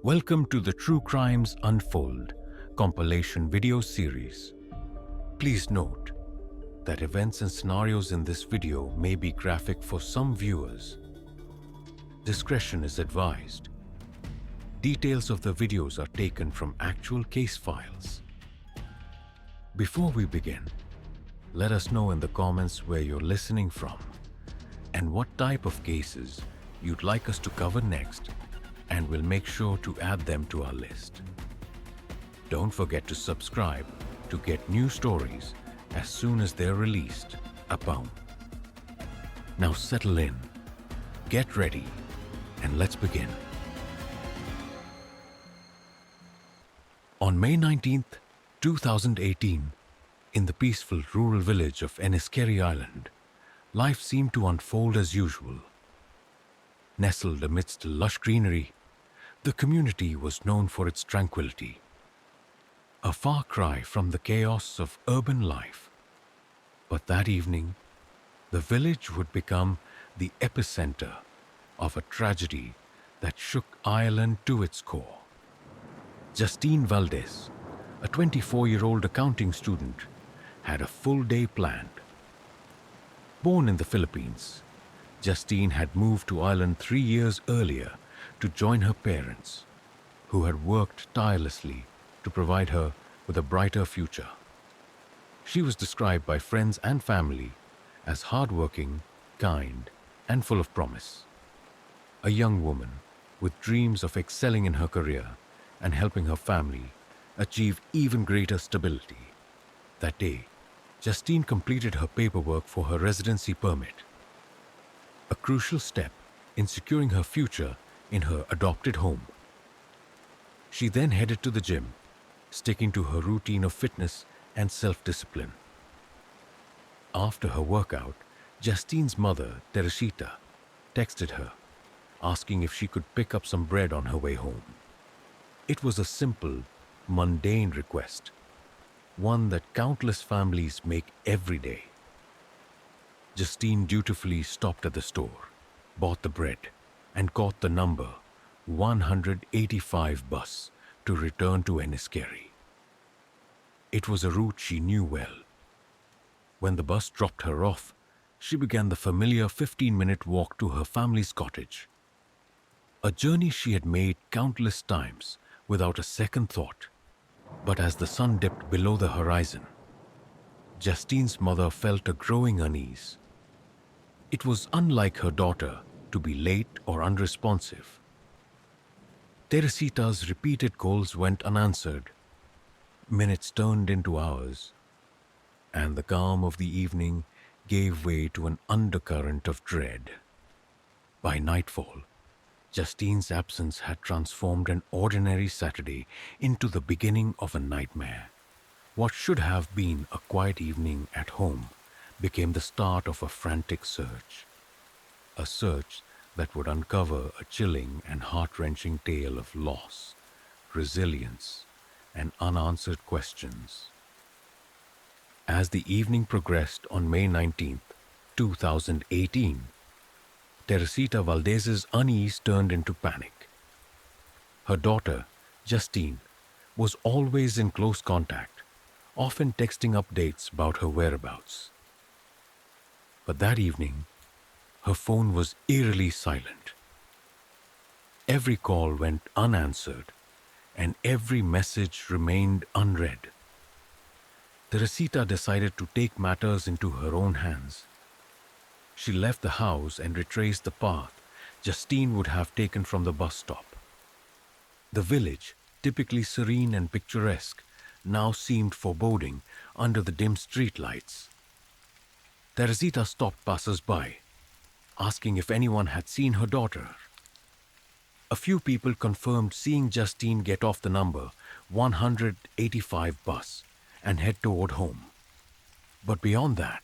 Welcome to the True Crimes Unfold compilation video series. Please note that events and scenarios in this video may be graphic for some viewers. Discretion is advised. Details of the videos are taken from actual case files. Before we begin, let us know in the comments where you're listening from and what type of cases you'd like us to cover next, and we'll make sure to add them to our list. Don't forget to subscribe to get new stories as soon as they're released. Upon. Now settle in, get ready, and let's begin. On May 19th, 2018, in the peaceful rural village of Enniskerry Island, life seemed to unfold as usual. Nestled amidst lush greenery, the community was known for its tranquility, a far cry from the chaos of urban life. But that evening, the village would become the epicenter of a tragedy that shook Ireland to its core. Jastine Valdez, a 24-year-old accounting student, had a full day planned. Born in the Philippines, Jastine had moved to Ireland 3 years earlier to join her parents, who had worked tirelessly to provide her with a brighter future. She was described by friends and family as hardworking, kind, and full of promise. A young woman with dreams of excelling in her career and helping her family achieve even greater stability. That day, Jastine completed her paperwork for her residency permit, a crucial step in securing her future in her adopted home. She then headed to the gym, sticking to her routine of fitness and self-discipline. After her workout, Jastine's mother, Teresita, texted her, asking if she could pick up some bread on her way home. It was a simple, mundane request, one that countless families make every day. Jastine dutifully stopped at the store, bought the bread, and caught the number 185 bus to return to Enniskerry. It was a route she knew well. When the bus dropped her off, she began the familiar 15-minute walk to her family's cottage, a journey she had made countless times without a second thought. But as the sun dipped below the horizon, Jastine's mother felt a growing unease. It was unlike her daughter to be late or unresponsive. Teresita's repeated calls went unanswered. Minutes turned into hours, and the calm of the evening gave way to an undercurrent of dread. By nightfall, Jastine's absence had transformed an ordinary Saturday into the beginning of a nightmare. What should have been a quiet evening at home became the start of a frantic search. A search that would uncover a chilling and heart-wrenching tale of loss, resilience, and unanswered questions. As the evening progressed on May 19th, 2018, Teresita Valdez's unease turned into panic. Her daughter, Jastine, was always in close contact, often texting updates about her whereabouts. But that evening, her phone was eerily silent. Every call went unanswered, and every message remained unread. Teresita decided to take matters into her own hands. She left the house and retraced the path Jastine would have taken from the bus stop. The village, typically serene and picturesque, now seemed foreboding under the dim streetlights. Teresita stopped passers-by, asking if anyone had seen her daughter. A few people confirmed seeing Jastine get off the number 185 bus and head toward home. But beyond that,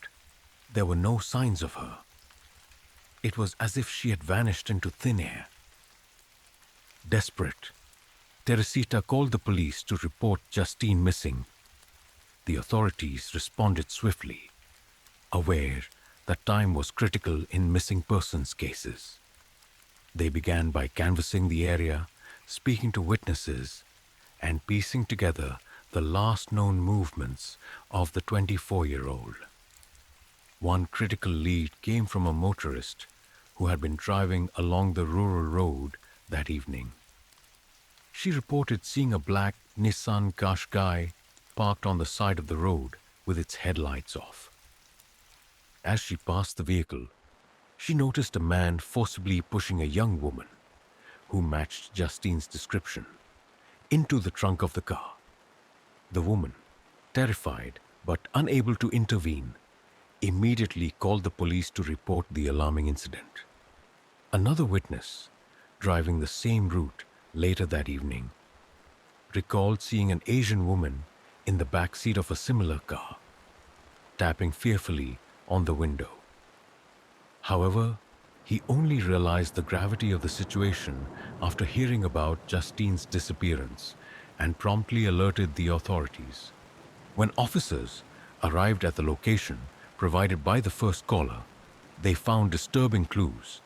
there were no signs of her. It was as if she had vanished into thin air. Desperate, Teresita called the police to report Jastine missing. The authorities responded swiftly, aware that time was critical in missing persons cases. They began by canvassing the area, speaking to witnesses, and piecing together the last known movements of the 24-year-old. One critical lead came from a motorist who had been driving along the rural road that evening. She reported seeing a black Nissan Qashqai parked on the side of the road with its headlights off. As she passed the vehicle, she noticed a man forcibly pushing a young woman, who matched Jastine's description, into the trunk of the car. The woman, terrified but unable to intervene, immediately called the police to report the alarming incident. Another witness, driving the same route later that evening, recalled seeing an Asian woman in the back seat of a similar car, tapping fearfully on the window. However, he only realized the gravity of the situation after hearing about Jastine's disappearance and promptly alerted the authorities. When officers arrived at the location provided by the first caller, they found disturbing clues.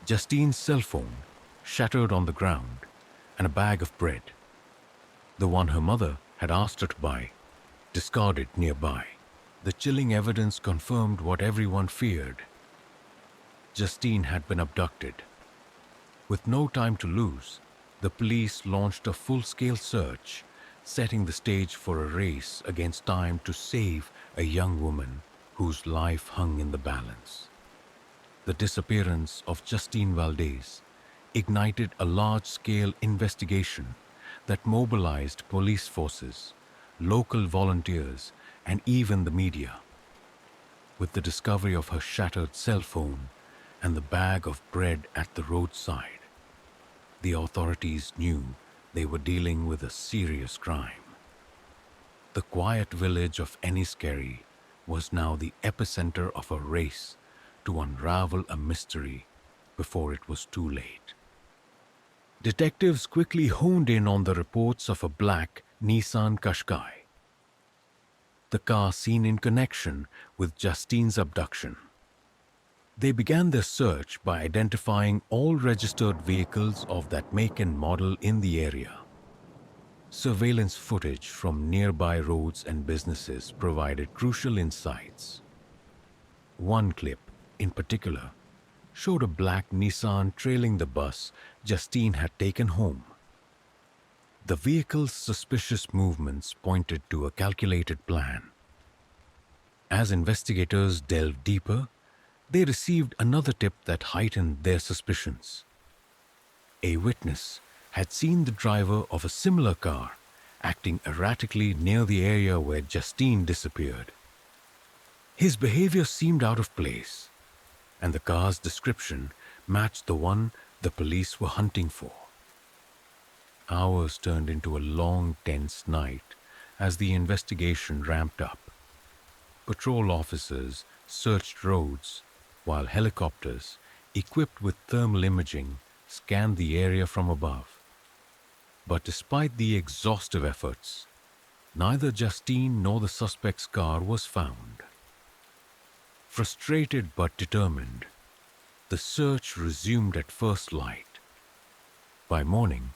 Jastine's cell phone, shattered on the ground, and a bag of bread, the one her mother had asked her to buy, discarded nearby. The chilling evidence confirmed what everyone feared. Jastine had been abducted. With no time to lose, the police launched a full-scale search, setting the stage for a race against time to save a young woman whose life hung in the balance. The disappearance of Jastine Valdez ignited a large-scale investigation that mobilized police forces, local volunteers, and even the media. With the discovery of her shattered cell phone and the bag of bread at the roadside, the authorities knew they were dealing with a serious crime. The quiet village of Enniskerry was now the epicenter of a race to unravel a mystery before it was too late. Detectives quickly honed in on the reports of a black Nissan Qashqai, the car seen in connection with Jastine's abduction. They began their search by identifying all registered vehicles of that make and model in the area. Surveillance footage from nearby roads and businesses provided crucial insights. One clip, in particular, showed a black Nissan trailing the bus Jastine had taken home. The vehicle's suspicious movements pointed to a calculated plan. As investigators delved deeper, they received another tip that heightened their suspicions. A witness had seen the driver of a similar car acting erratically near the area where Jastine disappeared. His behavior seemed out of place, and the car's description matched the one the police were hunting for. Hours turned into a long, tense night as the investigation ramped up. Patrol officers searched roads, while helicopters, equipped with thermal imaging, scanned the area from above. But despite the exhaustive efforts, neither Jastine nor the suspect's car was found. Frustrated but determined, the search resumed at first light. By morning,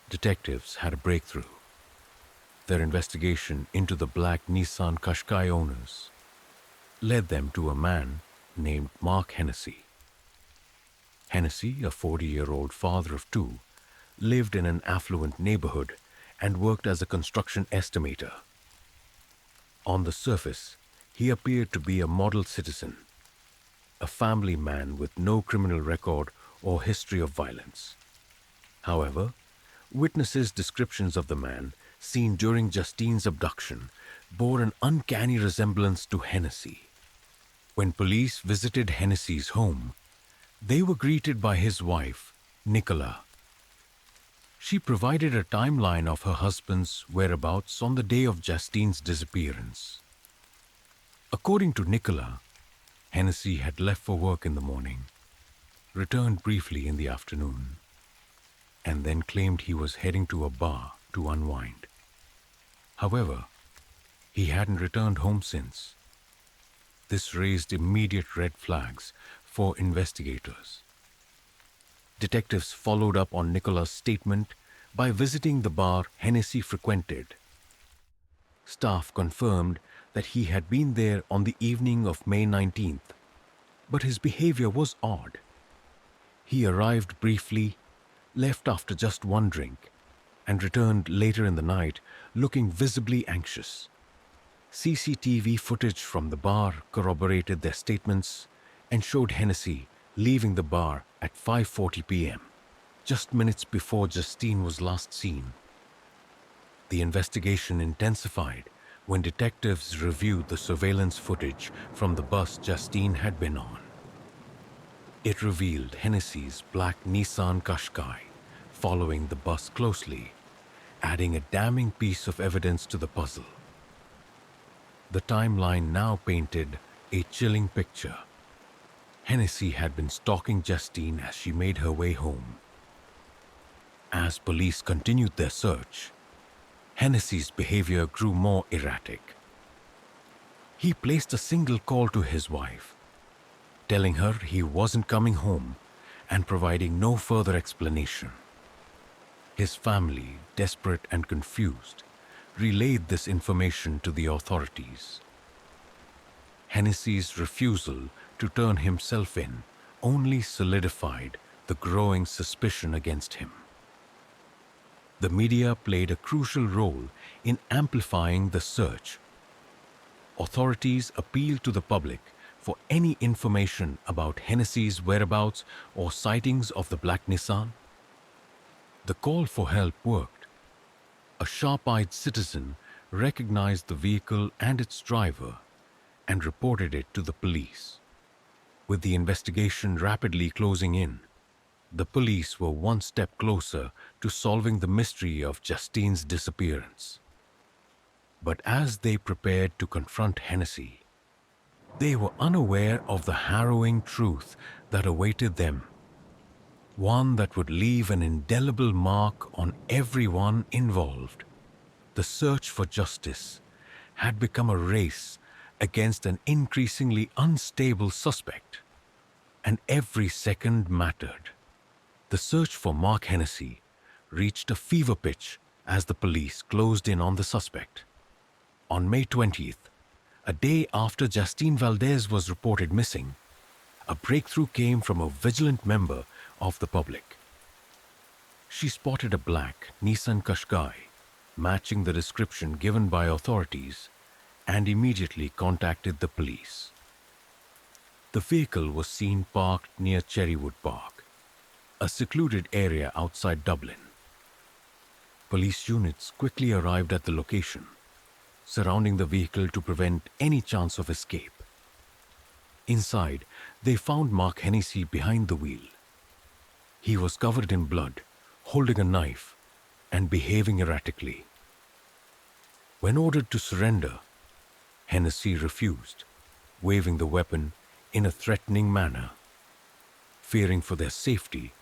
detectives had a breakthrough. Their investigation into the black Nissan Qashqai owners led them to a man named Mark Hennessy. Hennessy, a 40-year-old father of two, lived in an affluent neighborhood and worked as a construction estimator. On the surface, he appeared to be a model citizen, a family man with no criminal record or history of violence. However, witnesses' descriptions of the man seen during Jastine's abduction bore an uncanny resemblance to Hennessy. When police visited Hennessy's home, they were greeted by his wife, Nicola. She provided a timeline of her husband's whereabouts on the day of Jastine's disappearance. According to Nicola, Hennessy had left for work in the morning, returned briefly in the afternoon, and then claimed he was heading to a bar to unwind. However, he hadn't returned home since. This raised immediate red flags for investigators. Detectives followed up on Nicola's statement by visiting the bar Hennessy frequented. Staff confirmed that he had been there on the evening of May 19th, but his behavior was odd. He arrived briefly, left after just one drink, and returned later in the night looking visibly anxious. CCTV footage from the bar corroborated their statements and showed Hennessy leaving the bar at 5:40 p.m., just minutes before Jastine was last seen. The investigation intensified when detectives reviewed the surveillance footage from the bus Jastine had been on. It revealed Hennessy's black Nissan Qashqai following the bus closely, adding a damning piece of evidence to the puzzle. The timeline now painted a chilling picture. Hennessy had been stalking Jastine as she made her way home. As police continued their search, Hennessy's behavior grew more erratic. He placed a single call to his wife, telling her he wasn't coming home and providing no further explanation. His family, desperate and confused, relayed this information to the authorities. Hennessy's refusal to turn himself in only solidified the growing suspicion against him. The media played a crucial role in amplifying the search. Authorities appealed to the public for any information about Hennessy's whereabouts or sightings of the black Nissan. The call for help worked. A sharp-eyed citizen recognized the vehicle and its driver and reported it to the police. With the investigation rapidly closing in, the police were one step closer to solving the mystery of Jastine's disappearance. But as they prepared to confront Hennessy, they were unaware of the harrowing truth that awaited them, one that would leave an indelible mark on everyone involved. The search for justice had become a race against an increasingly unstable suspect, and every second mattered. The search for Mark Hennessy reached a fever pitch as the police closed in on the suspect. On May 20th, a day after Jastine Valdez was reported missing, a breakthrough came from a vigilant member of the public. She spotted a black Nissan Qashqai matching the description given by authorities and immediately contacted the police. The vehicle was seen parked near Cherrywood Park, a secluded area outside Dublin. Police units quickly arrived at the location, surrounding the vehicle to prevent any chance of escape. Inside, they found Mark Hennessy behind the wheel. He was covered in blood, holding a knife, and behaving erratically. When ordered to surrender, Hennessy refused, waving the weapon in a threatening manner. Fearing for their safety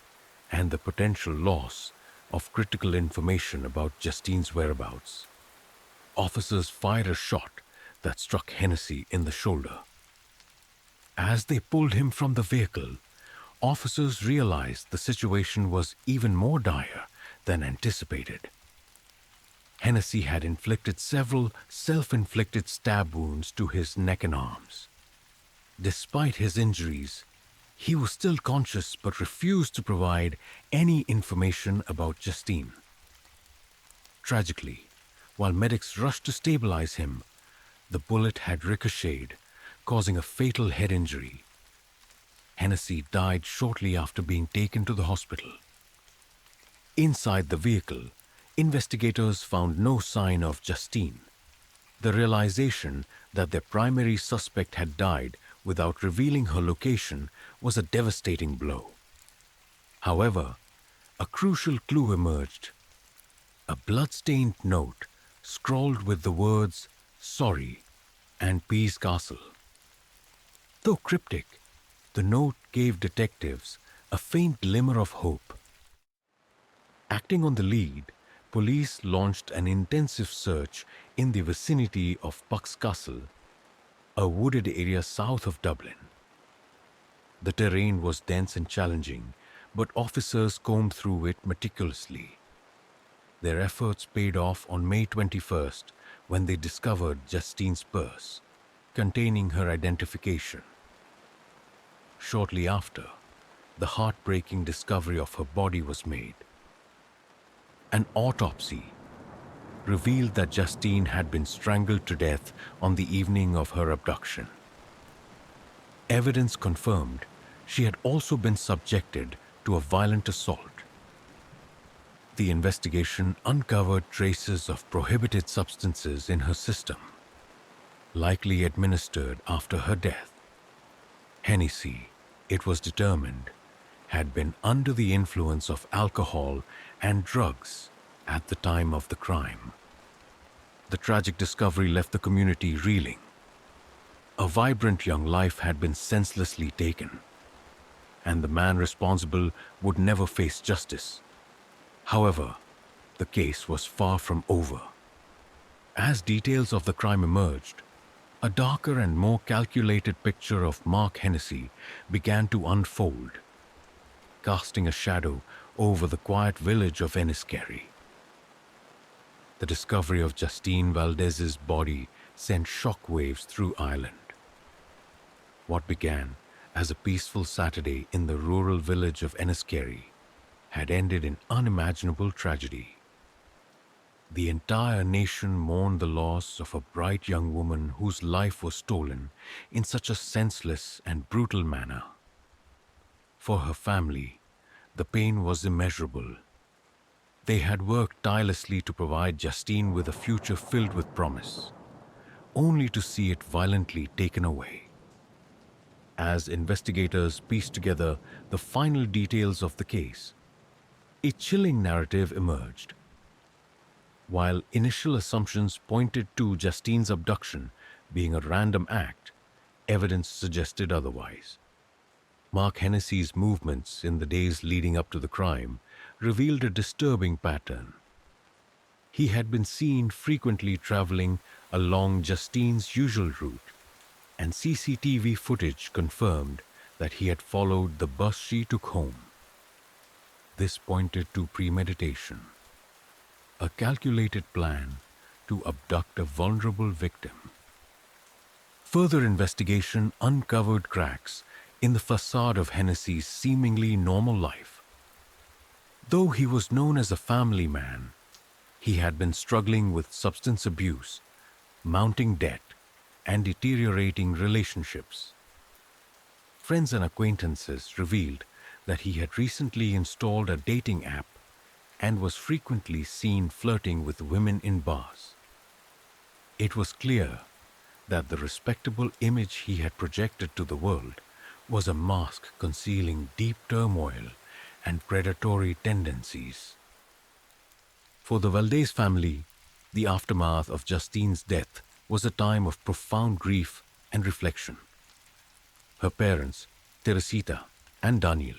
and the potential loss of critical information about Jastine's whereabouts, officers fired a shot that struck Hennessy in the shoulder. As they pulled him from the vehicle, officers realized the situation was even more dire than anticipated. Hennessy had inflicted several self-inflicted stab wounds to his neck and arms. Despite his injuries, he was still conscious but refused to provide any information about Jastine. Tragically, while medics rushed to stabilize him, the bullet had ricocheted, causing a fatal head injury. Hennessy died shortly after being taken to the hospital. Inside the vehicle, investigators found no sign of Jastine. The realization that their primary suspect had died without revealing her location was a devastating blow. However, a crucial clue emerged. A blood-stained note scrawled with the words "Sorry" and "Peace Castle." Though cryptic, the note gave detectives a faint glimmer of hope. Acting on the lead, police launched an intensive search in the vicinity of Puck's Castle, a wooded area south of Dublin. The terrain was dense and challenging, but officers combed through it meticulously. Their efforts paid off on May 21st when they discovered Jastine's purse, containing her identification. Shortly after, the heartbreaking discovery of her body was made. An autopsy revealed that Jastine had been strangled to death on the evening of her abduction. Evidence confirmed she had also been subjected to a violent assault. The investigation uncovered traces of prohibited substances in her system, likely administered after her death. Hennessy, it was determined, had been under the influence of alcohol and drugs at the time of the crime. The tragic discovery left the community reeling. A vibrant young life had been senselessly taken, and the man responsible would never face justice. However, the case was far from over. As details of the crime emerged, a darker and more calculated picture of Mark Hennessy began to unfold, casting a shadow over the quiet village of Enniskerry. The discovery of Jastine Valdez's body sent shockwaves through Ireland. What began as a peaceful Saturday in the rural village of Enniskerry had ended in unimaginable tragedy. The entire nation mourned the loss of a bright young woman whose life was stolen in such a senseless and brutal manner. For her family, the pain was immeasurable. They had worked tirelessly to provide Jastine with a future filled with promise, only to see it violently taken away. As investigators pieced together the final details of the case, a chilling narrative emerged. While initial assumptions pointed to Jastine's abduction being a random act, evidence suggested otherwise. Mark Hennessy's movements in the days leading up to the crime revealed a disturbing pattern. He had been seen frequently traveling along Jastine's usual route, and CCTV footage confirmed that he had followed the bus she took home. This pointed to premeditation, a calculated plan to abduct a vulnerable victim. Further investigation uncovered cracks in the facade of Hennessy's seemingly normal life. Though he was known as a family man, he had been struggling with substance abuse, mounting debt, and deteriorating relationships. Friends and acquaintances revealed that he had recently installed a dating app and was frequently seen flirting with women in bars. It was clear that the respectable image he had projected to the world was a mask concealing deep turmoil and predatory tendencies. For the Valdez family, the aftermath of Jastine's death was a time of profound grief and reflection. Her parents, Teresita and Daniel,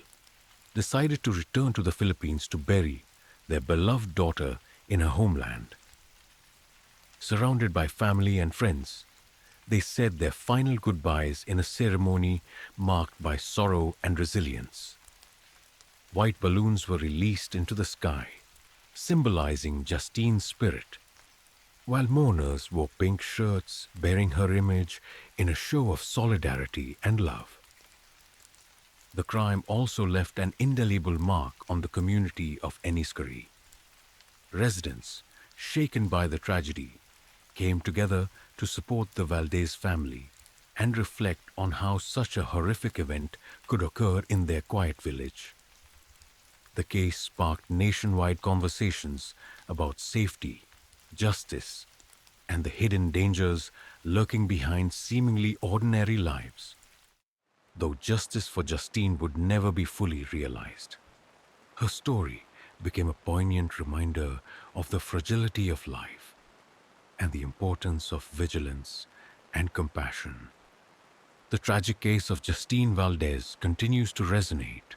decided to return to the Philippines to bury their beloved daughter in her homeland. Surrounded by family and friends, they said their final goodbyes in a ceremony marked by sorrow and resilience. White balloons were released into the sky, symbolizing Jastine's spirit, while mourners wore pink shirts bearing her image in a show of solidarity and love. The crime also left an indelible mark on the community of Enniskerry. Residents, shaken by the tragedy, came together to support the Valdez family and reflect on how such a horrific event could occur in their quiet village. The case sparked nationwide conversations about safety, justice, and the hidden dangers lurking behind seemingly ordinary lives. Though justice for Jastine would never be fully realized, her story became a poignant reminder of the fragility of life and the importance of vigilance and compassion. The tragic case of Jastine Valdez continues to resonate,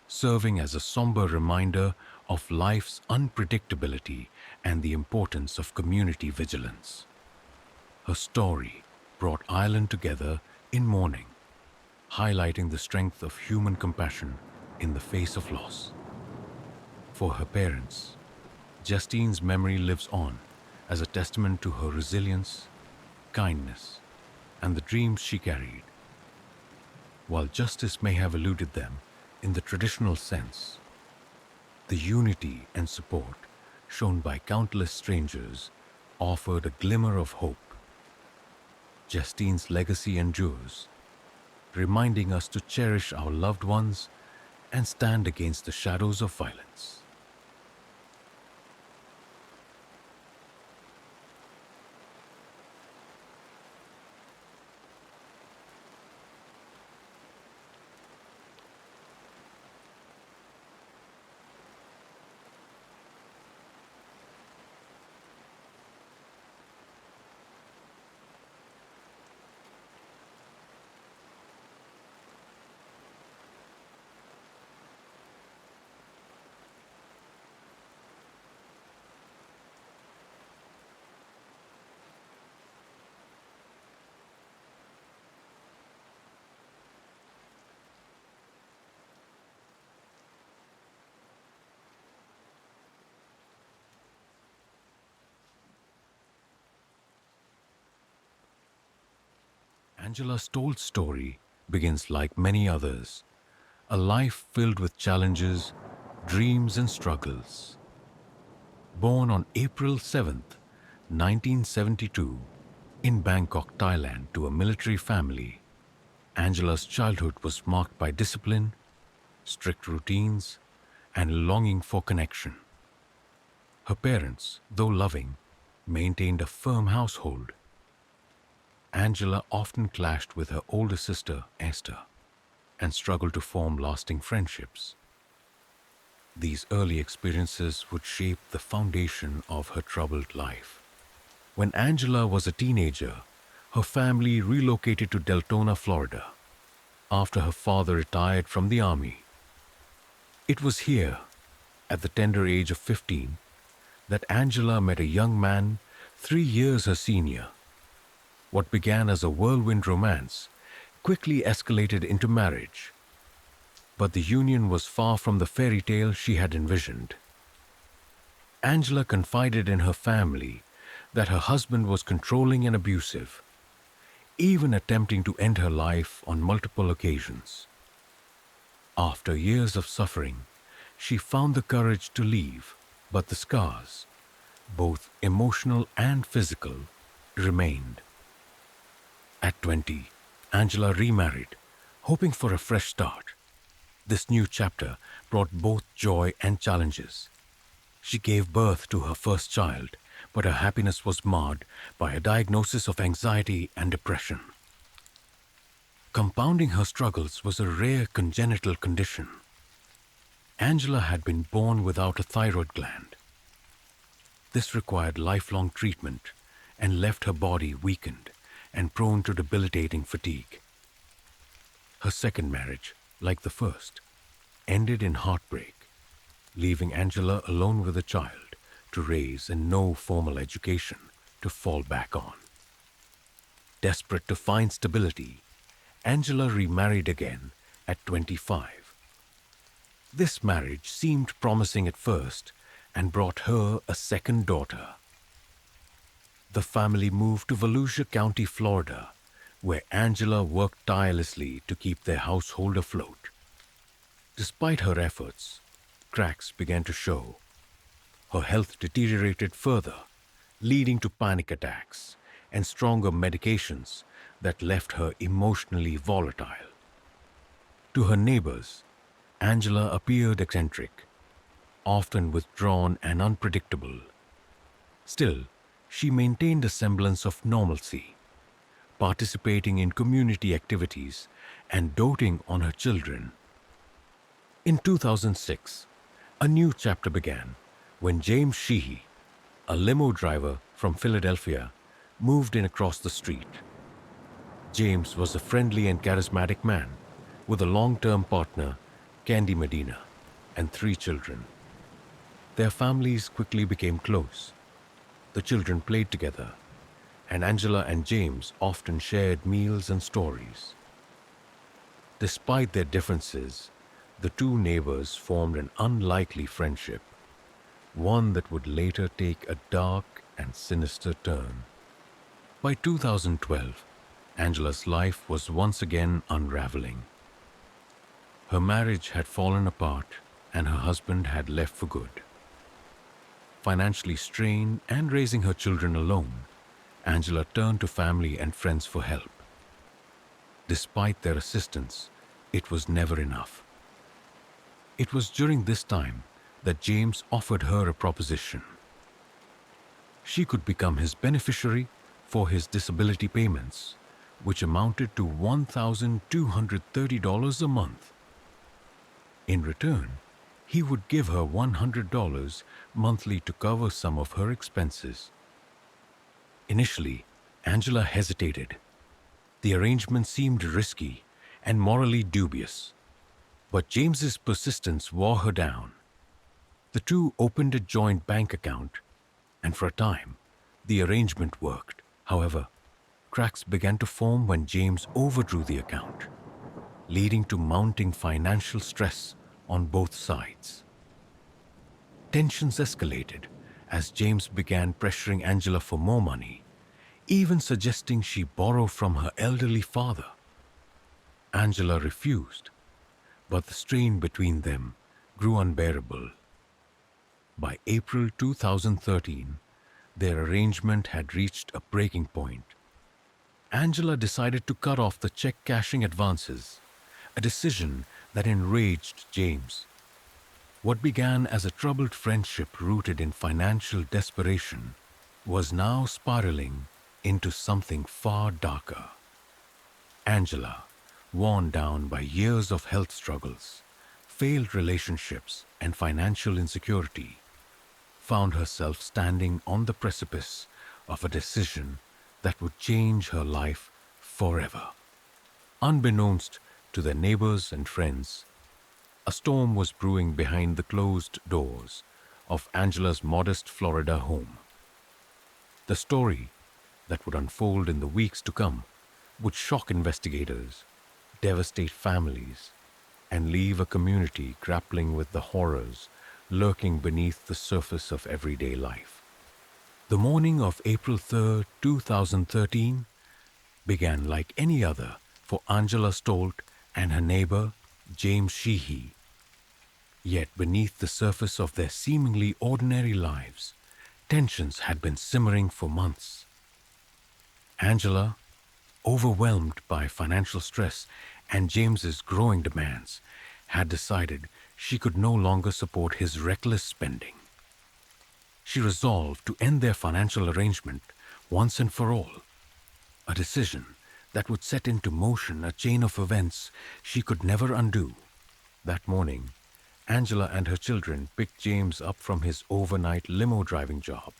serving as a somber reminder of life's unpredictability and the importance of community vigilance. Her story brought Ireland together in mourning, highlighting the strength of human compassion in the face of loss. For her parents, Justine's memory lives on as a testament to her resilience, kindness, and the dreams she carried. While justice may have eluded them in the traditional sense, the unity and support shown by countless strangers offered a glimmer of hope. Justine's legacy endures, reminding us to cherish our loved ones and stand against the shadows of violence. Angela Stoldt's story begins like many others, a life filled with challenges, dreams, and struggles. Born on April 7th, 1972, in Bangkok, Thailand, to a military family, Angela's childhood was marked by discipline, strict routines, and longing for connection. Her parents, though loving, maintained a firm household. Angela often clashed with her older sister, Esther, and struggled to form lasting friendships. These early experiences would shape the foundation of her troubled life. When Angela was a teenager, her family relocated to Deltona, Florida, after her father retired from the army. It was here, at the tender age of 15, that Angela met a young man 3 years her senior. What began as a whirlwind romance quickly escalated into marriage. But the union was far from the fairy tale she had envisioned. Angela confided in her family that her husband was controlling and abusive, even attempting to end her life on multiple occasions. After years of suffering, she found the courage to leave, but the scars, both emotional and physical, remained. At 20, Angela remarried, hoping for a fresh start. This new chapter brought both joy and challenges. She gave birth to her first child, but her happiness was marred by a diagnosis of anxiety and depression. Compounding her struggles was a rare congenital condition. Angela had been born without a thyroid gland. This required lifelong treatment and left her body weakened and prone to debilitating fatigue. Her second marriage, like the first, ended in heartbreak, leaving Angela alone with a child to raise and no formal education to fall back on. Desperate to find stability, Angela remarried again at 25. This marriage seemed promising at first and brought her a second daughter. The family moved to Volusia County, Florida, where Angela worked tirelessly to keep their household afloat. Despite her efforts, cracks began to show. Her health deteriorated further, leading to panic attacks and stronger medications that left her emotionally volatile. To her neighbors, Angela appeared eccentric, often withdrawn and unpredictable. Still, she maintained a semblance of normalcy, participating in community activities and doting on her children. In 2006, a new chapter began when James Sheehy, a limo driver from Philadelphia, moved in across the street. James was a friendly and charismatic man with a long-term partner, Candy Medina, and 3 children. Their families quickly became close. The children played together, and Angela and James often shared meals and stories. Despite their differences, The two neighbors formed an unlikely friendship, one that would later take a dark and sinister turn. By 2012, Angela's life was once again unraveling. Her marriage had fallen apart and her husband had left for good. Financially strained and raising her children alone, Angela turned to family and friends for help. Despite their assistance, it was never enough. It was during this time that James offered her a proposition. She could become his beneficiary for his disability payments, which amounted to $1,230 a month. In return, he would give her $100 monthly to cover some of her expenses. Initially, Angela hesitated. The arrangement seemed risky and morally dubious, but James's persistence wore her down. The two opened a joint bank account, and for a time, the arrangement worked. However, cracks began to form when James overdrew the account, leading to mounting financial stress on both sides. Tensions escalated as James began pressuring Angela for more money, even suggesting she borrow from her elderly father. Angela refused, but the strain between them grew unbearable. By April 2013, their arrangement had reached a breaking point. Angela decided to cut off the check cashing advances, a decision that enraged James. What began as a troubled friendship rooted in financial desperation was now spiraling into something far darker. Angela, worn down by years of health struggles, failed relationships, and financial insecurity, found herself standing on the precipice of a decision that would change her life forever. Unbeknownst to their neighbors and friends, a storm was brewing behind the closed doors of Angela's modest Florida home. The story that would unfold in the weeks to come would shock investigators, devastate families, and leave a community grappling with the horrors lurking beneath the surface of everyday life. The morning of April 3rd, 2013 began like any other for Angela Stoldt and her neighbor, James Sheehy. Yet beneath the surface of their seemingly ordinary lives, tensions had been simmering for months. Angela, overwhelmed by financial stress and James's growing demands, had decided she could no longer support his reckless spending. She resolved to end their financial arrangement once and for all, a decision that would set into motion a chain of events she could never undo. That morning, Angela and her children picked James up from his overnight limo driving job.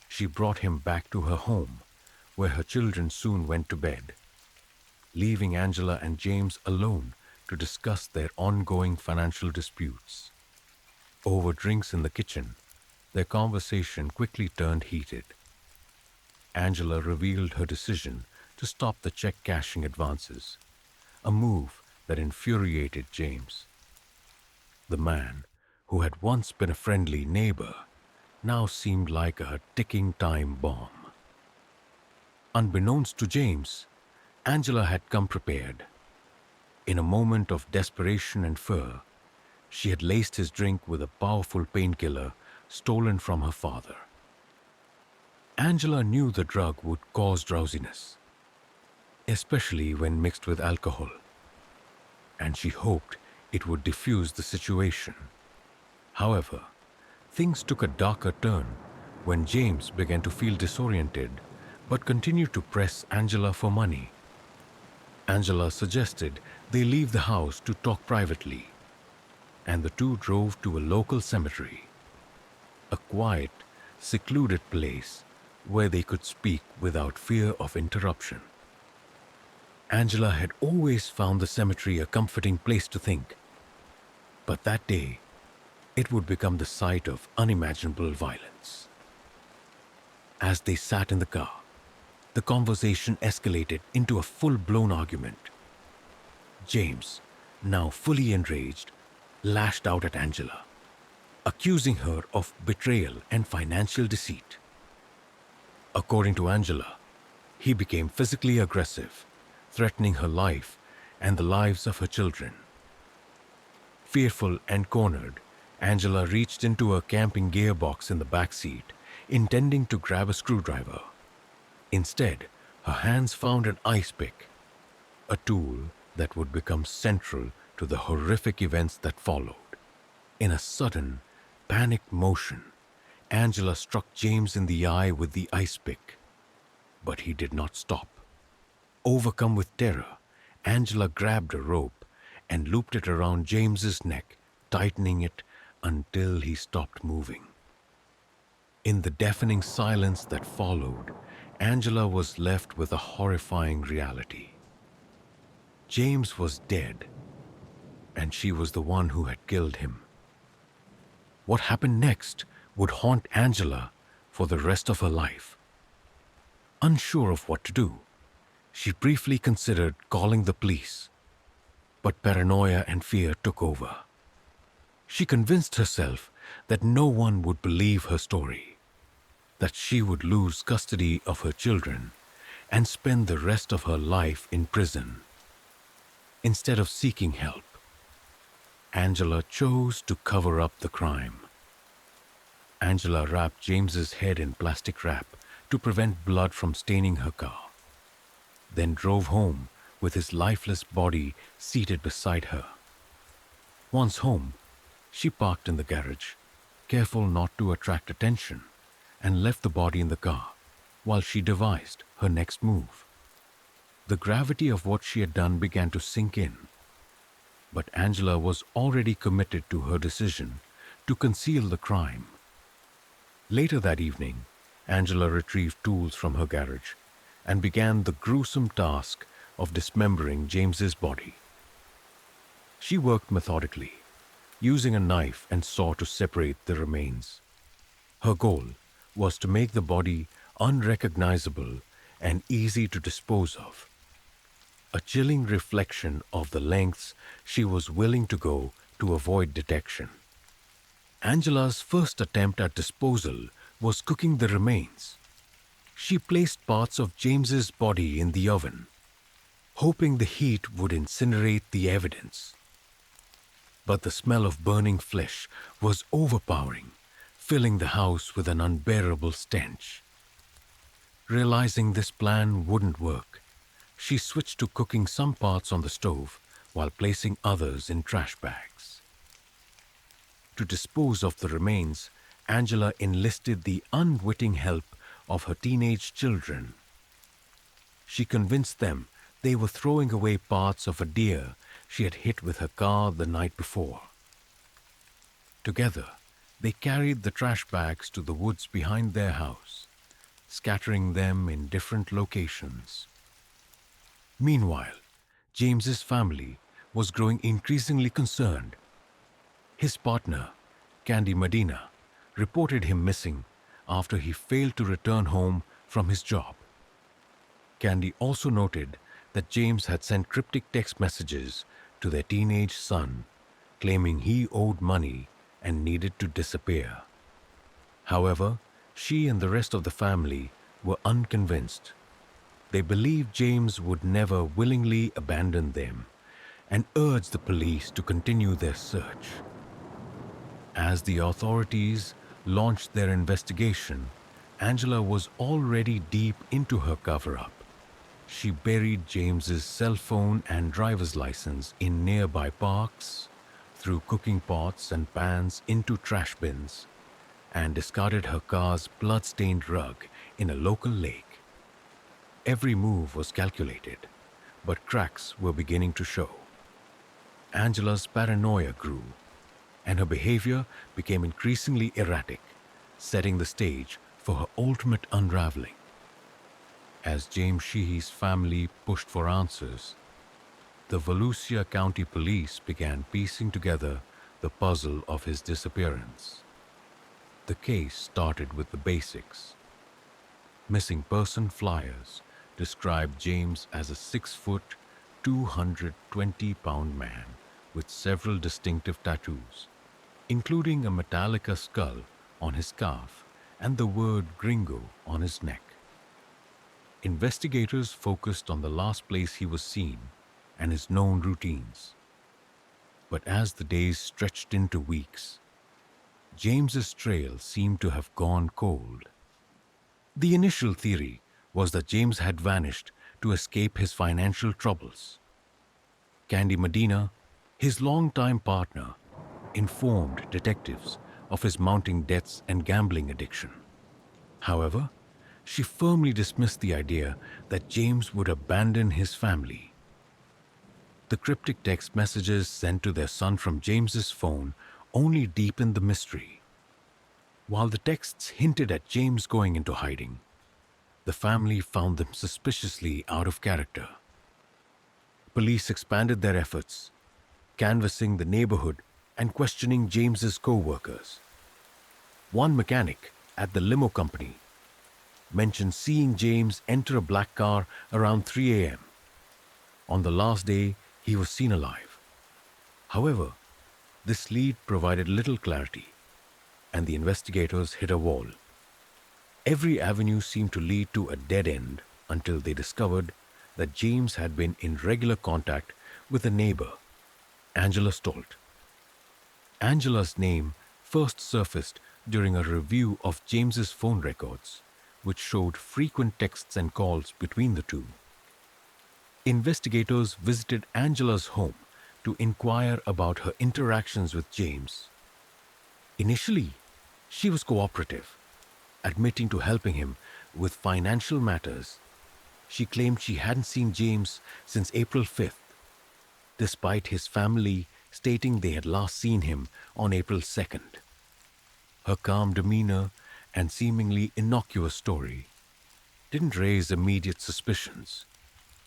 She brought him back to her home, where her children soon went to bed, leaving Angela and James alone to discuss their ongoing financial disputes. Over drinks in the kitchen, their conversation quickly turned heated. Angela revealed her decision to stop the check cashing advances, a move that infuriated James. The man, who had once been a friendly neighbor, now seemed like a ticking time bomb. Unbeknownst to James, Angela had come prepared. In a moment of desperation and fear, she had laced his drink with a powerful painkiller stolen from her father. Angela knew the drug would cause drowsiness, especially when mixed with alcohol, and she hoped it would diffuse the situation. However, things took a darker turn when James began to feel disoriented but continued to press Angela for money. Angela suggested they leave the house to talk privately, and the two drove to a local cemetery, a quiet, secluded place where they could speak without fear of interruption. Angela had always found the cemetery a comforting place to think, but that day it would become the site of unimaginable violence. As they sat in the car, the conversation escalated into a full-blown argument. James, now fully enraged, lashed out at Angela, accusing her of betrayal and financial deceit. According to Angela, he became physically aggressive, threatening her life and the lives of her children. Fearful and cornered, Angela reached into a camping gearbox in the back seat, intending to grab a screwdriver. Instead, her hands found an ice pick, a tool that would become central to the horrific events that followed. In a sudden, panicked motion, Angela struck James in the eye with the ice pick, but he did not stop. Overcome with terror, Angela grabbed a rope and looped it around James's neck, tightening it until he stopped moving. In the deafening silence that followed, Angela was left with a horrifying reality. James was dead, and she was the one who had killed him. What happened next would haunt Angela for the rest of her life. Unsure of what to do, she briefly considered calling the police, but paranoia and fear took over. She convinced herself that no one would believe her story, that she would lose custody of her children and spend the rest of her life in prison. Instead of seeking help, Angela chose to cover up the crime. Angela wrapped James's head in plastic wrap to prevent blood from staining her car, then drove home with his lifeless body seated beside her. Once home, she parked in the garage, careful not to attract attention, and left the body in the car while she devised her next move. The gravity of what she had done began to sink in, but Angela was already committed to her decision to conceal the crime. Later that evening, Angela retrieved tools from her garage and began the gruesome task of dismembering James's body. She worked methodically, using a knife and saw to separate the remains. Her goal was to make the body unrecognizable and easy to dispose of, a chilling reflection of the lengths she was willing to go to avoid detection. Angela's first attempt at disposal was cooking the remains. She placed parts of James's body in the oven, hoping the heat would incinerate the evidence. But the smell of burning flesh was overpowering, filling the house with an unbearable stench. Realizing this plan wouldn't work, she switched to cooking some parts on the stove while placing others in trash bags. To dispose of the remains, Angela enlisted the unwitting help of her teenage children. She convinced them they were throwing away parts of a deer she had hit with her car the night before. Together, they carried the trash bags to the woods behind their house, scattering them in different locations. Meanwhile, James's family was growing increasingly concerned. His partner, Candy Medina, reported him missing after he failed to return home from his job. Candy also noted that James had sent cryptic text messages to their teenage son, claiming he owed money and needed to disappear. However, she and the rest of the family were unconvinced. They believed James would never willingly abandon them and urged the police to continue their search. As the authorities launched their investigation, Angela was already deep into her cover-up. She buried James's cell phone and driver's license in nearby parks, threw cooking pots and pans into trash bins, and discarded her car's blood-stained rug in a local lake. Every move was calculated, but cracks were beginning to show. Angela's paranoia grew, and her behavior became increasingly erratic, setting the stage for her ultimate unraveling. As James Sheehy's family pushed for answers, the Volusia County Police began piecing together the puzzle of his disappearance. The case started with the basics. Missing person flyers described James as a 6-foot, 220-pound man with several distinctive tattoos, including a Metallica skull on his calf and the word gringo on his neck. Investigators focused on the last place he was seen and his known routines. But as the days stretched into weeks, James's trail seemed to have gone cold. The initial theory was that James had vanished to escape his financial troubles. Candy Medina, his longtime partner, informed detectives of his mounting debts and gambling addiction. However, she firmly dismissed the idea that James would abandon his family. The cryptic text messages sent to their son from James's phone only deepened the mystery. While the texts hinted at James going into hiding, the family found them suspiciously out of character. Police expanded their efforts, canvassing the neighborhood and questioning James's co-workers. One mechanic at the limo company mentioned seeing James enter a black car around 3 a.m. On the last day, he was seen alive. However, this lead provided little clarity, and the investigators hit a wall. Every avenue seemed to lead to a dead end until they discovered that James had been in regular contact with a neighbor, Angela Stoldt. Angela's name first surfaced during a review of James's phone records, which showed frequent texts and calls between the two. Investigators visited Angela's home to inquire about her interactions with James. Initially, she was cooperative, admitting to helping him with financial matters. She claimed she hadn't seen James since April 5th, despite his family stating they had last seen him on April 2nd. Her calm demeanor and seemingly innocuous story didn't raise immediate suspicions,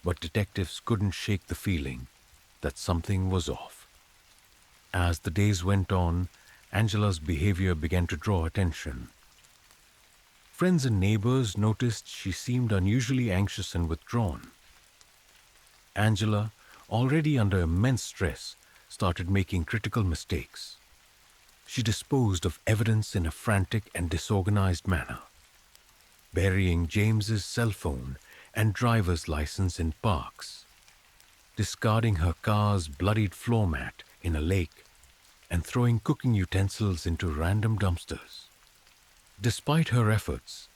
but detectives couldn't shake the feeling that something was off. As the days went on, Angela's behavior began to draw attention. Friends and neighbors noticed she seemed unusually anxious and withdrawn. Angela, already under immense stress, started making critical mistakes. She disposed of evidence in a frantic and disorganized manner, burying James's cell phone and driver's license in parks, discarding her car's bloodied floor mat in a lake, and throwing cooking utensils into random dumpsters. Despite her efforts,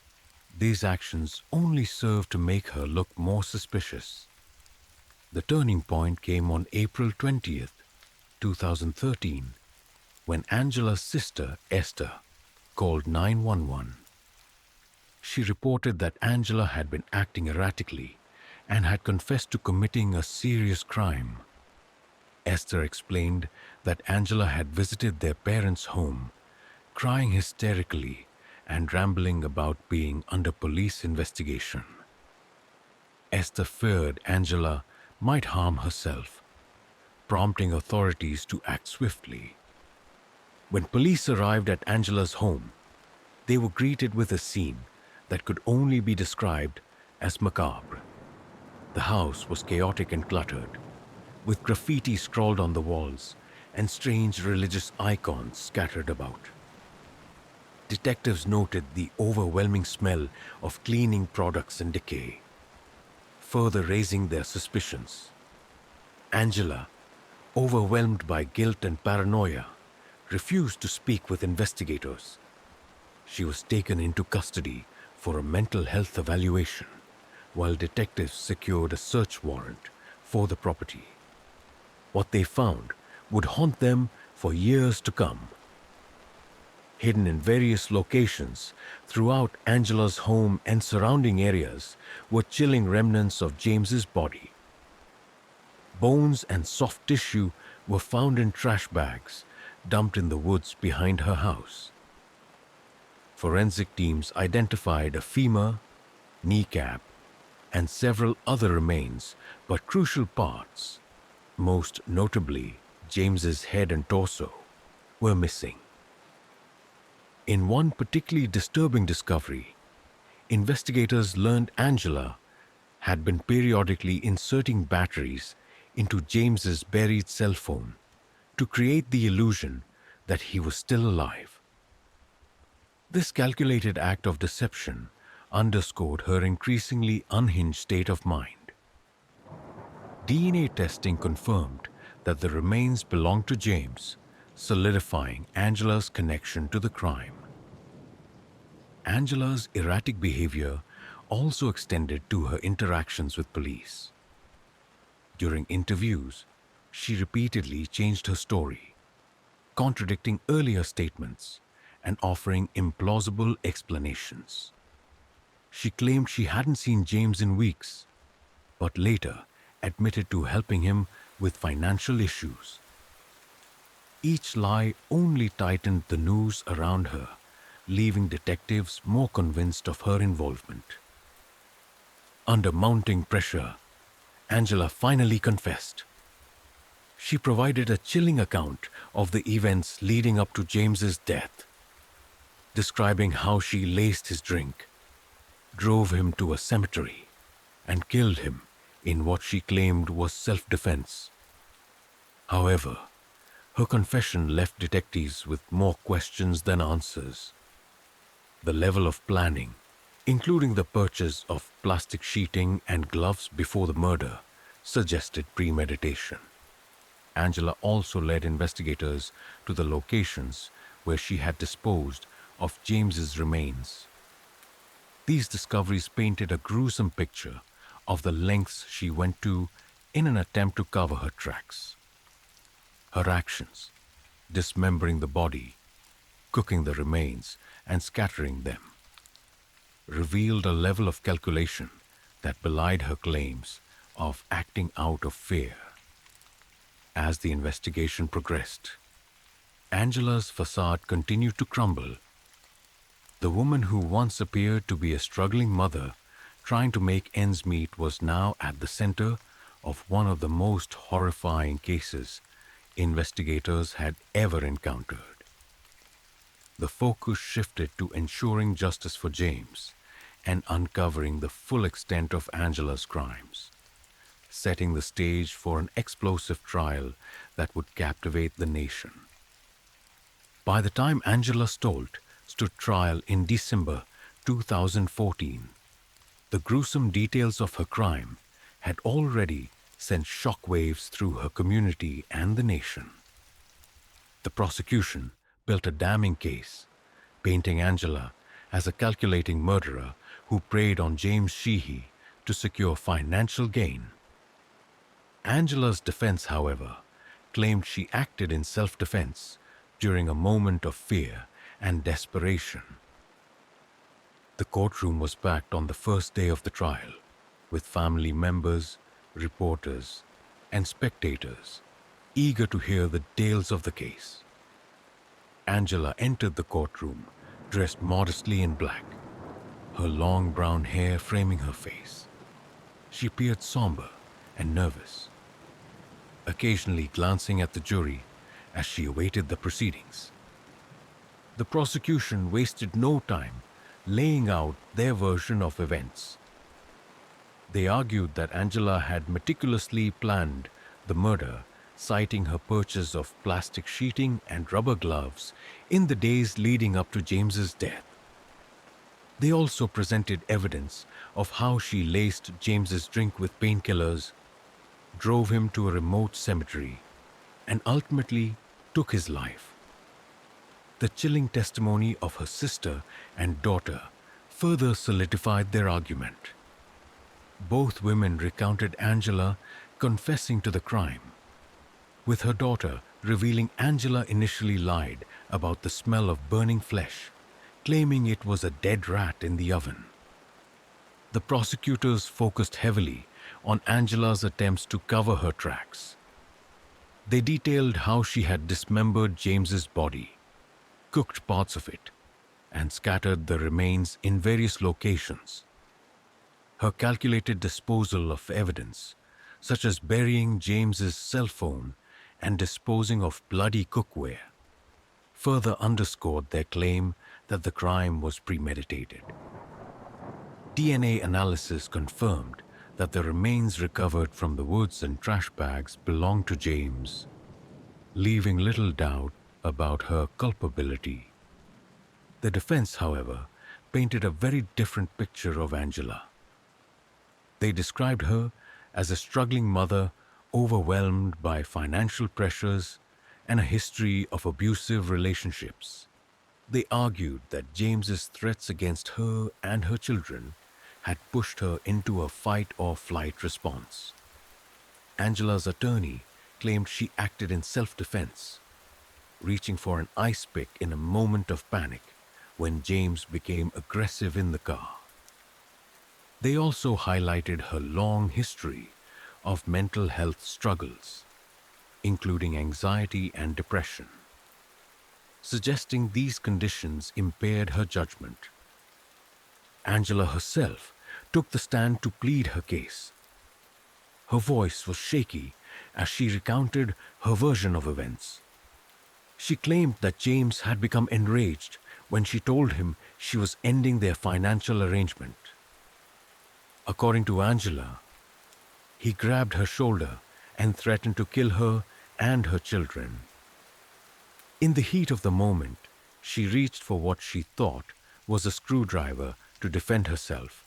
these actions only served to make her look more suspicious. The turning point came on April 20th, 2013, when Angela's sister, Esther, called 911. She reported that Angela had been acting erratically and had confessed to committing a serious crime. Esther explained that Angela had visited their parents' home, crying hysterically and rambling about being under police investigation. Esther feared Angela might harm herself, prompting authorities to act swiftly. When police arrived at Angela's home, they were greeted with a scene that could only be described as macabre. The house was chaotic and cluttered, with graffiti scrawled on the walls and strange religious icons scattered about. Detectives noted the overwhelming smell of cleaning products and decay, further raising their suspicions. Angela, overwhelmed by guilt and paranoia, refused to speak with investigators. She was taken into custody for a mental health evaluation, while detectives secured a search warrant for the property. What they found would haunt them for years to come. Hidden in various locations throughout Angela's home and surrounding areas were chilling remnants of James's body. Bones and soft tissue were found in trash bags dumped in the woods behind her house. Forensic teams identified a femur, kneecap, and several other remains, but crucial parts, most notably James's head and torso, were missing. In one particularly disturbing discovery, investigators learned Angela had been periodically inserting batteries into James's buried cell phone to create the illusion that he was still alive. This calculated act of deception underscored her increasingly unhinged state of mind. DNA testing confirmed that the remains belonged to James, solidifying Angela's connection to the crime. Angela's erratic behavior also extended to her interactions with police. During interviews, she repeatedly changed her story, contradicting earlier statements and offering implausible explanations. She claimed she hadn't seen James in weeks, but later admitted to helping him with financial issues. Each lie only tightened the noose around her, leaving detectives more convinced of her involvement. Under mounting pressure, Angela finally confessed. She provided a chilling account of the events leading up to James's death, describing how she laced his drink, drove him to a cemetery, and killed him in what she claimed was self-defense. However, her confession left detectives with more questions than answers. The level of planning, including the purchase of plastic sheeting and gloves before the murder, suggested premeditation. Angela also led investigators to the locations where she had disposed of James's remains. These discoveries painted a gruesome picture of the lengths she went to in an attempt to cover her tracks. Her actions, dismembering the body, cooking the remains, and scattering them, revealed a level of calculation that belied her claims of acting out of fear. As the investigation progressed, Angela's facade continued to crumble. The woman who once appeared to be a struggling mother trying to make ends meet was now at the center of one of the most horrifying cases investigators had ever encountered. The focus shifted to ensuring justice for James and uncovering the full extent of Angela's crimes, setting the stage for an explosive trial that would captivate the nation. By the time Angela Stoldt stood trial in December 2014, the gruesome details of her crime had already sent shockwaves through her community and the nation. The prosecution built a damning case, painting Angela as a calculating murderer who preyed on James Sheehy to secure financial gain. Angela's defense, however, claimed she acted in self-defense during a moment of fear and desperation. The courtroom was packed on the first day of the trial, with family members, reporters, and spectators eager to hear the tales of the case. Angela entered the courtroom dressed modestly in black, her long brown hair framing her face. She appeared somber and nervous, occasionally glancing at the jury as she awaited the proceedings. The prosecution wasted no time laying out their version of events. They argued that Angela had meticulously planned the murder, citing her purchase of plastic sheeting and rubber gloves in the days leading up to James's death. They also presented evidence of how she laced James's drink with painkillers, drove him to a remote cemetery, and ultimately took his life. The chilling testimony of her sister and daughter further solidified their argument. Both women recounted Angela confessing to the crime, with her daughter revealing Angela initially lied about the smell of burning flesh, claiming it was a dead rat in the oven. The prosecutors focused heavily on Angela's attempts to cover her tracks. They detailed how she had dismembered James's body, cooked parts of it, and scattered the remains in various locations. Her calculated disposal of evidence, such as burying James's cell phone and disposing of bloody cookware, further underscored their claim that the crime was premeditated. DNA analysis confirmed that the remains recovered from the woods and trash bags belonged to James. leaving little doubt about her culpability. The defense, however, painted a very different picture of Angela. They described her as a struggling mother overwhelmed by financial pressures and a history of abusive relationships. They argued that James's threats against her and her children had pushed her into a fight or flight response. Angela's attorney claimed she acted in self-defense, reaching for an ice pick in a moment of panic when James became aggressive in the car. They also highlighted her long history of mental health struggles, including anxiety and depression, suggesting these conditions impaired her judgment. Angela herself took the stand to plead her case. Her voice was shaky as she recounted her version of events. She claimed that James had become enraged when she told him she was ending their financial arrangement. According to Angela, he grabbed her shoulder and threatened to kill her and her children. In the heat of the moment, she reached for what she thought was a screwdriver to defend herself,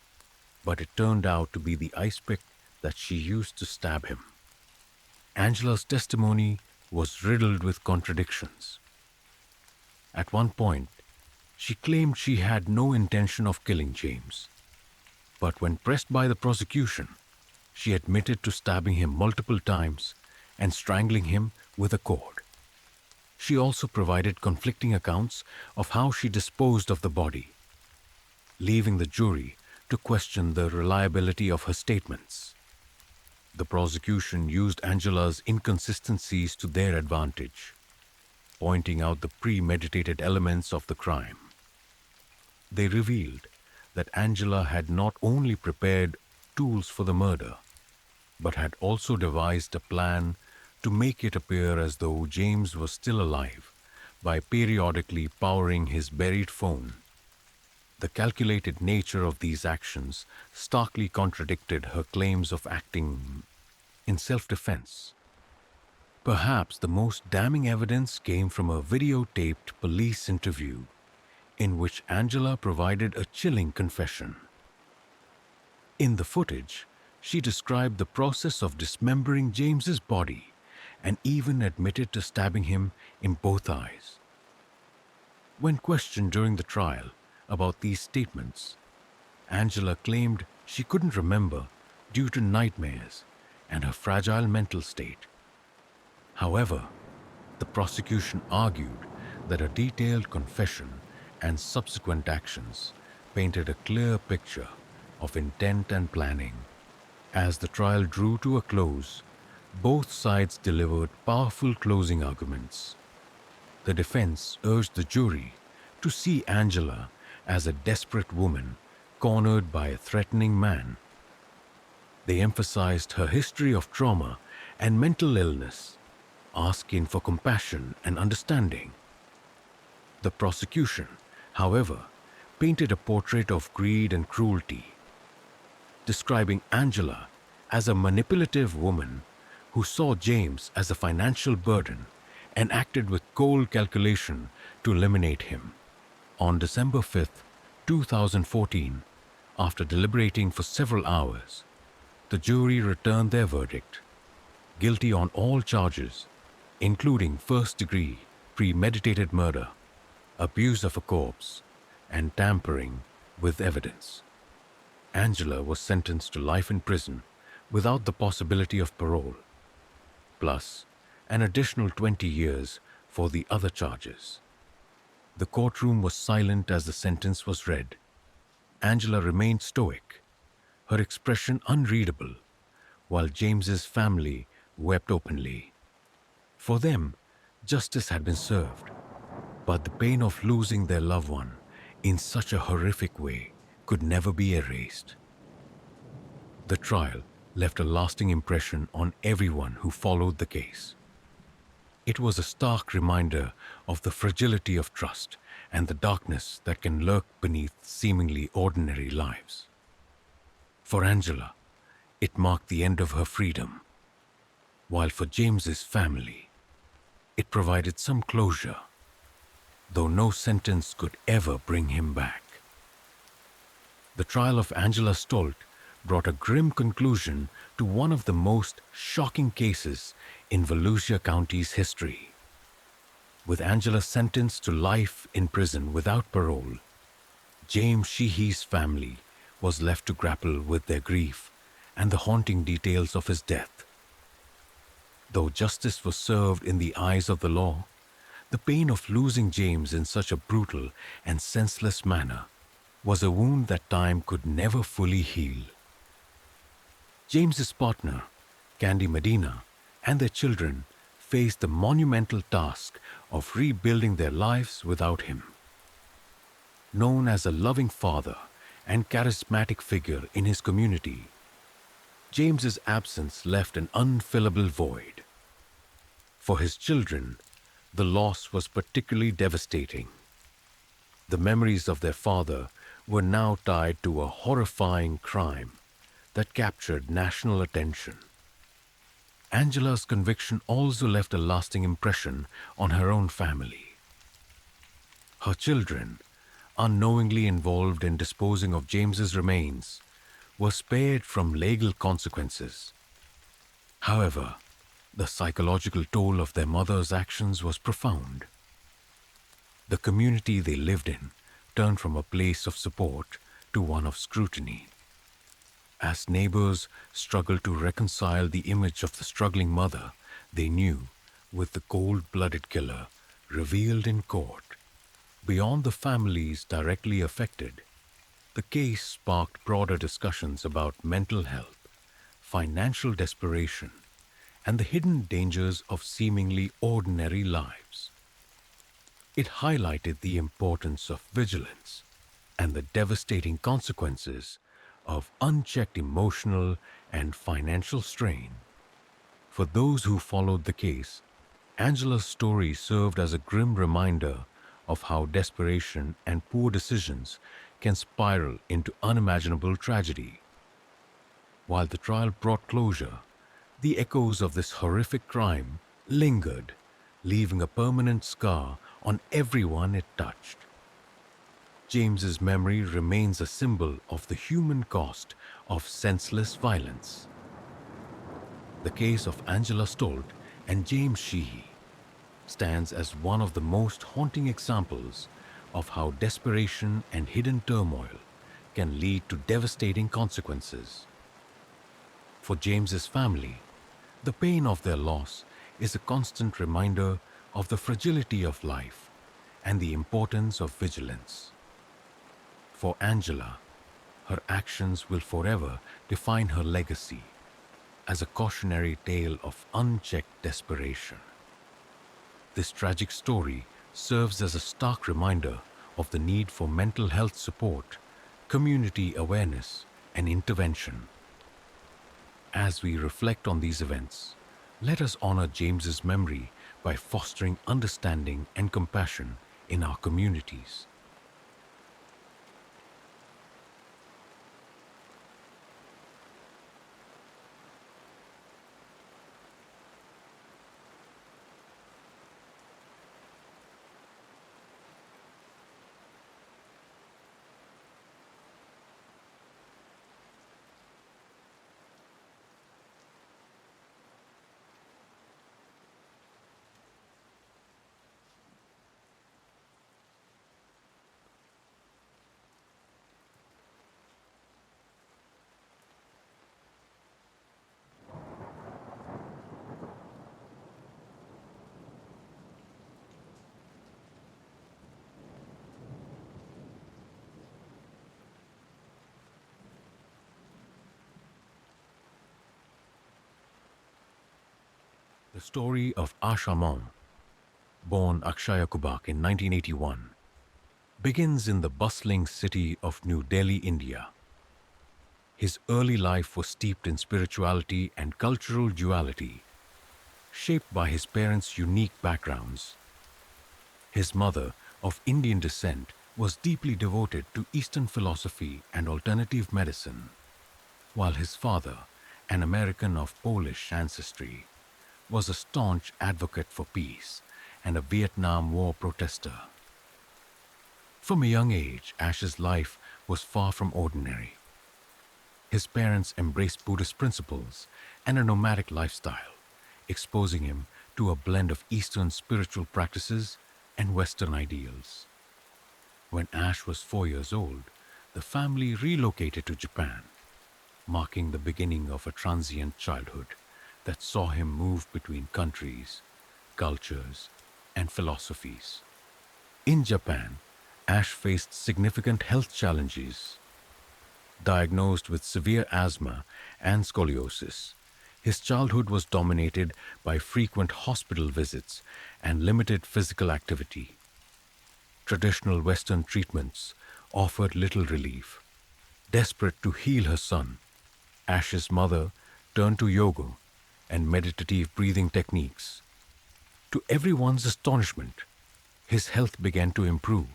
but it turned out to be the ice pick that she used to stab him. Angela's testimony was riddled with contradictions. At one point, she claimed she had no intention of killing James, but when pressed by the prosecution, she admitted to stabbing him multiple times and strangling him with a cord. She also provided conflicting accounts of how she disposed of the body, leaving the jury to question the reliability of her statements. The prosecution used Angela's inconsistencies to their advantage, pointing out the premeditated elements of the crime. They revealed that Angela had not only prepared tools for the murder, but had also devised a plan to make it appear as though James was still alive by periodically powering his buried phone. The calculated nature of these actions starkly contradicted her claims of acting in self-defense. Perhaps the most damning evidence came from a videotaped police interview in which Angela provided a chilling confession. In the footage, she described the process of dismembering James's body and even admitted to stabbing him in both eyes. When questioned during the trial about these statements, Angela claimed she couldn't remember due to nightmares and her fragile mental state. However, the prosecution argued that a detailed confession and subsequent actions painted a clear picture of intent and planning. As the trial drew to a close, both sides delivered powerful closing arguments. The defense urged the jury to see Angela as a desperate woman cornered by a threatening man. They emphasized her history of trauma and mental illness, asking for compassion and understanding. The prosecution, however, painted a portrait of greed and cruelty, describing Angela as a manipulative woman who saw James as a financial burden and acted with cold calculation to eliminate him. On December 5, 2014, after deliberating for several hours, the jury returned their verdict: guilty on all charges, including first-degree premeditated murder, abuse of a corpse, and tampering with evidence. Angela was sentenced to life in prison without the possibility of parole, plus an additional 20 years for the other charges. The courtroom was silent as the sentence was read. Angela remained stoic, her expression unreadable, while James's family wept openly. For them, justice had been served, but the pain of losing their loved one in such a horrific way could never be erased. The trial left a lasting impression on everyone who followed the case. It was a stark reminder of the fragility of trust and the darkness that can lurk beneath seemingly ordinary lives. For Angela, it marked the end of her freedom, while for James's family, It provided some closure, though no sentence could ever bring him back. The trial of Angela Stoldt brought a grim conclusion to one of the most shocking cases in Volusia County's history. With Angela sentenced to life in prison without parole, James Sheehy's family was left to grapple with their grief and the haunting details of his death. Though justice was served in the eyes of the law, the pain of losing James in such a brutal and senseless manner was a wound that time could never fully heal. James's partner, Candy Medina, and their children faced the monumental task of rebuilding their lives without him. Known as a loving father and charismatic figure in his community, James's absence left an unfillable void. For his children, the loss was particularly devastating. The memories of their father were now tied to a horrifying crime that captured national attention. Angela's conviction also left a lasting impression on her own family. Her children, unknowingly involved in disposing of James's remains, were spared from legal consequences. However, the psychological toll of their mother's actions was profound. The community they lived in turned from a place of support to one of scrutiny. As neighbors struggled to reconcile the image of the struggling mother they knew with the cold-blooded killer revealed in court, beyond the families directly affected, the case sparked broader discussions about mental health, financial desperation, and the hidden dangers of seemingly ordinary lives. It highlighted the importance of vigilance and the devastating consequences of unchecked emotional and financial strain. For those who followed the case, Angela's story served as a grim reminder of how desperation and poor decisions can spiral into unimaginable tragedy. While the trial brought closure, the echoes of this horrific crime lingered, leaving a permanent scar on everyone it touched. James's memory remains a symbol of the human cost of senseless violence. The case of Angela Stoldt and James Sheehy stands as one of the most haunting examples of how desperation and hidden turmoil can lead to devastating consequences. For James's family, the pain of their loss is a constant reminder of the fragility of life and the importance of vigilance. For Angela, her actions will forever define her legacy as a cautionary tale of unchecked desperation. This tragic story serves as a stark reminder of the need for mental health support, community awareness, and intervention. As we reflect on these events, let us honor James's memory by fostering understanding and compassion in our communities. The story of Armand, born Akshaya Kubak in 1981, begins in the bustling city of New Delhi, India. His early life was steeped in spirituality and cultural duality, shaped by his parents' unique backgrounds. His mother, of Indian descent, was deeply devoted to Eastern philosophy and alternative medicine, while his father, an American of Polish ancestry, was a staunch advocate for peace and a Vietnam War protester. From a young age, Ash's life was far from ordinary. His parents embraced Buddhist principles and a nomadic lifestyle, exposing him to a blend of Eastern spiritual practices and Western ideals. When Ash was 4 years old, the family relocated to Japan, marking the beginning of a transient childhood that saw him move between countries, cultures, and philosophies. In Japan, Ash faced significant health challenges. Diagnosed with severe asthma and scoliosis, his childhood was dominated by frequent hospital visits and limited physical activity. Traditional Western treatments offered little relief. Desperate to heal her son, Ash's mother turned to yoga and meditative breathing techniques. To everyone's astonishment, his health began to improve,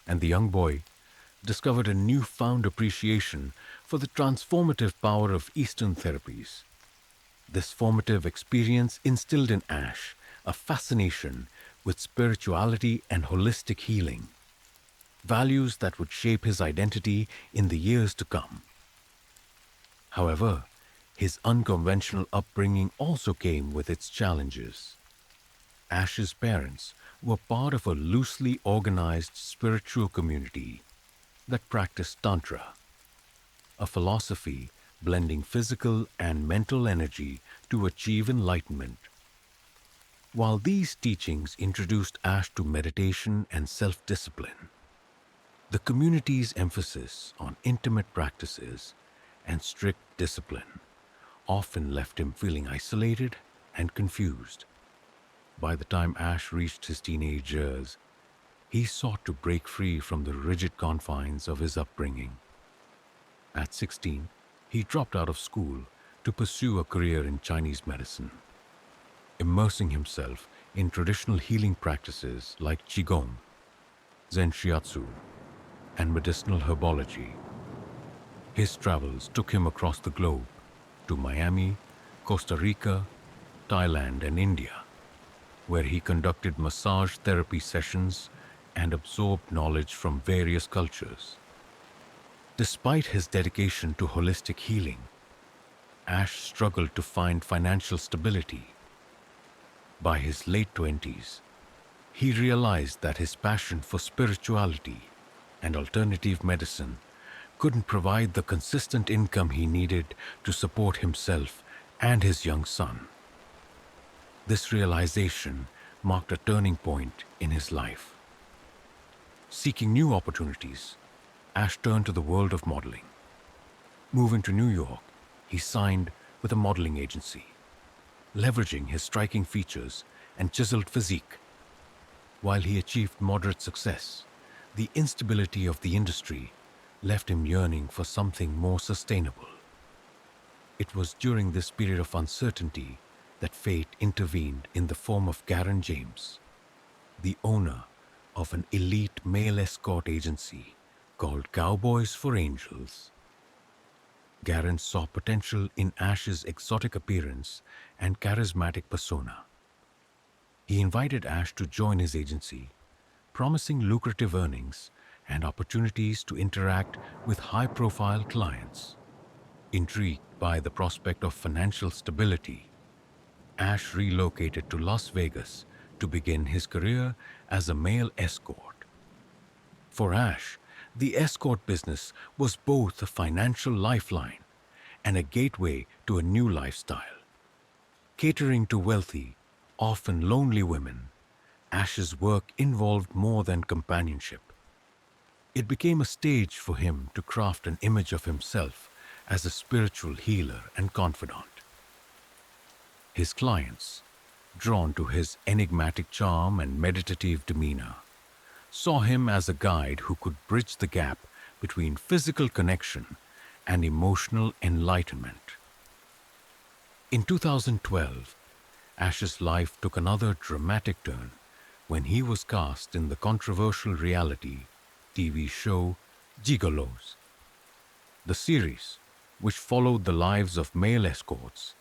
and the young boy discovered a newfound appreciation for the transformative power of Eastern therapies. This formative experience instilled in Ash a fascination with spirituality and holistic healing, values that would shape his identity in the years to come. However, his unconventional upbringing also came with its challenges. Ash's parents were part of a loosely organized spiritual community that practiced Tantra, a philosophy blending physical and mental energy to achieve enlightenment. While these teachings introduced Ash to meditation and self-discipline, the community's emphasis on intimate practices and strict discipline often left him feeling isolated and confused. By the time Ash reached his teenage years, he sought to break free from the rigid confines of his upbringing. At 16, he dropped out of school to pursue a career in Chinese medicine, immersing himself in traditional healing practices like Qigong, Zen Shiatsu, and medicinal herbology. His travels took him across the globe to Miami, Costa Rica, Thailand, and India, where he conducted massage therapy sessions and absorbed knowledge from various cultures. Despite his dedication to holistic healing, Ash struggled to find financial stability. By his late 20s, he realized that his passion for spirituality and alternative medicine couldn't provide the consistent income he needed to support himself and his young son. This realization marked a turning point in his life. Seeking new opportunities, Ash turned to the world of modeling. Moving to New York, he signed with a modeling agency, leveraging his striking features and chiseled physique. While he achieved moderate success, the instability of the industry left him yearning for something more sustainable. It was during this period of uncertainty that fate intervened in the form of Garen James, the owner of an elite male escort agency called Cowboys for Angels. Garen saw potential in Ash's exotic appearance and charismatic persona. He invited Ash to join his agency, promising lucrative earnings and opportunities to interact with high-profile clients. Intrigued by the prospect of financial stability, Ash relocated to Las Vegas to begin his career as a male escort. For Ash, the escort business was both a financial lifeline and a gateway to a new lifestyle. Catering to wealthy, often lonely women, Ash's work involved more than companionship. It became a stage for him to craft an image of himself as a spiritual healer and confidant. His clients, drawn to his enigmatic charm and meditative demeanor, saw him as a guide who could bridge the gap between physical connection and emotional enlightenment. In 2012, Ash's life took another dramatic turn when he was cast in the controversial reality TV show Gigolos. The series, which followed the lives of male escorts,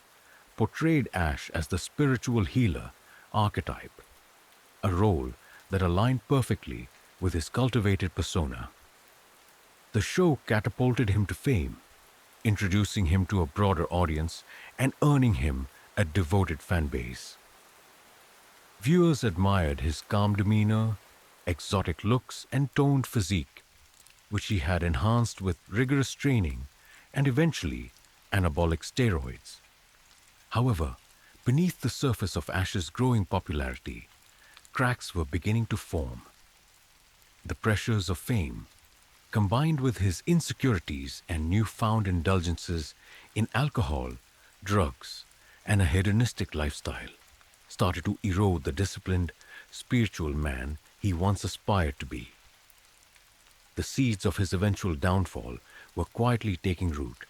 portrayed Ash as the spiritual healer archetype. a role that aligned perfectly with his cultivated persona. The show catapulted him to fame, introducing him to a broader audience and earning him a devoted fan base. Viewers admired his calm demeanor, exotic looks, and toned physique, which he had enhanced with rigorous training and eventually anabolic steroids. However, beneath the surface of Ash's growing popularity, cracks were beginning to form. The pressures of fame, combined with his insecurities and newfound indulgences in alcohol, drugs, and a hedonistic lifestyle, started to erode the disciplined, spiritual man he once aspired to be. The seeds of his eventual downfall were quietly taking root,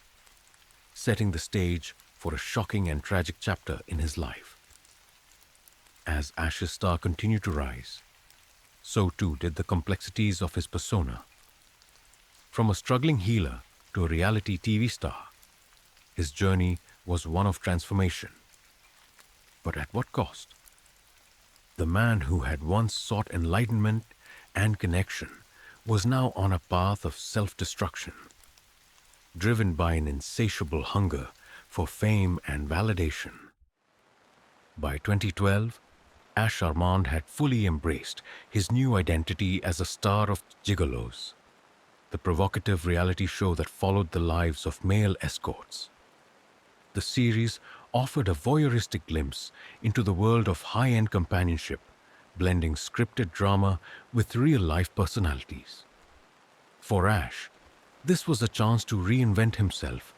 setting the stage for a shocking and tragic chapter in his life. As Ash's star continued to rise, so too did the complexities of his persona. From a struggling healer to a reality TV star, his journey was one of transformation. But at what cost? The man who had once sought enlightenment and connection was now on a path of self-destruction, driven by an insatiable hunger for fame and validation. By 2012, Armand had fully embraced his new identity as a star of Gigolos, the provocative reality show that followed the lives of male escorts. The series offered a voyeuristic glimpse into the world of high-end companionship, blending scripted drama with real-life personalities. For Ash, this was a chance to reinvent himself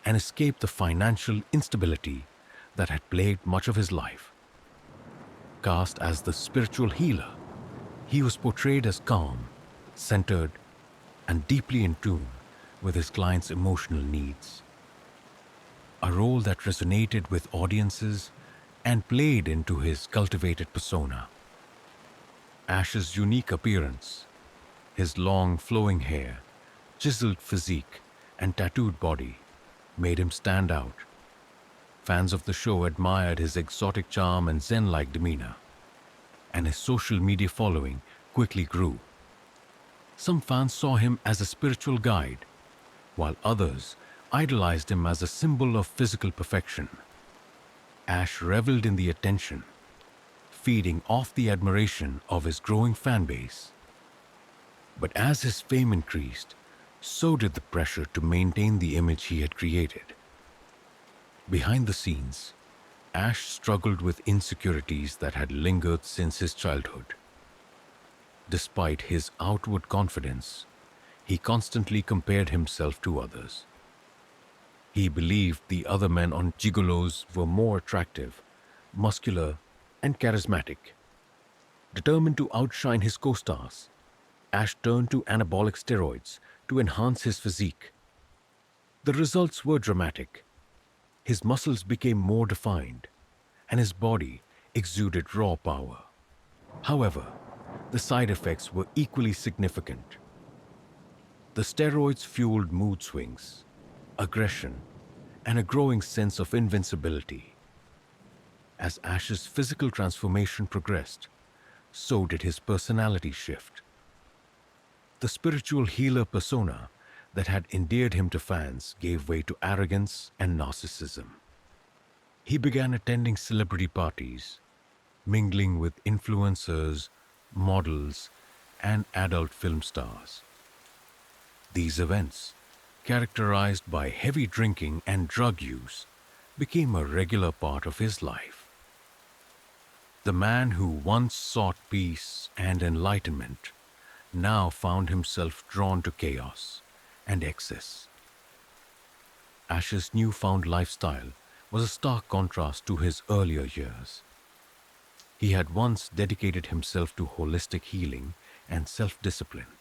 and escape the financial instability that had plagued much of his life. Cast as the spiritual healer, he was portrayed as calm, centered, and deeply in tune with his clients' emotional needs. A role that resonated with audiences and played into his cultivated persona. Ash's unique appearance, his long flowing hair, chiseled physique, and tattooed body made him stand out. Fans of the show admired his exotic charm and zen-like demeanor, and his social media following quickly grew. Some fans saw him as a spiritual guide, while others idolized him as a symbol of physical perfection. Ash reveled in the attention, feeding off the admiration of his growing fan base. But as his fame increased, so did the pressure to maintain the image he had created. Behind the scenes, Ash struggled with insecurities that had lingered since his childhood. Despite his outward confidence, he constantly compared himself to others. He believed the other men on Gigolos were more attractive, muscular, and charismatic. Determined to outshine his co-stars, Ash turned to anabolic steroids to enhance his physique. The results were dramatic. His muscles became more defined, and his body exuded raw power. However, the side effects were equally significant. The steroids fueled mood swings, aggression, and a growing sense of invincibility. As Ash's physical transformation progressed, so did his personality shift. The spiritual healer persona that had endeared him to fans gave way to arrogance and narcissism. He began attending celebrity parties, mingling with influencers, models, and adult film stars. These events, characterized by heavy drinking and drug use, became a regular part of his life. The man who once sought peace and enlightenment now found himself drawn to chaos and excess. Ash's newfound lifestyle was a stark contrast to his earlier years. He had once dedicated himself to holistic healing and self-discipline,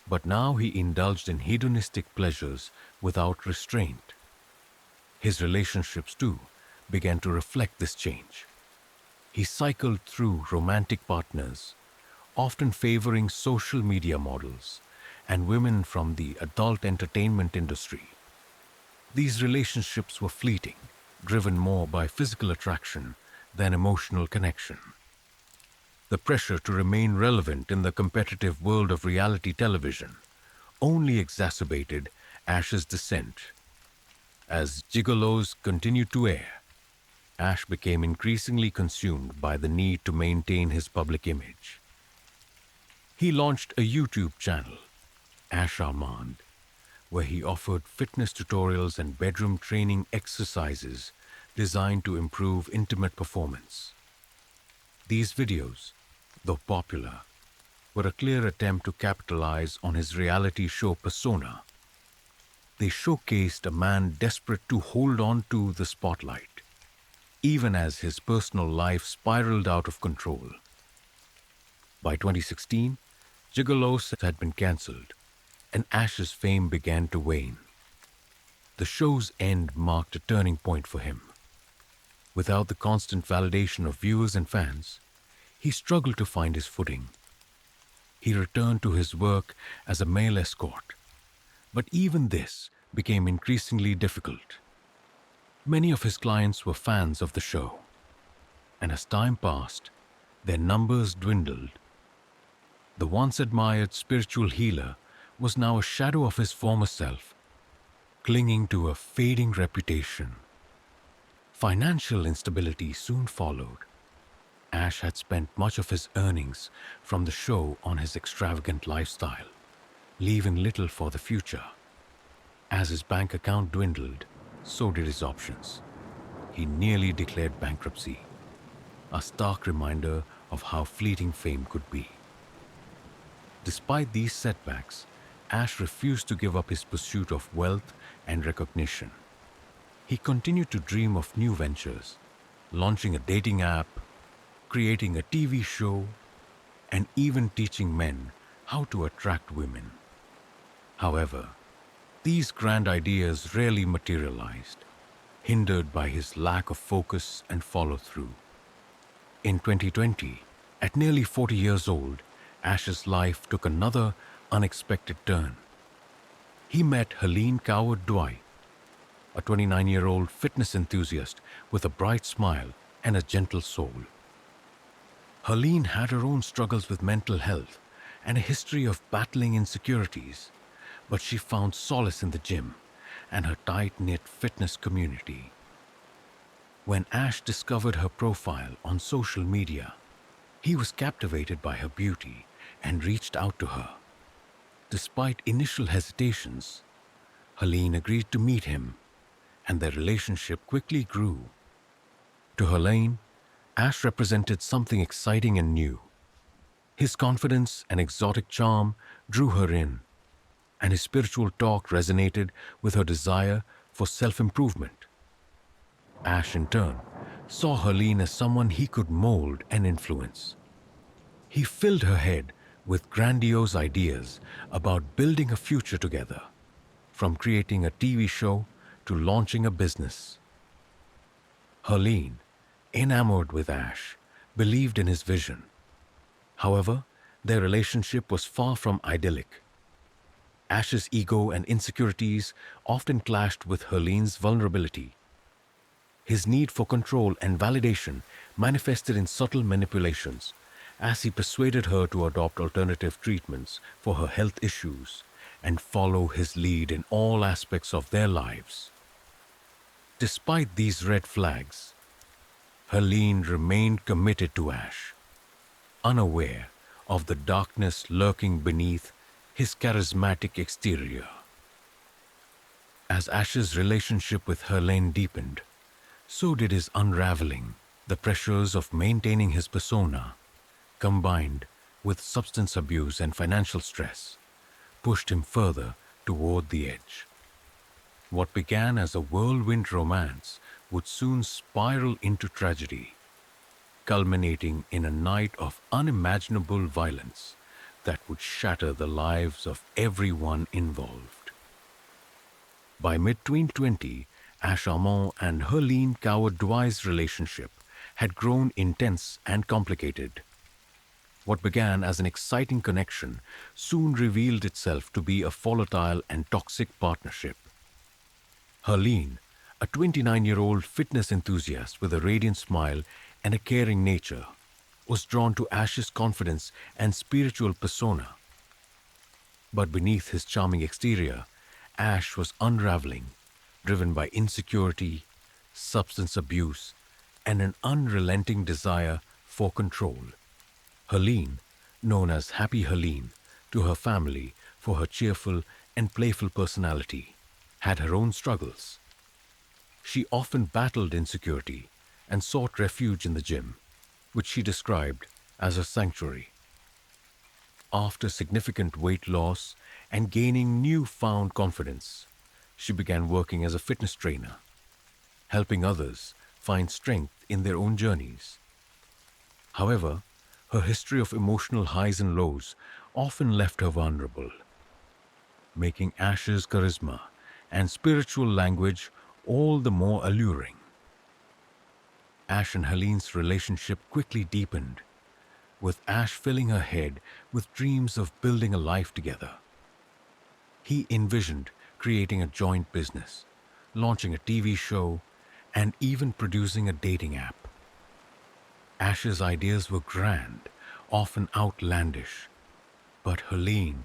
but now he indulged in hedonistic pleasures without restraint. His relationships, too, began to reflect this change. He cycled through romantic partners, often favoring social media models and women from the adult entertainment industry. These relationships were fleeting, driven more by physical attraction than emotional connection. The pressure to remain relevant in the competitive world of reality television only exacerbated Ash's descent. As gigolos continued to air, Ash became increasingly consumed by the need to maintain his public image. He launched a YouTube channel, Armand, where he offered fitness tutorials and bedroom training exercises designed to improve intimate performance. These videos, though popular, were a clear attempt to capitalize on his reality show persona. They showcased a man desperate to hold on to the spotlight, even as his personal life spiraled out of control. By 2016, Gigolos had been cancelled, and Ash's fame began to wane. The show's end marked a turning point for him. Without the constant validation of viewers and fans, he struggled to find his footing. He returned to his work as a male escort, but even this became increasingly difficult. Many of his clients were fans of the show, and as time passed, their numbers dwindled. The once admired spiritual healer was now a shadow of his former self, clinging to a fading reputation. Financial instability soon followed. Ash had spent much of his earnings from the show on his extravagant lifestyle, leaving little for the future. As his bank account dwindled, so did his options. He nearly declared bankruptcy, a stark reminder of how fleeting fame could be. Despite these setbacks, Ash refused to give up his pursuit of wealth and recognition. He continued to dream of new ventures, launching a dating app, creating a TV show, and even teaching men how to attract women. However, these grand ideas rarely materialized, hindered by his lack of focus and follow-through. In 2020, at nearly 40 years old, Ash's life took another unexpected turn. He met Helene Coward-Dwight, a 29-year-old fitness enthusiast with a bright smile and a gentle soul. Helene had her own struggles with mental health and a history of battling insecurities, but she found solace in the gym and her tight-knit fitness community. When Ash discovered her profile on social media, he was captivated by her beauty and reached out to her. Despite initial hesitations, Helene agreed to meet him, and their relationship quickly grew. To Helene, Ash represented something exciting and new. His confidence and exotic charm drew her in, and his spiritual talk resonated with her desire for self-improvement. Ash, in turn, saw Helene as someone he could mold and influence. He filled her head with grandiose ideas about building a future together, from creating a TV show to launching a business. Helene, enamored with Ash, believed in his vision. However, their relationship was far from idyllic. Ash's ego and insecurities often clashed with Helene's vulnerability. His need for control and validation manifested in subtle manipulations, as he persuaded her to adopt alternative treatments for her health issues and follow his lead in all aspects of their lives. Despite these red flags, Helene remained committed to Ash, unaware of the darkness lurking beneath his charismatic exterior. As Ash's relationship with Helene deepened, so did his unraveling. The pressures of maintaining his persona, combined with substance abuse and financial stress, pushed him further toward the edge. What began as a whirlwind romance would soon spiral into tragedy, culminating in a night of unimaginable violence that would shatter the lives of everyone involved. By mid-2020, Armand and Helene Coward-Dwight's relationship had grown intense and complicated. What began as an exciting connection soon revealed itself to be a volatile and toxic partnership. Helene, a 29-year-old fitness enthusiast with a radiant smile and a caring nature, was drawn to Ash's confidence and spiritual persona. But beneath his charming exterior, Ash was unraveling, driven by insecurity, substance abuse, and an unrelenting desire for control. Helene, known as Happy Helene to her family for her cheerful and playful personality, had her own struggles. She often battled insecurity and sought refuge in the gym, which she described as a sanctuary. After significant weight loss and gaining newfound confidence, she began working as a fitness trainer, helping others find strength in their own journeys. However, her history of emotional highs and lows often left her vulnerable, making Ash's charisma and spiritual language all the more alluring. Ash and Helene's relationship quickly deepened, with Ash filling her head with dreams of building a life together. He envisioned creating a joint business, launching a TV show, and even producing a dating app. Ash's ideas were grand, often outlandish, but Helene,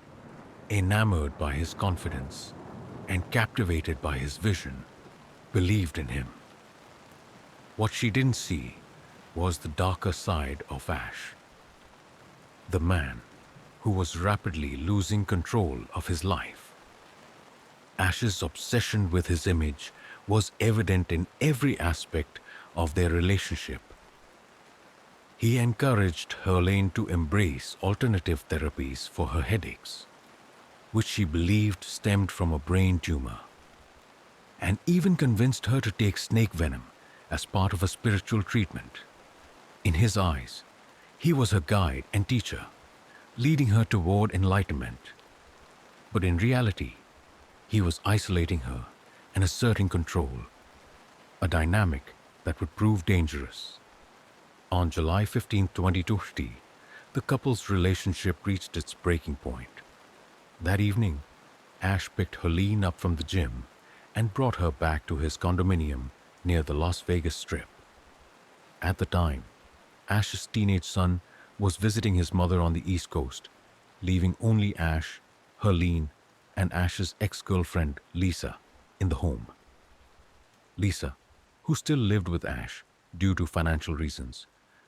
enamored by his confidence and captivated by his vision, believed in him. What she didn't see was the darker side of Ash, the man who was rapidly losing control of his life. Ash's obsession with his image was evident in every aspect of their relationship. He encouraged Helene to embrace alternative therapies for her headaches, which she believed stemmed from a brain tumor, and even convinced her to take snake venom as part of a spiritual treatment. In his eyes, he was her guide and teacher, leading her toward enlightenment. But in reality, he was isolating her and asserting control, a dynamic that would prove dangerous. On July 15, 2020, the couple's relationship reached its breaking point. That evening, Ash picked Helene up from the gym and brought her back to his condominium near the Las Vegas Strip. At the time, Ash's teenage son was visiting his mother on the East Coast, leaving only Ash, Helene, and Ash's ex-girlfriend, Lisa, in the home. Lisa, who still lived with Ash due to financial reasons,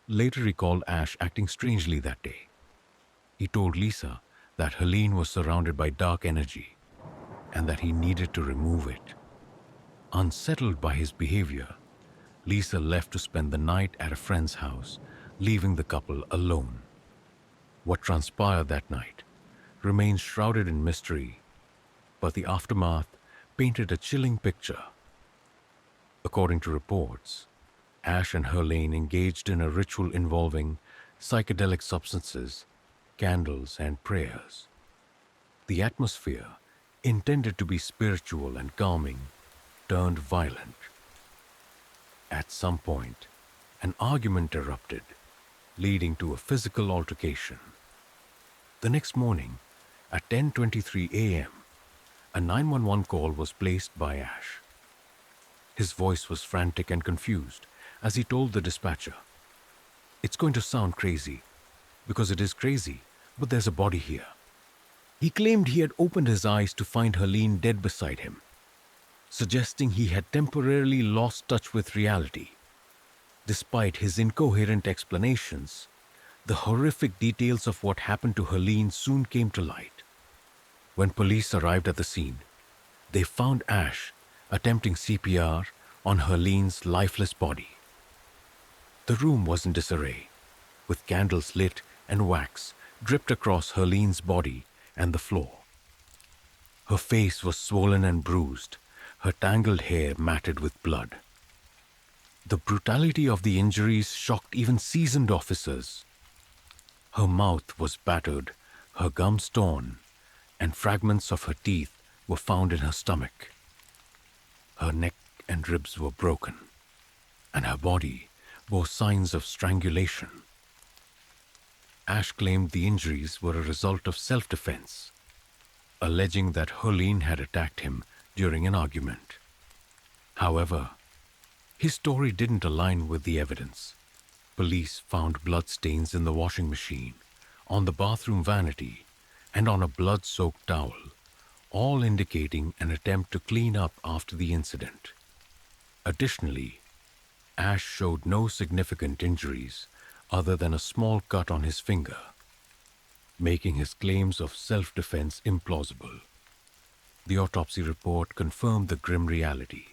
later recalled Ash acting strangely that day. He told Lisa that Helene was surrounded by dark energy and that he needed to remove it. Unsettled by his behavior, Lisa left to spend the night at a friend's house, leaving the couple alone. What transpired that night remains shrouded in mystery, but the aftermath painted a chilling picture. According to reports, Ash and Helene engaged in a ritual involving psychedelic substances, candles, and prayers. The atmosphere, intended to be spiritual and calming, turned violent. At some point, an argument erupted, leading to a physical altercation. The next morning, at 10:23 a.m., a 911 call was placed by Ash. His voice was frantic and confused as he told the dispatcher, "It's going to sound crazy, because it is crazy, but there's a body here." He claimed he had opened his eyes to find Helene dead beside him, suggesting he had temporarily lost touch with reality. Despite his incoherent explanations, the horrific details of what happened to Helene soon came to light. When police arrived at the scene, they found Ash attempting CPR on Helene's lifeless body. The room was in disarray, with candles lit and wax dripped across Helene's body and the floor. Her face was swollen and bruised, her tangled hair matted with blood. The brutality of the injuries shocked even seasoned officers. Her mouth was battered, her gums torn, and fragments of her teeth were found in her stomach. Her neck and ribs were broken, and her body bore signs of strangulation. Ash claimed the injuries were a result of self-defense, alleging that Helene had attacked him during an argument. However, his story didn't align with the evidence, Police found bloodstains in the washing machine, on the bathroom vanity, and on a blood-soaked towel, all indicating an attempt to clean up after the incident. Additionally, Ash showed no significant injuries other than a small cut on his finger, making his claims of self-defense implausible. The autopsy report confirmed the grim reality.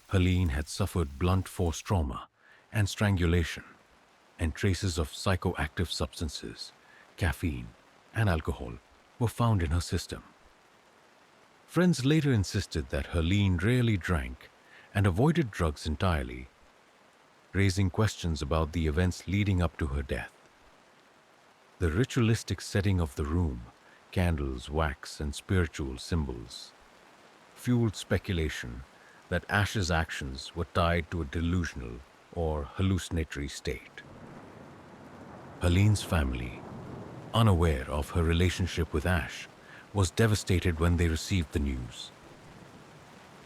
Helene had suffered blunt force trauma and strangulation, and traces of psychoactive substances, caffeine, and alcohol were found in her system. Friends later insisted that Helene rarely drank and avoided drugs entirely, raising questions about the events leading up to her death. The ritualistic setting of the room, candles, wax, and spiritual symbols, fueled speculation that Ash's actions were tied to a delusional or hallucinatory state. Helene's family, unaware of her relationship with Ash, was devastated when they received the news.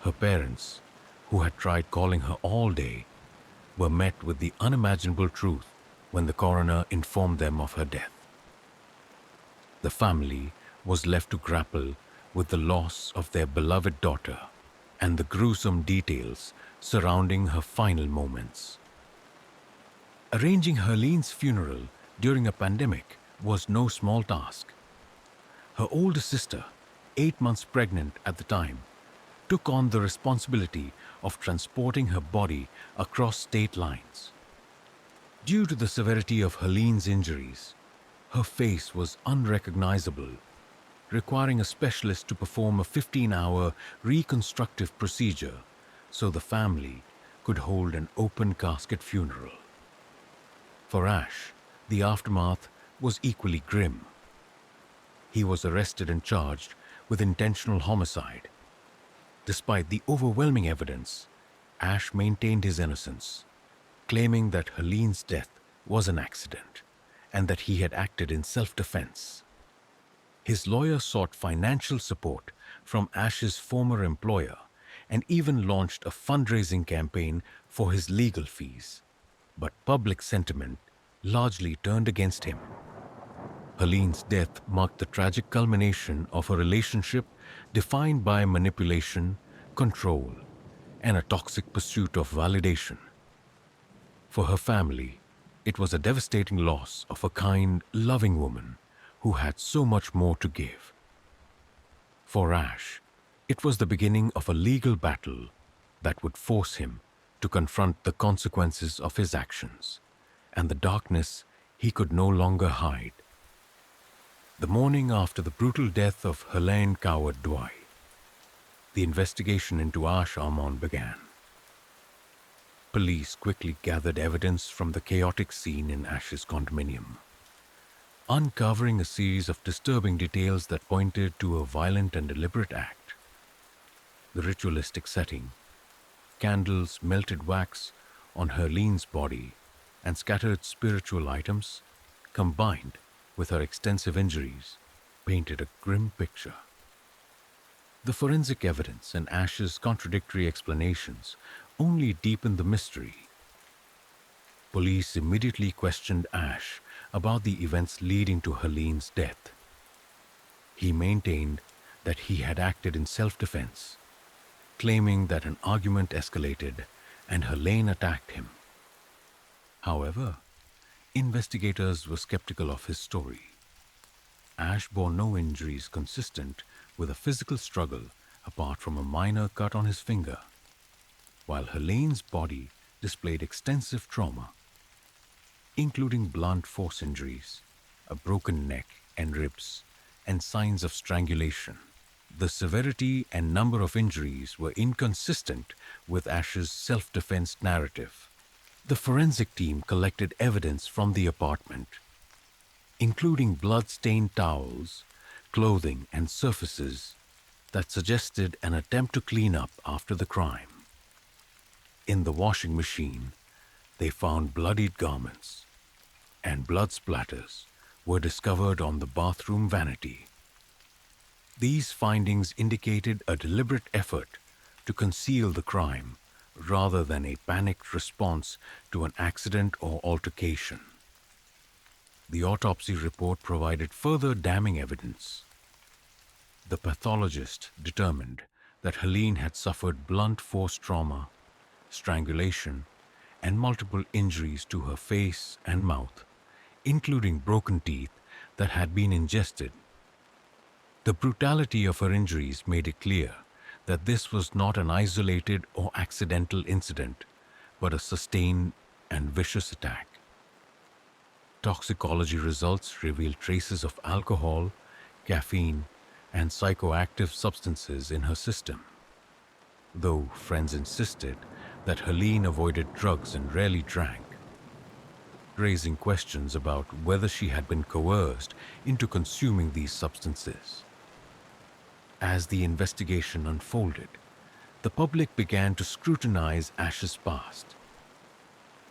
Her parents, who had tried calling her all day, were met with the unimaginable truth when the coroner informed them of her death. The family was left to grapple with the loss of their beloved daughter and the gruesome details surrounding her final moments. Arranging Helene's funeral during a pandemic was no small task. Her older sister, 8 months pregnant at the time, took on the responsibility of transporting her body across state lines. Due to the severity of Helene's injuries, her face was unrecognizable, requiring a specialist to perform a 15-hour reconstructive procedure so the family could hold an open casket funeral. For Ash, the aftermath was equally grim. He was arrested and charged with intentional homicide. Despite the overwhelming evidence, Ash maintained his innocence, claiming that Helene's death was an accident and that he had acted in self-defense. His lawyer sought financial support from Ash's former employer and even launched a fundraising campaign for his legal fees. But public sentiment largely turned against him. Helene's death marked the tragic culmination of a relationship defined by manipulation, control, and a toxic pursuit of validation. For her family, it was a devastating loss of a kind, loving woman who had so much more to give. For Ash, it was the beginning of a legal battle that would force him to confront the consequences of his actions and the darkness he could no longer hide. The morning after the brutal death of Helene Coward-Douai, the investigation into Ash Armand began. Police quickly gathered evidence from the chaotic scene in Ash's condominium, uncovering a series of disturbing details that pointed to a violent and deliberate act. The ritualistic setting, candles, melted wax on Helene's body, and scattered spiritual items, combined with her extensive injuries, painted a grim picture. The forensic evidence and Ash's contradictory explanations only deepened the mystery. Police immediately questioned Ash about the events leading to Helene's death. He maintained that he had acted in self-defense, claiming that an argument escalated and Helene attacked him. However, investigators were skeptical of his story. Ash bore no injuries consistent with a physical struggle apart from a minor cut on his finger, while Helene's body displayed extensive trauma, including blunt force injuries, a broken neck and ribs, and signs of strangulation. The severity and number of injuries were inconsistent with Ash's self-defense narrative. The forensic team collected evidence from the apartment, including blood-stained towels, clothing, and surfaces that suggested an attempt to clean up after the crime. In the washing machine, they found bloodied garments, and blood splatters were discovered on the bathroom vanity. These findings indicated a deliberate effort to conceal the crime rather than a panicked response to an accident or altercation. The autopsy report provided further damning evidence. The pathologist determined that Helene had suffered blunt force trauma, strangulation, and multiple injuries to her face and mouth, including broken teeth that had been ingested. The brutality of her injuries made it clear that this was not an isolated or accidental incident, but a sustained and vicious attack. Toxicology results revealed traces of alcohol, caffeine, and psychoactive substances in her system. Though friends insisted that Helene avoided drugs and rarely drank, raising questions about whether she had been coerced into consuming these substances. As the investigation unfolded, the public began to scrutinize Ash's past.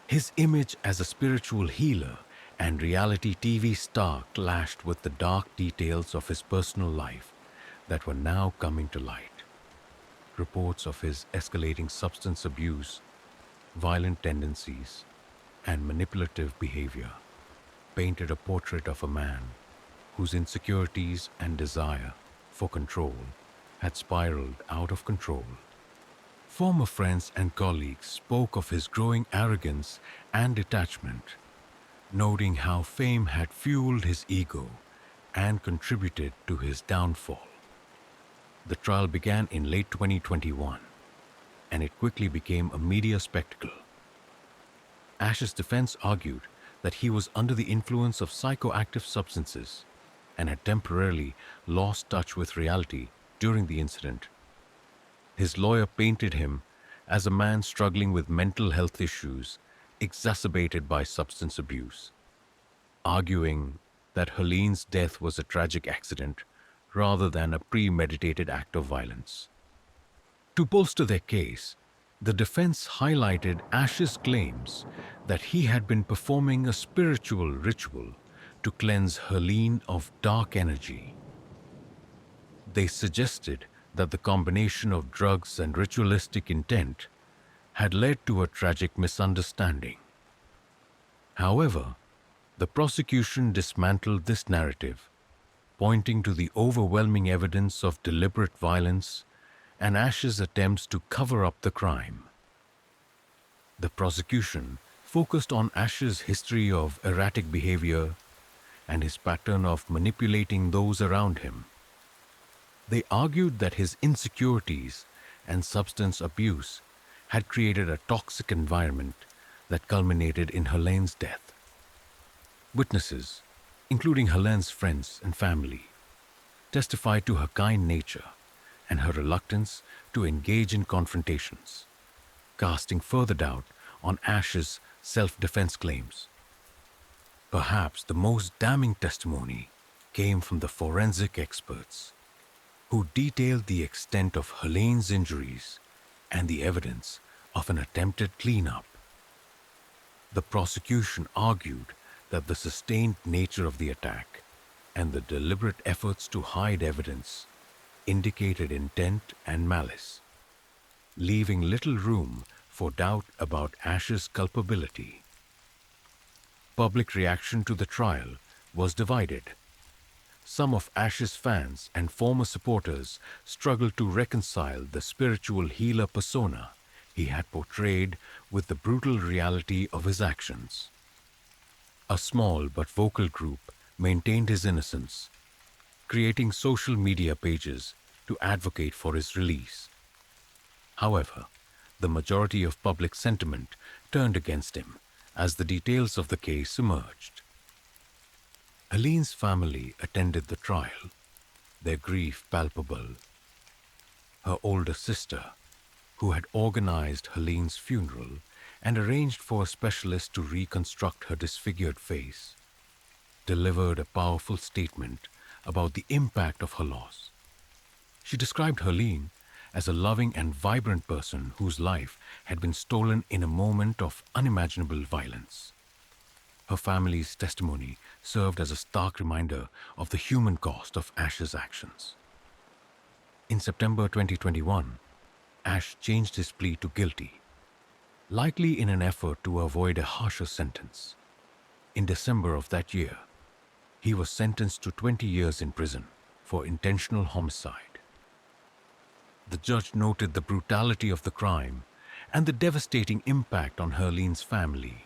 His image as a spiritual healer and reality TV star clashed with the dark details of his personal life that were now coming to light. Reports of his escalating substance abuse, violent tendencies, and manipulative behavior painted a portrait of a man whose insecurities and desire for control had spiraled out of control. Former friends and colleagues spoke of his growing arrogance and detachment, noting how fame had fueled his ego and contributed to his downfall. The trial began in late 2021, and it quickly became a media spectacle. Ash's defense argued that he was under the influence of psychoactive substances and had temporarily lost touch with reality during the incident. His lawyer painted him as a man struggling with mental health issues exacerbated by substance abuse, arguing that Helene's death was a tragic accident rather than a premeditated act of violence. To bolster their case, the defense highlighted Ash's claims that he had been performing a spiritual ritual to cleanse Helene of dark energy. They suggested that the combination of drugs and ritualistic intent had led to a tragic misunderstanding. However, the prosecution dismantled this narrative, pointing to the overwhelming evidence of deliberate violence and Ash's attempts to cover up the crime. The prosecution focused on Ash's history of erratic behavior and his pattern of manipulating those around him. They argued that his insecurities and substance abuse had created a toxic environment that culminated in Helene's death. Witnesses, including Helene's friends and family, testified to her kind nature and her reluctance to engage in confrontations, casting further doubt on Ash's self-defense claims. Perhaps the most damning testimony came from the forensic experts, who detailed the extent of Helene's injuries and the evidence of an attempted cleanup. The prosecution argued that the sustained nature of the attack and the deliberate efforts to hide evidence indicated intent and malice, leaving little room for doubt about Ash's culpability. Public reaction to the trial was divided. Some of Ash's fans and former supporters struggled to reconcile the spiritual healer persona he had portrayed with the brutal reality of his actions. A small but vocal group maintained his innocence, creating social media pages to advocate for his release. However, the majority of public sentiment turned against him as the details of the case emerged. Helene's family attended the trial, their grief palpable. Her older sister, who had organized Helene's funeral and arranged for a specialist to reconstruct her disfigured face, delivered a powerful statement about the impact of her loss. She described Helene as a loving and vibrant person whose life had been stolen in a moment of unimaginable violence. Her family's testimony served as a stark reminder of the human cost of Ash's actions. In September 2021, Ash changed his plea to guilty, likely in an effort to avoid a harsher sentence. In December of that year, he was sentenced to 20 years in prison for intentional homicide. The judge noted the brutality of the crime and the devastating impact on Herlene's family,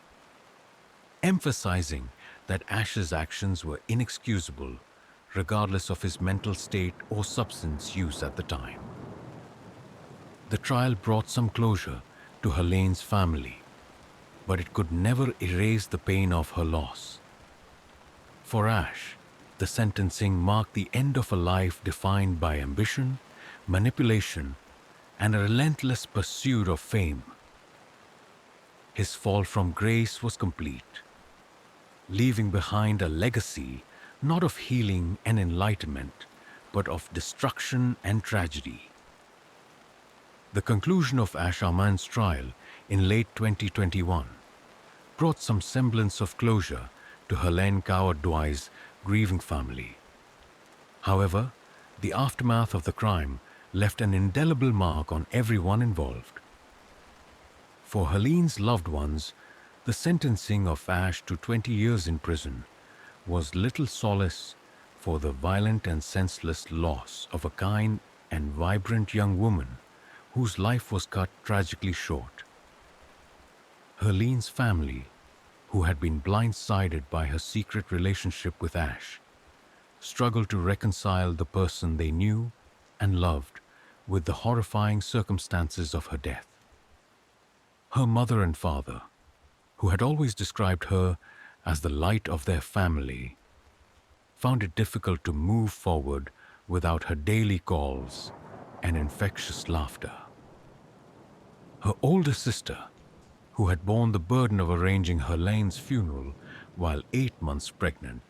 emphasizing that Ash's actions were inexcusable regardless of his mental state or substance use at the time. The trial brought some closure to Herlene's family, but it could never erase the pain of her loss. For Ash, the sentencing marked the end of a life defined by ambition, manipulation, and a relentless pursuit of fame. His fall from grace was complete, leaving behind a legacy not of healing and enlightenment, but of destruction and tragedy. The conclusion of Armand's trial in late 2021 brought some semblance of closure to Helene Coward-Douai's grieving family. However, the aftermath of the crime left an indelible mark on everyone involved. For Helene's loved ones, the sentencing of Ash to 20 years in prison was little solace for the violent and senseless loss of a kind and vibrant young woman whose life was cut tragically short. Helene's family, who had been blindsided by her secret relationship with Ash, struggled to reconcile the person they knew and loved with the horrifying circumstances of her death. Her mother and father, who had always described her as the light of their family, found it difficult to move forward without her daily calls and infectious laughter. Her older sister, who had borne the burden of arranging Helene's funeral while 8 months pregnant,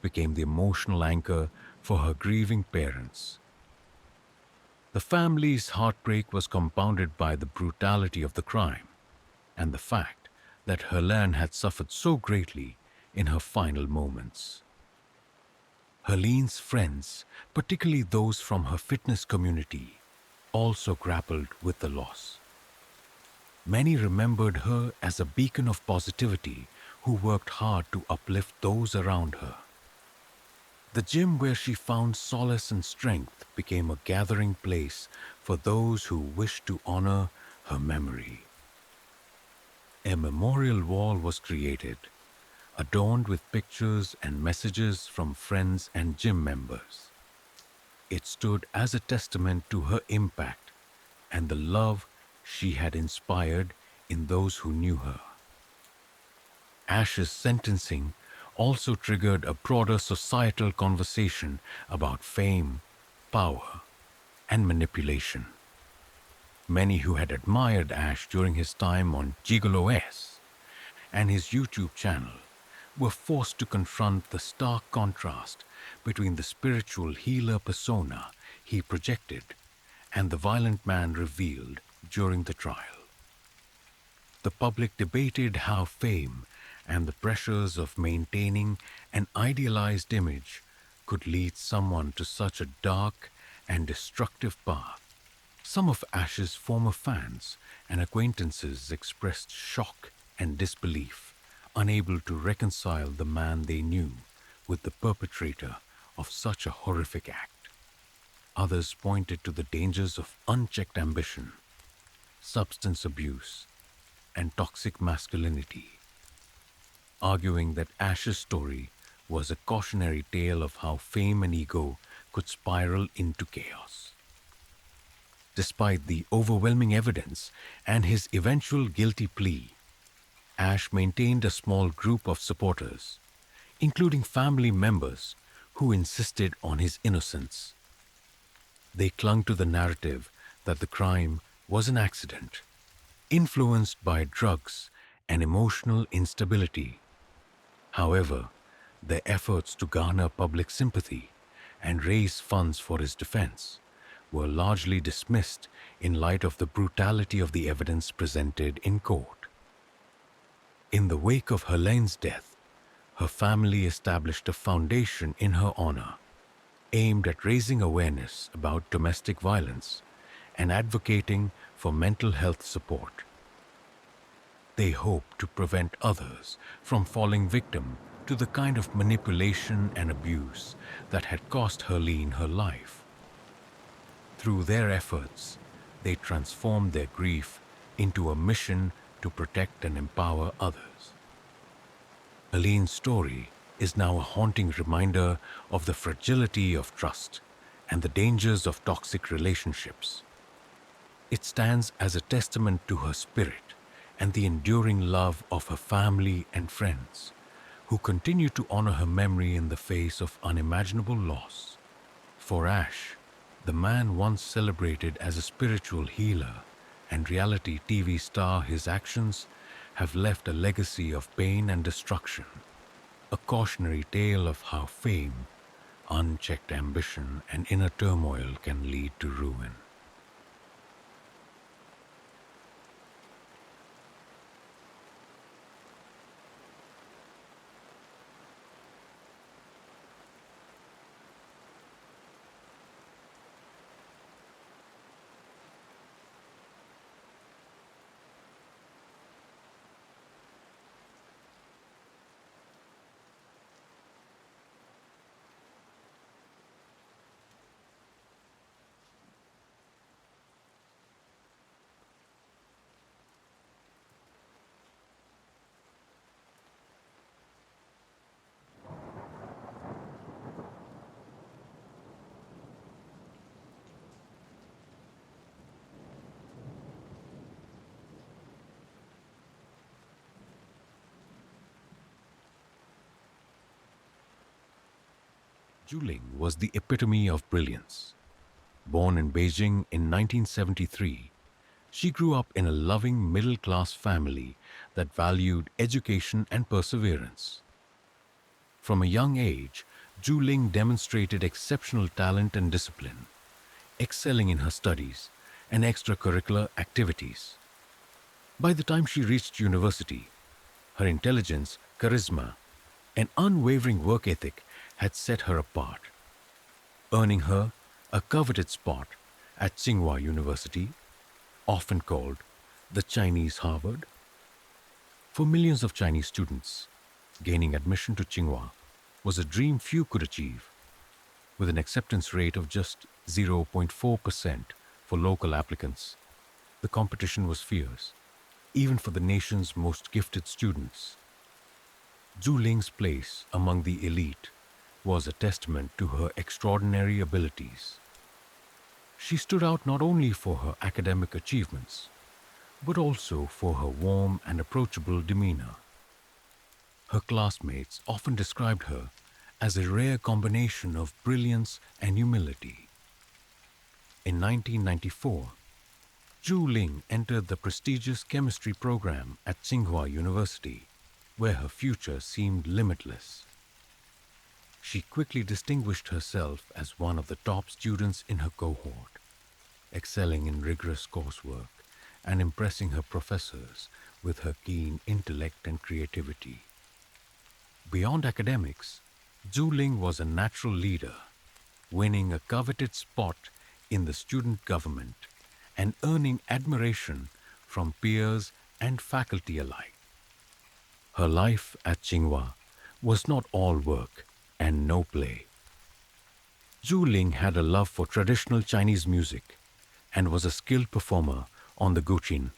became the emotional anchor for her grieving parents. The family's heartbreak was compounded by the brutality of the crime and the fact that Helene had suffered so greatly in her final moments. Helene's friends, particularly those from her fitness community, also grappled with the loss. Many remembered her as a beacon of positivity who worked hard to uplift those around her. The gym where she found solace and strength became a gathering place for those who wished to honor her memory. A memorial wall was created, adorned with pictures and messages from friends and gym members. It stood as a testament to her impact and the love she had inspired in those who knew her. Ash's sentencing also triggered a broader societal conversation about fame, power, and manipulation. Many who had admired Ash during his time on Gigolo-S and his YouTube channel were forced to confront the stark contrast between the spiritual healer persona he projected and the violent man revealed during the trial. The public debated how fame and the pressures of maintaining an idealized image could lead someone to such a dark and destructive path. Some of Ash's former fans and acquaintances expressed shock and disbelief, unable to reconcile the man they knew with the perpetrator of such a horrific act. Others pointed to the dangers of unchecked ambition, substance abuse, and toxic masculinity, arguing that Ash's story was a cautionary tale of how fame and ego could spiral into chaos. Despite the overwhelming evidence and his eventual guilty plea, Ash maintained a small group of supporters, including family members who insisted on his innocence. They clung to the narrative that the crime was an accident, influenced by drugs and emotional instability. However, their efforts to garner public sympathy and raise funds for his defense were largely dismissed in light of the brutality of the evidence presented in court. In the wake of Helene's death, her family established a foundation in her honor, aimed at raising awareness about domestic violence and advocating for mental health support. They hope to prevent others from falling victim to the kind of manipulation and abuse that had cost Helene her life. Through their efforts, they transformed their grief into a mission to protect and empower others. Helene's story is now a haunting reminder of the fragility of trust and the dangers of toxic relationships. It stands as a testament to her spirit and the enduring love of her family and friends, who continue to honor her memory in the face of unimaginable loss. For Ash, the man once celebrated as a spiritual healer and reality TV star, his actions have left a legacy of pain and destruction, a cautionary tale of how fame, unchecked ambition, and inner turmoil can lead to ruin. Zhu Ling was the epitome of brilliance. Born in Beijing in 1973, she grew up in a loving middle-class family that valued education and perseverance. From a young age, Zhu Ling demonstrated exceptional talent and discipline, excelling in her studies and extracurricular activities. By the time she reached university, her intelligence, charisma, and unwavering work ethic had set her apart, earning her a coveted spot at Tsinghua University, often called the Chinese Harvard. For millions of Chinese students, gaining admission to Tsinghua was a dream few could achieve. With an acceptance rate of just 0.4% for local applicants, the competition was fierce, even for the nation's most gifted students. Zhu Ling's place among the elite was a testament to her extraordinary abilities. She stood out not only for her academic achievements, but also for her warm and approachable demeanor. Her classmates often described her as a rare combination of brilliance and humility. In 1994, Zhu Ling entered the prestigious chemistry program at Tsinghua University, where her future seemed limitless. She quickly distinguished herself as one of the top students in her cohort, excelling in rigorous coursework and impressing her professors with her keen intellect and creativity. Beyond academics, Zhu Ling was a natural leader, winning a coveted spot in the student government and earning admiration from peers and faculty alike. Her life at Tsinghua was not all work and no play. Zhu Ling had a love for traditional Chinese music and was a skilled performer on the guqin,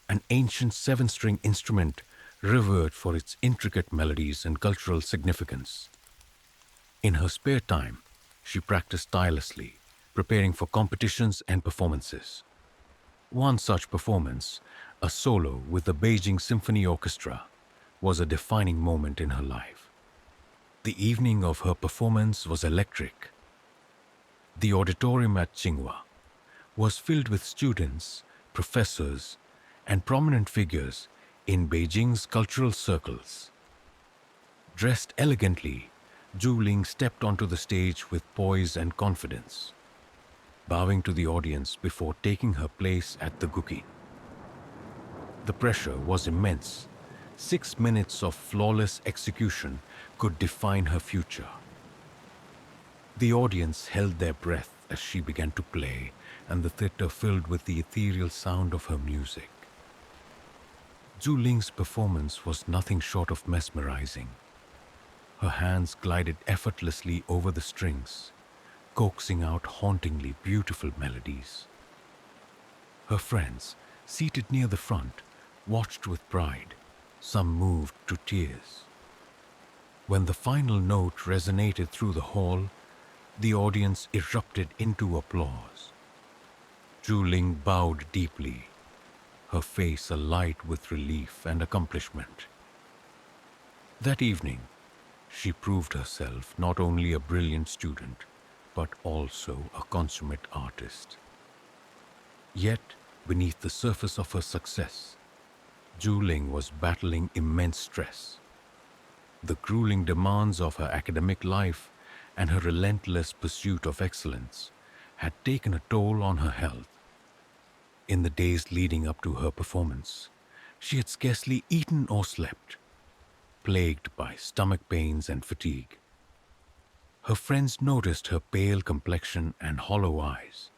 an ancient seven-string instrument revered for its intricate melodies and cultural significance. In her spare time, she practiced tirelessly, preparing for competitions and performances. One such performance, a solo with the Beijing Symphony Orchestra, was a defining moment in her life. The evening of her performance was electric. The auditorium at Tsinghua was filled with students, professors, and prominent figures in Beijing's cultural circles. Dressed elegantly, Zhu Ling stepped onto the stage with poise and confidence, bowing to the audience before taking her place at the guqin. The pressure was immense. 6 minutes of flawless execution could define her future. The audience held their breath as she began to play, and the theater filled with the ethereal sound of her music. Zhu Ling's performance was nothing short of mesmerizing. Her hands glided effortlessly over the strings, coaxing out hauntingly beautiful melodies. Her friends, seated near the front, watched with pride, some moved to tears. When the final note resonated through the hall, the audience erupted into applause. Zhu Ling bowed deeply, her face alight with relief and accomplishment. That evening, she proved herself not only a brilliant student, but also a consummate artist. Yet, beneath the surface of her success, Zhu Ling was battling immense stress. The grueling demands of her academic life and her relentless pursuit of excellence had taken a toll on her health. In the days leading up to her performance, she had scarcely eaten or slept, plagued by stomach pains and fatigue. Her friends noticed her pale complexion and hollow eyes,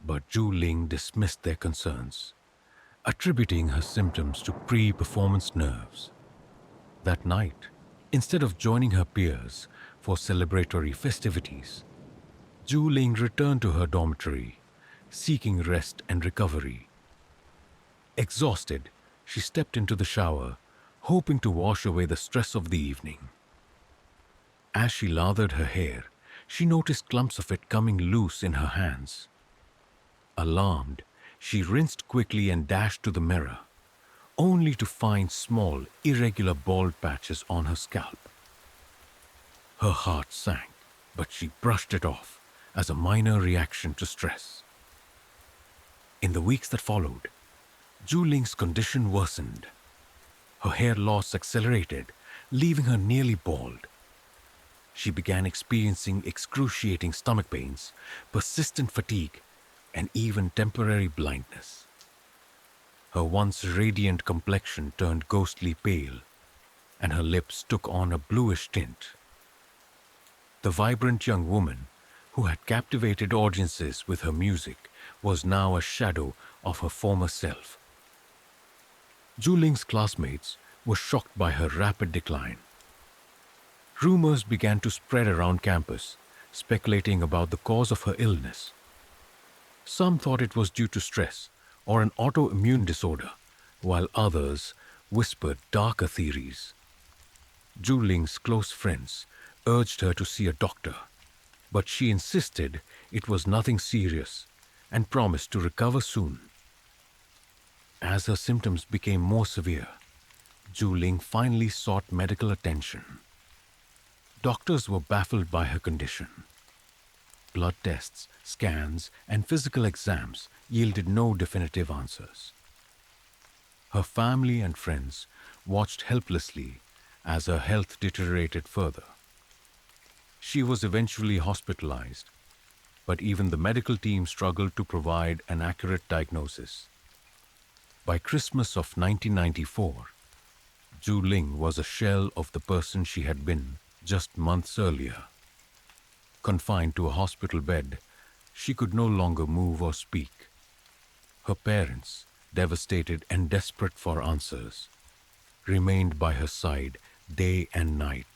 but Zhu Ling dismissed their concerns, attributing her symptoms to pre-performance nerves. That night, instead of joining her peers for celebratory festivities, Zhu Ling returned to her dormitory, seeking rest and recovery. Exhausted, she stepped into the shower, hoping to wash away the stress of the evening. As she lathered her hair, she noticed clumps of it coming loose in her hands. Alarmed, she rinsed quickly and dashed to the mirror, only to find small, irregular bald patches on her scalp. Her heart sank, but she brushed it off as a minor reaction to stress. In the weeks that followed, Zhu Ling's condition worsened. Her hair loss accelerated, leaving her nearly bald. She began experiencing excruciating stomach pains, persistent fatigue, and even temporary blindness. Her once radiant complexion turned ghostly pale, and her lips took on a bluish tint. The vibrant young woman, who had captivated audiences with her music, was now a shadow of her former self. Zhu Ling's classmates were shocked by her rapid decline. Rumors began to spread around campus, speculating about the cause of her illness. Some thought it was due to stress or an autoimmune disorder, while others whispered darker theories. Zhu Ling's close friends urged her to see a doctor, but she insisted it was nothing serious and promised to recover soon. As her symptoms became more severe, Zhu Ling finally sought medical attention. Doctors were baffled by her condition. Blood tests, scans, and physical exams yielded no definitive answers. Her family and friends watched helplessly as her health deteriorated further. She was eventually hospitalized, but even the medical team struggled to provide an accurate diagnosis. By Christmas of 1994, Zhu Ling was a shell of the person she had been just months earlier. Confined to a hospital bed, she could no longer move or speak. Her parents, devastated and desperate for answers, remained by her side day and night,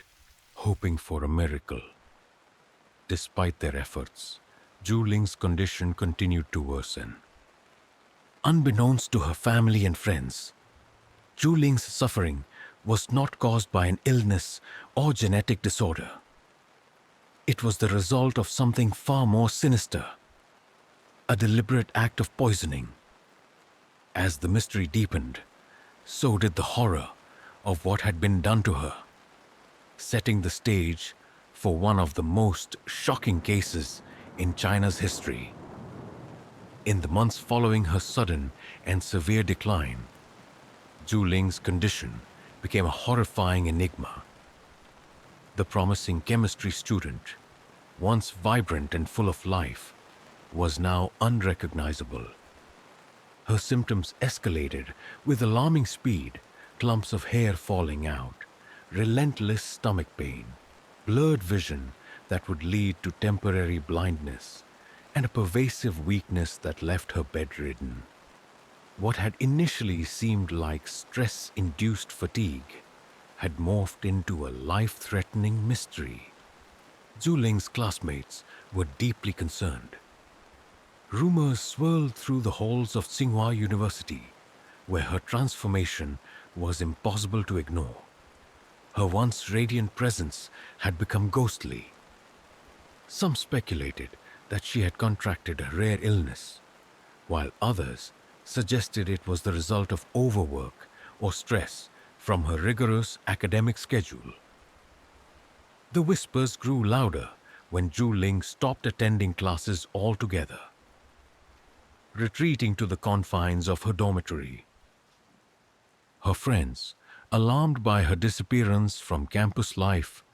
hoping for a miracle. Despite their efforts, Zhu Ling's condition continued to worsen. Unbeknownst to her family and friends, Zhu Ling's suffering was not caused by an illness or genetic disorder. It was the result of something far more sinister, a deliberate act of poisoning. As the mystery deepened, so did the horror of what had been done to her, setting the stage for one of the most shocking cases in China's history. In the months following her sudden and severe decline, Zhu Ling's condition became a horrifying enigma. The promising chemistry student, once vibrant and full of life, was now unrecognizable. Her symptoms escalated with alarming speed, clumps of hair falling out, relentless stomach pain, blurred vision that would lead to temporary blindness, and a pervasive weakness that left her bedridden. What had initially seemed like stress-induced fatigue had morphed into a life-threatening mystery. Zhu Ling's classmates were deeply concerned. Rumors swirled through the halls of Tsinghua University, where her transformation was impossible to ignore. Her once radiant presence had become ghostly. Some speculated that she had contracted a rare illness, while others suggested it was the result of overwork or stress from her rigorous academic schedule. The whispers grew louder when Zhu Ling stopped attending classes altogether, retreating to the confines of her dormitory. Her friends, alarmed by her disappearance from campus life,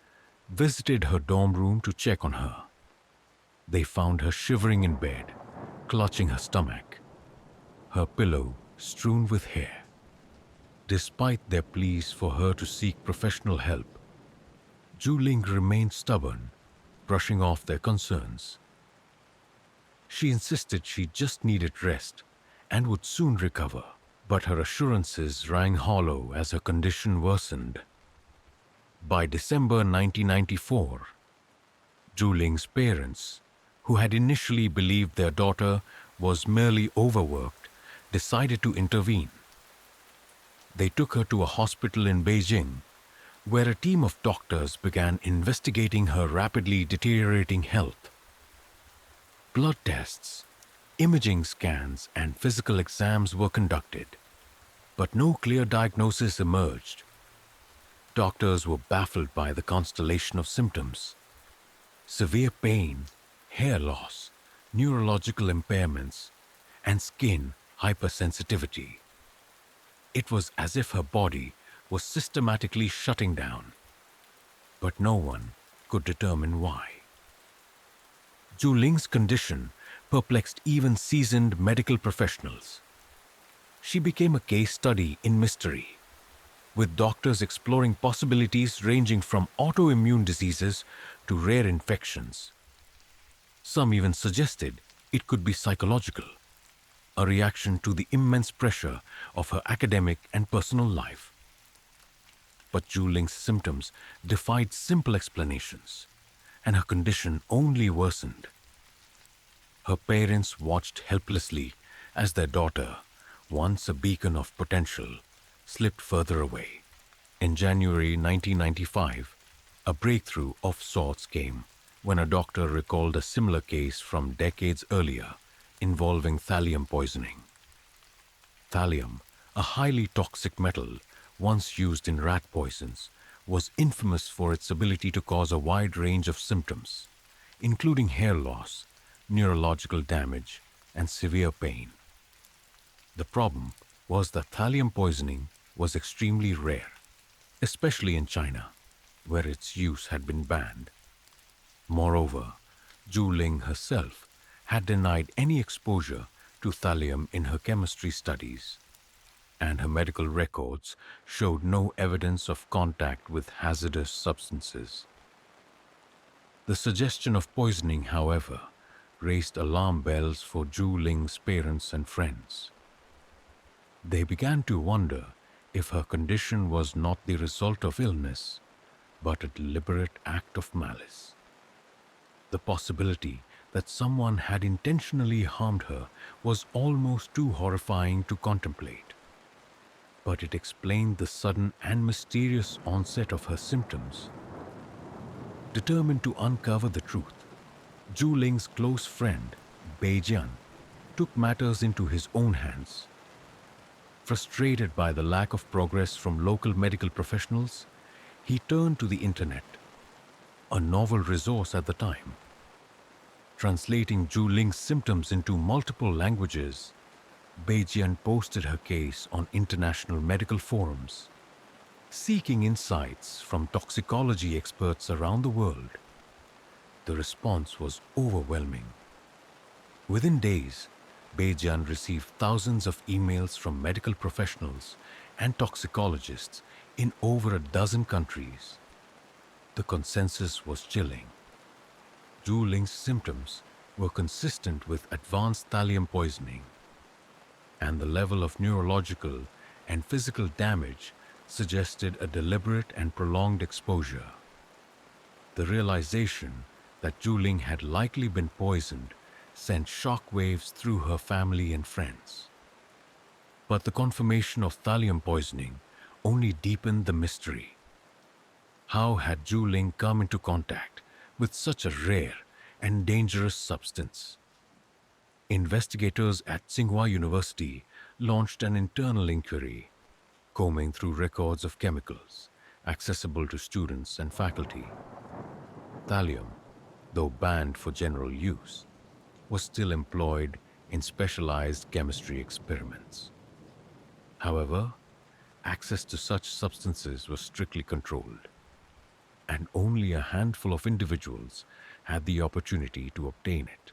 visited her dorm room to check on her. They found her shivering in bed, clutching her stomach, her pillow strewn with hair. Despite their pleas for her to seek professional help, Zhu Ling remained stubborn, brushing off their concerns. She insisted she just needed rest and would soon recover, but her assurances rang hollow as her condition worsened. By December 1994, Zhu Ling's parents, who had initially believed their daughter was merely overworked, decided to intervene. They took her to a hospital in Beijing, where a team of doctors began investigating her rapidly deteriorating health. Blood tests, imaging scans, and physical exams were conducted, but no clear diagnosis emerged. Doctors were baffled by the constellation of symptoms: severe pain, hair loss, neurological impairments, and skin hypersensitivity. It was as if her body was systematically shutting down, but no one could determine why. Zhu Ling's condition perplexed even seasoned medical professionals. She became a case study in mystery, with doctors exploring possibilities ranging from autoimmune diseases to rare infections. Some even suggested it could be psychological, a reaction to the immense pressure of her academic and personal life. But Zhu Ling's symptoms defied simple explanations, and her condition only worsened. Her parents watched helplessly as their daughter, once a beacon of potential, slipped further away. In January 1995, a breakthrough of sorts came when a doctor recalled a similar case from decades earlier involving thallium poisoning. Thallium, a highly toxic metal once used in rat poisons, was infamous for its ability to cause a wide range of symptoms, including hair loss, neurological damage, and severe pain. The problem was that thallium poisoning was extremely rare, especially in China, where its use had been banned. Moreover, Zhu Ling herself had denied any exposure to thallium in her chemistry studies, and her medical records showed no evidence of contact with hazardous substances. The suggestion of poisoning, however, raised alarm bells for Zhu Ling's parents and friends. They began to wonder if her condition was not the result of illness, but a deliberate act of malice. The possibility that someone had intentionally harmed her was almost too horrifying to contemplate. But it explained the sudden and mysterious onset of her symptoms. Determined to uncover the truth, Zhu Ling's close friend, Bei Jian, took matters into his own hands. Frustrated by the lack of progress from local medical professionals, he turned to the internet, a novel resource at the time. Translating Zhu Ling's symptoms into multiple languages, Bei Jian posted her case on international medical forums, seeking insights from toxicology experts around the world. The response was overwhelming. Within days, Bei Jian received thousands of emails from medical professionals and toxicologists in over a dozen countries. The consensus was chilling. Zhu Ling's symptoms were consistent with advanced thallium poisoning. and the level of neurological and physical damage suggested a deliberate and prolonged exposure. The realization that Zhu Ling had likely been poisoned sent shock waves through her family and friends. But the confirmation of thallium poisoning only deepened the mystery. How had Zhu Ling come into contact with such a rare and dangerous substance? Investigators at Tsinghua University launched an internal inquiry, combing through records of chemicals accessible to students and faculty. Thallium, though banned for general use, was still employed in specialized chemistry experiments. However, access to such substances was strictly controlled, and only a handful of individuals had the opportunity to obtain it.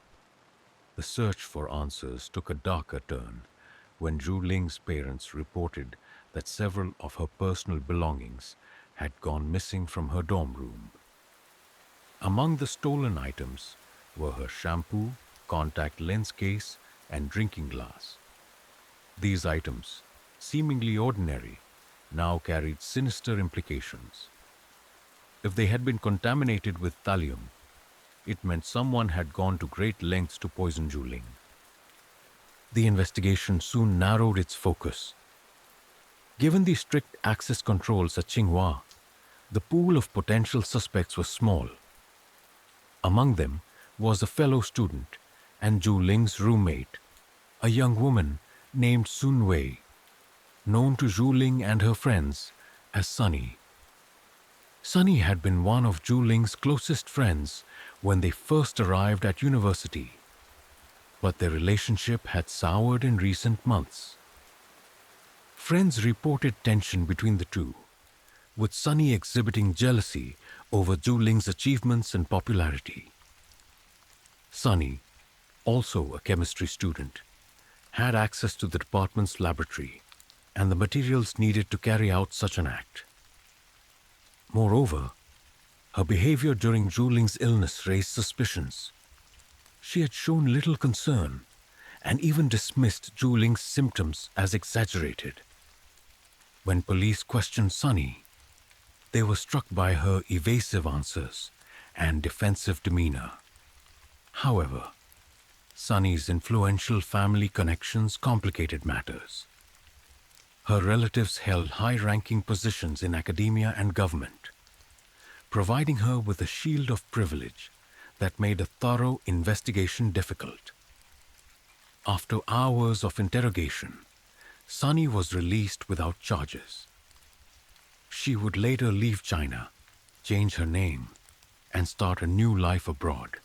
The search for answers took a darker turn when Zhu Ling's parents reported that several of her personal belongings had gone missing from her dorm room. Among the stolen items were her shampoo, contact lens case, and drinking glass. These items, seemingly ordinary, now carried sinister implications. If they had been contaminated with thallium, it meant someone had gone to great lengths to poison Zhu Ling. The investigation soon narrowed its focus. Given the strict access controls at Tsinghua, the pool of potential suspects was small. Among them was a fellow student and Zhu Ling's roommate, a young woman named Sun Wei, known to Zhu Ling and her friends as Sunny. Sunny had been one of Zhu Ling's closest friends when they first arrived at university, but their relationship had soured in recent months. Friends reported tension between the two, with Sunny exhibiting jealousy over Zhu Ling's achievements and popularity. Sunny, also a chemistry student, had access to the department's laboratory and the materials needed to carry out such an act. Moreover, her behavior during Zhu Ling's illness raised suspicions. She had shown little concern and even dismissed Zhu Ling's symptoms as exaggerated. When police questioned Sunny, they were struck by her evasive answers and defensive demeanor. However, Sunny's influential family connections complicated matters. Her relatives held high-ranking positions in academia and government, providing her with a shield of privilege that made a thorough investigation difficult. After hours of interrogation, Sunny was released without charges. She would later leave China, change her name, and start a new life abroad,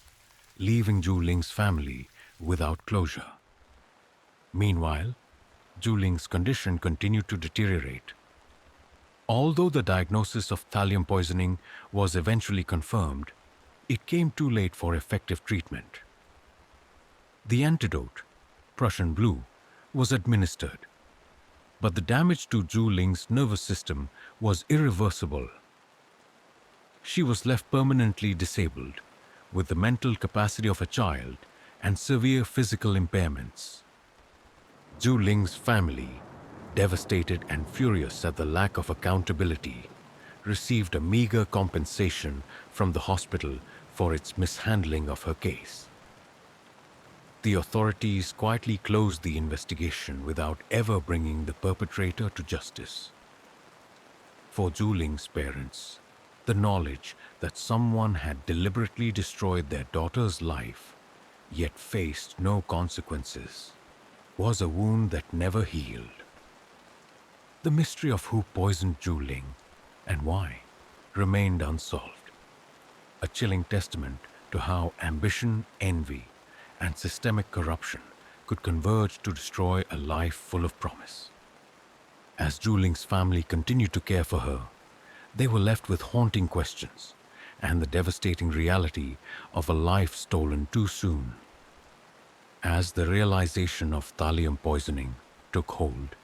leaving Zhu Ling's family without closure. Meanwhile, Zhu Ling's condition continued to deteriorate. Although the diagnosis of thallium poisoning was eventually confirmed, it came too late for effective treatment. The antidote, Prussian blue, was administered, but the damage to Zhu Ling's nervous system was irreversible. She was left permanently disabled, with the mental capacity of a child and severe physical impairments. Zhu Ling's family, devastated and furious at the lack of accountability, received a meager compensation from the hospital for its mishandling of her case. The authorities quietly closed the investigation without ever bringing the perpetrator to justice. For Zhu Ling's parents, the knowledge that someone had deliberately destroyed their daughter's life, yet faced no consequences, was a wound that never healed. The mystery of who poisoned Zhu Ling and why remained unsolved, a chilling testament to how ambition, envy, and systemic corruption could converge to destroy a life full of promise. As Zhu Ling's family continued to care for her, they were left with haunting questions and the devastating reality of a life stolen too soon. As the realization of thallium poisoning took hold,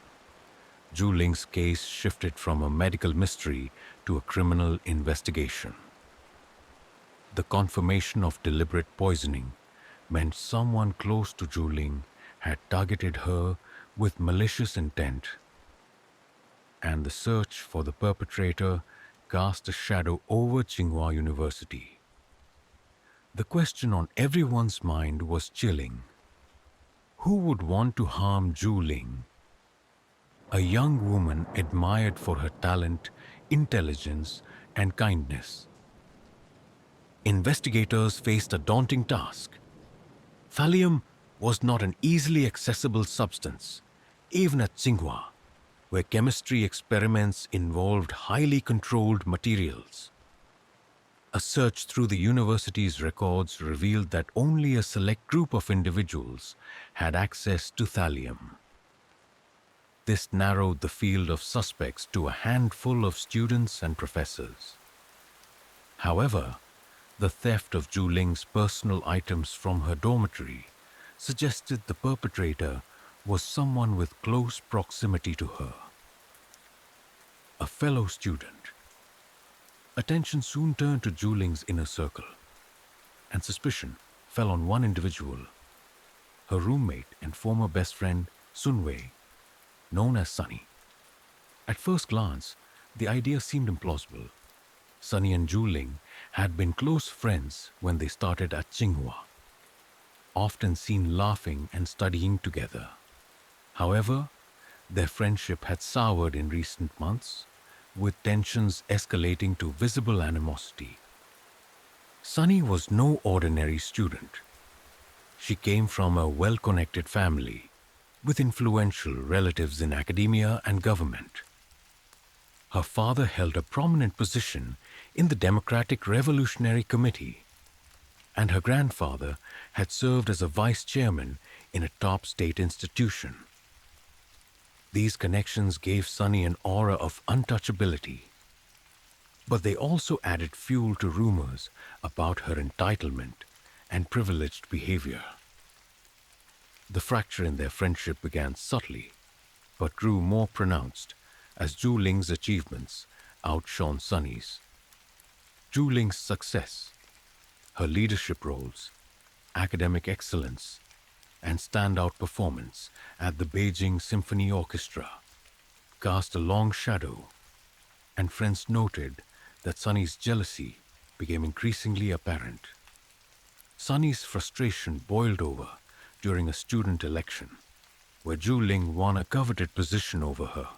Zhu Ling's case shifted from a medical mystery to a criminal investigation. The confirmation of deliberate poisoning meant someone close to Zhu Ling had targeted her with malicious intent, and the search for the perpetrator cast a shadow over Tsinghua University. The question on everyone's mind was chilling. Who would want to harm Zhu Ling, a young woman admired for her talent, intelligence, and kindness? Investigators faced a daunting task. Thallium was not an easily accessible substance, even at Tsinghua, where chemistry experiments involved highly controlled materials. A search through the university's records revealed that only a select group of individuals had access to thallium. This narrowed the field of suspects to a handful of students and professors. However, the theft of Zhu Ling's personal items from her dormitory suggested the perpetrator was someone with close proximity to her. A fellow student. Attention soon turned to Zhu Ling's inner circle, and suspicion fell on one individual, her roommate and former best friend Sun Wei, known as Sunny. At first glance, the idea seemed implausible. Sunny and Zhu Ling had been close friends when they started at Tsinghua, often seen laughing and studying together. However, their friendship had soured in recent months, with tensions escalating to visible animosity. Sunny was no ordinary student. She came from a well-connected family, with influential relatives in academia and government. Her father held a prominent position in the Democratic Revolutionary Committee, and her grandfather had served as a vice chairman in a top state institution. These connections gave Sunny an aura of untouchability, but they also added fuel to rumors about her entitlement and privileged behavior. The fracture in their friendship began subtly, but grew more pronounced as Zhu Ling's achievements outshone Sunny's. Zhu Ling's success, her leadership roles, academic excellence, and standout performance at the Beijing Symphony Orchestra cast a long shadow, and friends noted that Sunny's jealousy became increasingly apparent. Sunny's frustration boiled over during a student election, where Zhu Ling won a coveted position over her.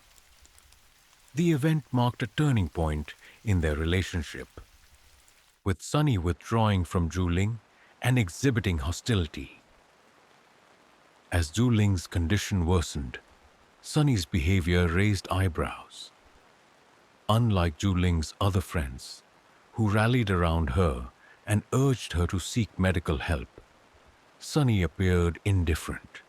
The event marked a turning point in their relationship, with Sunny withdrawing from Zhu Ling and exhibiting hostility. As Zhu Ling's condition worsened, Sunny's behavior raised eyebrows. Unlike Zhu Ling's other friends, who rallied around her and urged her to seek medical help, Sunny appeared indifferent.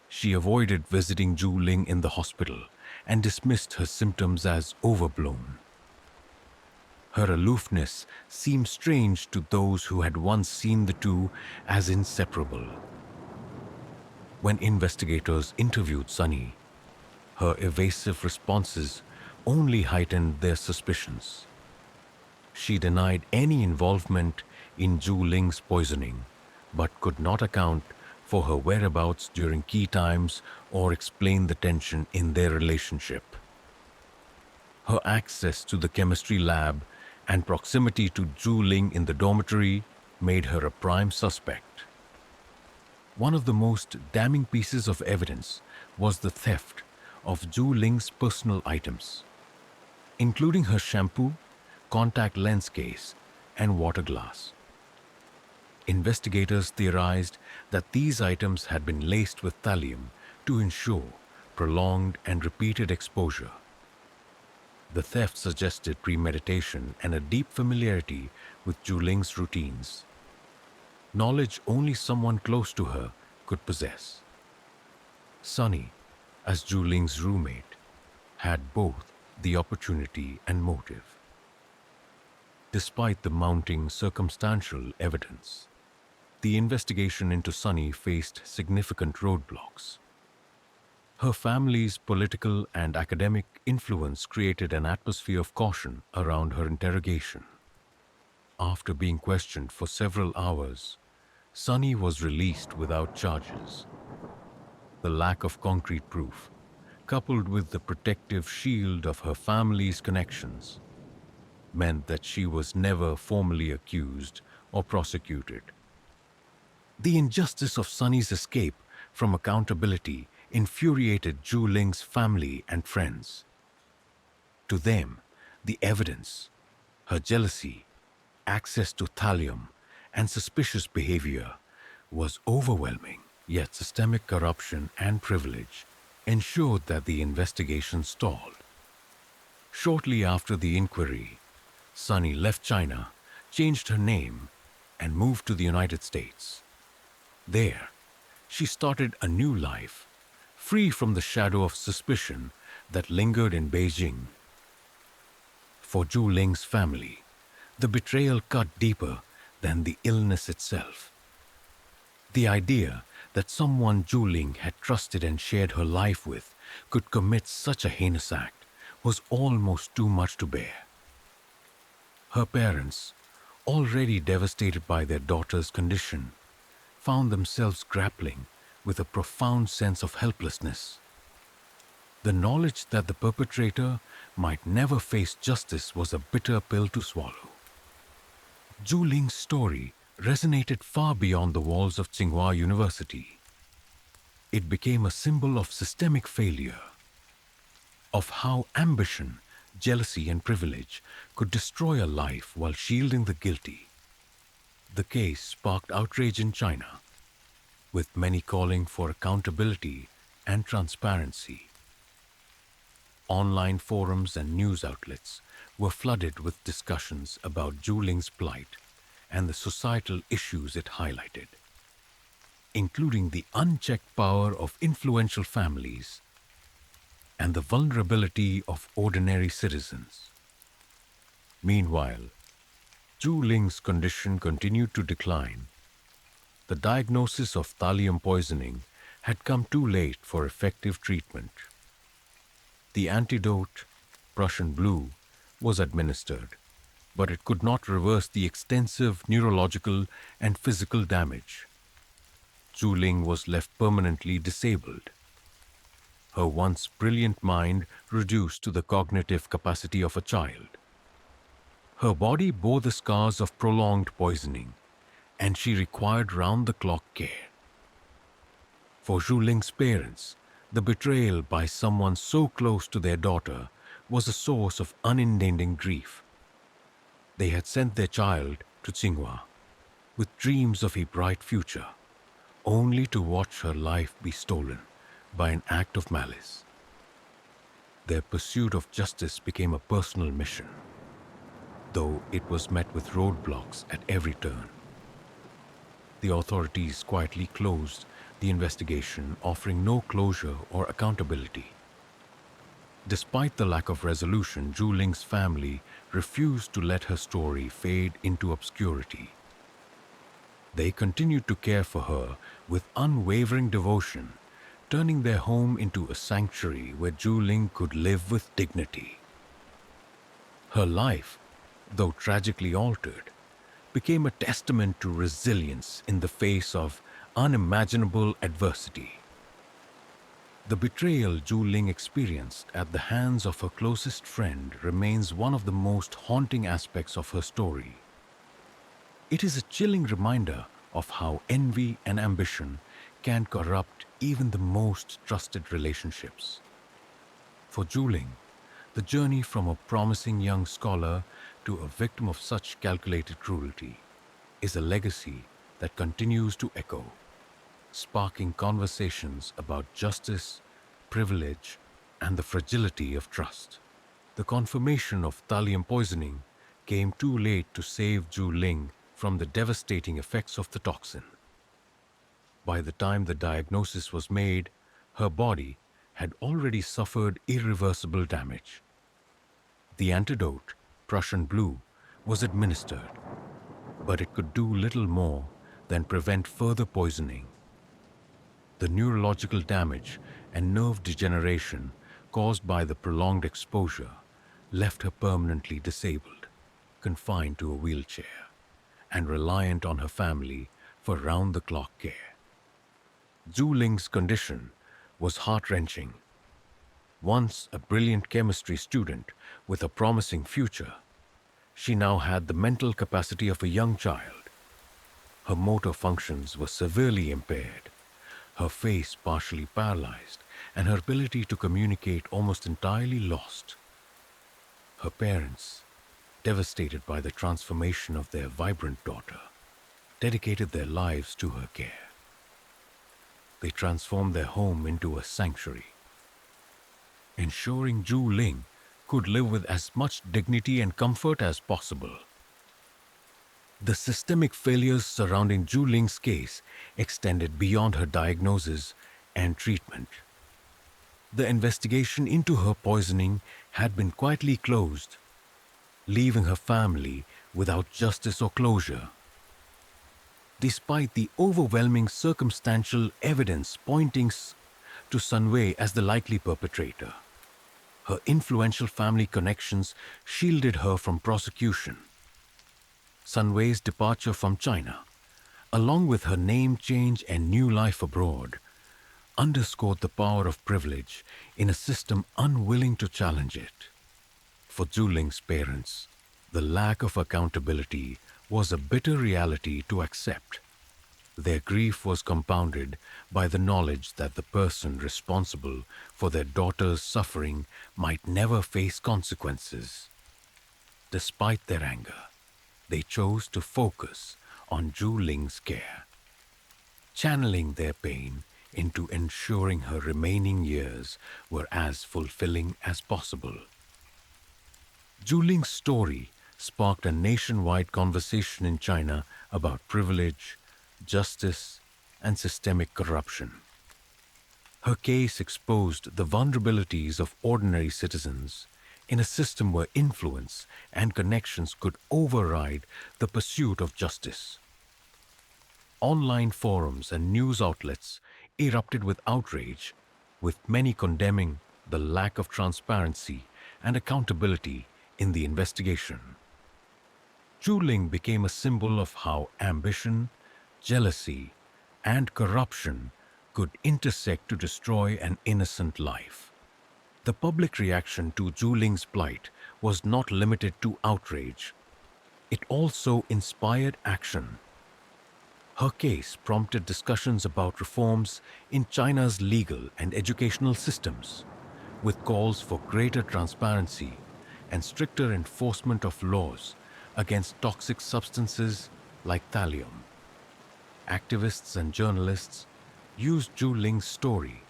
She avoided visiting Zhu Ling in the hospital and dismissed her symptoms as overblown. Her aloofness seemed strange to those who had once seen the two as inseparable. When investigators interviewed Sunny, her evasive responses only heightened their suspicions. She denied any involvement in Zhu Ling's poisoning, but could not account for her whereabouts during key times or explain the tension in their relationship. Her access to the chemistry lab and proximity to Zhu Ling in the dormitory made her a prime suspect. One of the most damning pieces of evidence was the theft of Zhu Ling's personal items, including her shampoo, contact lens case, and water glass. Investigators theorized that these items had been laced with thallium to ensure prolonged and repeated exposure. The theft suggested premeditation and a deep familiarity with Zhu Ling's routines, knowledge only someone close to her could possess. Sunny, as Zhu Ling's roommate, had both the opportunity and motive. Despite the mounting circumstantial evidence, the investigation into Sunny faced significant roadblocks. Her family's political and academic influence created an atmosphere of caution around her interrogation. After being questioned for several hours, Sunny was released without charges. The lack of concrete proof, coupled with the protective shield of her family's connections, meant that she was never formally accused or prosecuted. The injustice of Sunny's escape from accountability infuriated Zhu Ling's family and friends. To them, the evidence, her jealousy, access to thallium, and suspicious behavior was overwhelming, yet systemic corruption and privilege ensured that the investigation stalled. Shortly after the inquiry, Sunny left China, changed her name, and moved to the United States. There, she started a new life, free from the shadow of suspicion that lingered in Beijing. For Zhu Ling's family, the betrayal cut deeper than the illness itself. The idea that someone Zhu Ling had trusted and shared her life with could commit such a heinous act was almost too much to bear. Her parents, already devastated by their daughter's condition, found themselves grappling with a profound sense of helplessness. The knowledge that the perpetrator might never face justice was a bitter pill to swallow. Zhu Ling's story resonated far beyond the walls of Tsinghua University. It became a symbol of systemic failure, of how ambition, jealousy, and privilege could destroy a life while shielding the guilty. The case sparked outrage in China, with many calling for accountability and transparency. Online forums and news outlets were flooded with discussions about Zhu Ling's plight and the societal issues it highlighted, including the unchecked power of influential families and the vulnerability of ordinary citizens. Meanwhile, Zhu Ling's condition continued to decline. The diagnosis of thallium poisoning had come too late for effective treatment. The antidote, Prussian blue, was administered, but it could not reverse the extensive neurological and physical damage. Zhu Ling was left permanently disabled. Her once brilliant mind reduced to the cognitive capacity of a child. Her body bore the scars of prolonged poisoning, and she required round-the-clock care. For Zhu Ling's parents, the betrayal by someone so close to their daughter was a source of unending grief. They had sent their child to Tsinghua with dreams of a bright future, only to watch her life be stolen by an act of malice. Their pursuit of justice became a personal mission, though it was met with roadblocks at every turn. The authorities quietly closed the investigation, offering no closure or accountability. Despite the lack of resolution, Zhu Ling's family refused to let her story fade into obscurity. They continued to care for her with unwavering devotion, turning their home into a sanctuary where Zhu Ling could live with dignity. Her life, though tragically altered, became a testament to resilience in the face of unimaginable adversity. The betrayal Zhu Ling experienced at the hands of her closest friend remains one of the most haunting aspects of her story. It is a chilling reminder of how envy and ambition can corrupt even the most trusted relationships. For Zhu Ling, the journey from a promising young scholar to a victim of such calculated cruelty is a legacy that continues to echo, sparking conversations about justice, privilege, and the fragility of trust. The confirmation of thallium poisoning came too late to save Zhu Ling from the devastating effects of the toxin. By the time the diagnosis was made, her body had already suffered irreversible damage. The antidote, Prussian blue, was administered, but it could do little more than prevent further poisoning. The neurological damage and nerve degeneration caused by the prolonged exposure left her permanently disabled, confined to a wheelchair, and reliant on her family for round-the-clock care. Zhu Ling's condition was heart-wrenching. Once a brilliant chemistry student with a promising future, she now had the mental capacity of a young child. Her motor functions were severely impaired, her face partially paralyzed, and her ability to communicate almost entirely lost. Her parents, devastated by the transformation of their vibrant daughter, dedicated their lives to her care. They transformed their home into a sanctuary, ensuring Zhu Ling could live with as much dignity and comfort as possible. The systemic failures surrounding Zhu Ling's case extended beyond her diagnosis and treatment. The investigation into her poisoning had been quietly closed, leaving her family without justice or closure. Despite the overwhelming circumstantial evidence pointing to Sun Wei as the likely perpetrator, her influential family connections shielded her from prosecution. Sun Wei's departure from China, along with her name change and new life abroad, underscored the power of privilege in a system unwilling to challenge it. For Zhu Ling's parents, the lack of accountability was a bitter reality to accept. Their grief was compounded by the knowledge that the person responsible for their daughter's suffering might never face consequences. Despite their anger, they chose to focus on Zhu Ling's care, channeling their pain into ensuring her remaining years were as fulfilling as possible. Zhu Ling's story sparked a nationwide conversation in China about privilege, justice, and systemic corruption. Her case exposed the vulnerabilities of ordinary citizens in a system where influence and connections could override the pursuit of justice. Online forums and news outlets erupted with outrage, with many condemning the lack of transparency and accountability in the investigation. Zhu Ling became a symbol of how ambition, jealousy, and corruption could intersect to destroy an innocent life. The public reaction to Zhu Ling's plight was not limited to outrage. It also inspired action. Her case prompted discussions about reforms in China's legal and educational systems, with calls for greater transparency and stricter enforcement of laws against toxic substances like thallium. Activists and journalists used Zhu Ling's story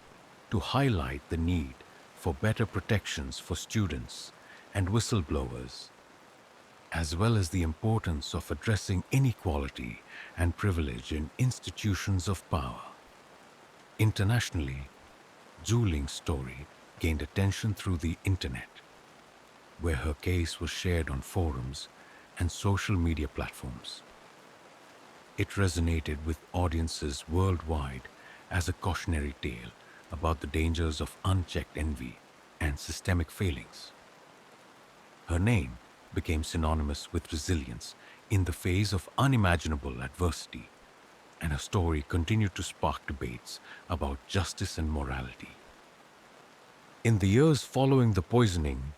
to highlight the need for better protections for students and whistleblowers, as well as the importance of addressing inequality and privilege in institutions of power. Internationally, Zhu Ling's story gained attention through the internet, where her case was shared on forums and social media platforms. It resonated with audiences worldwide as a cautionary tale about the dangers of unchecked envy and systemic failings. Her name became synonymous with resilience in the face of unimaginable adversity, and her story continued to spark debates about justice and morality. In the years following the poisoning,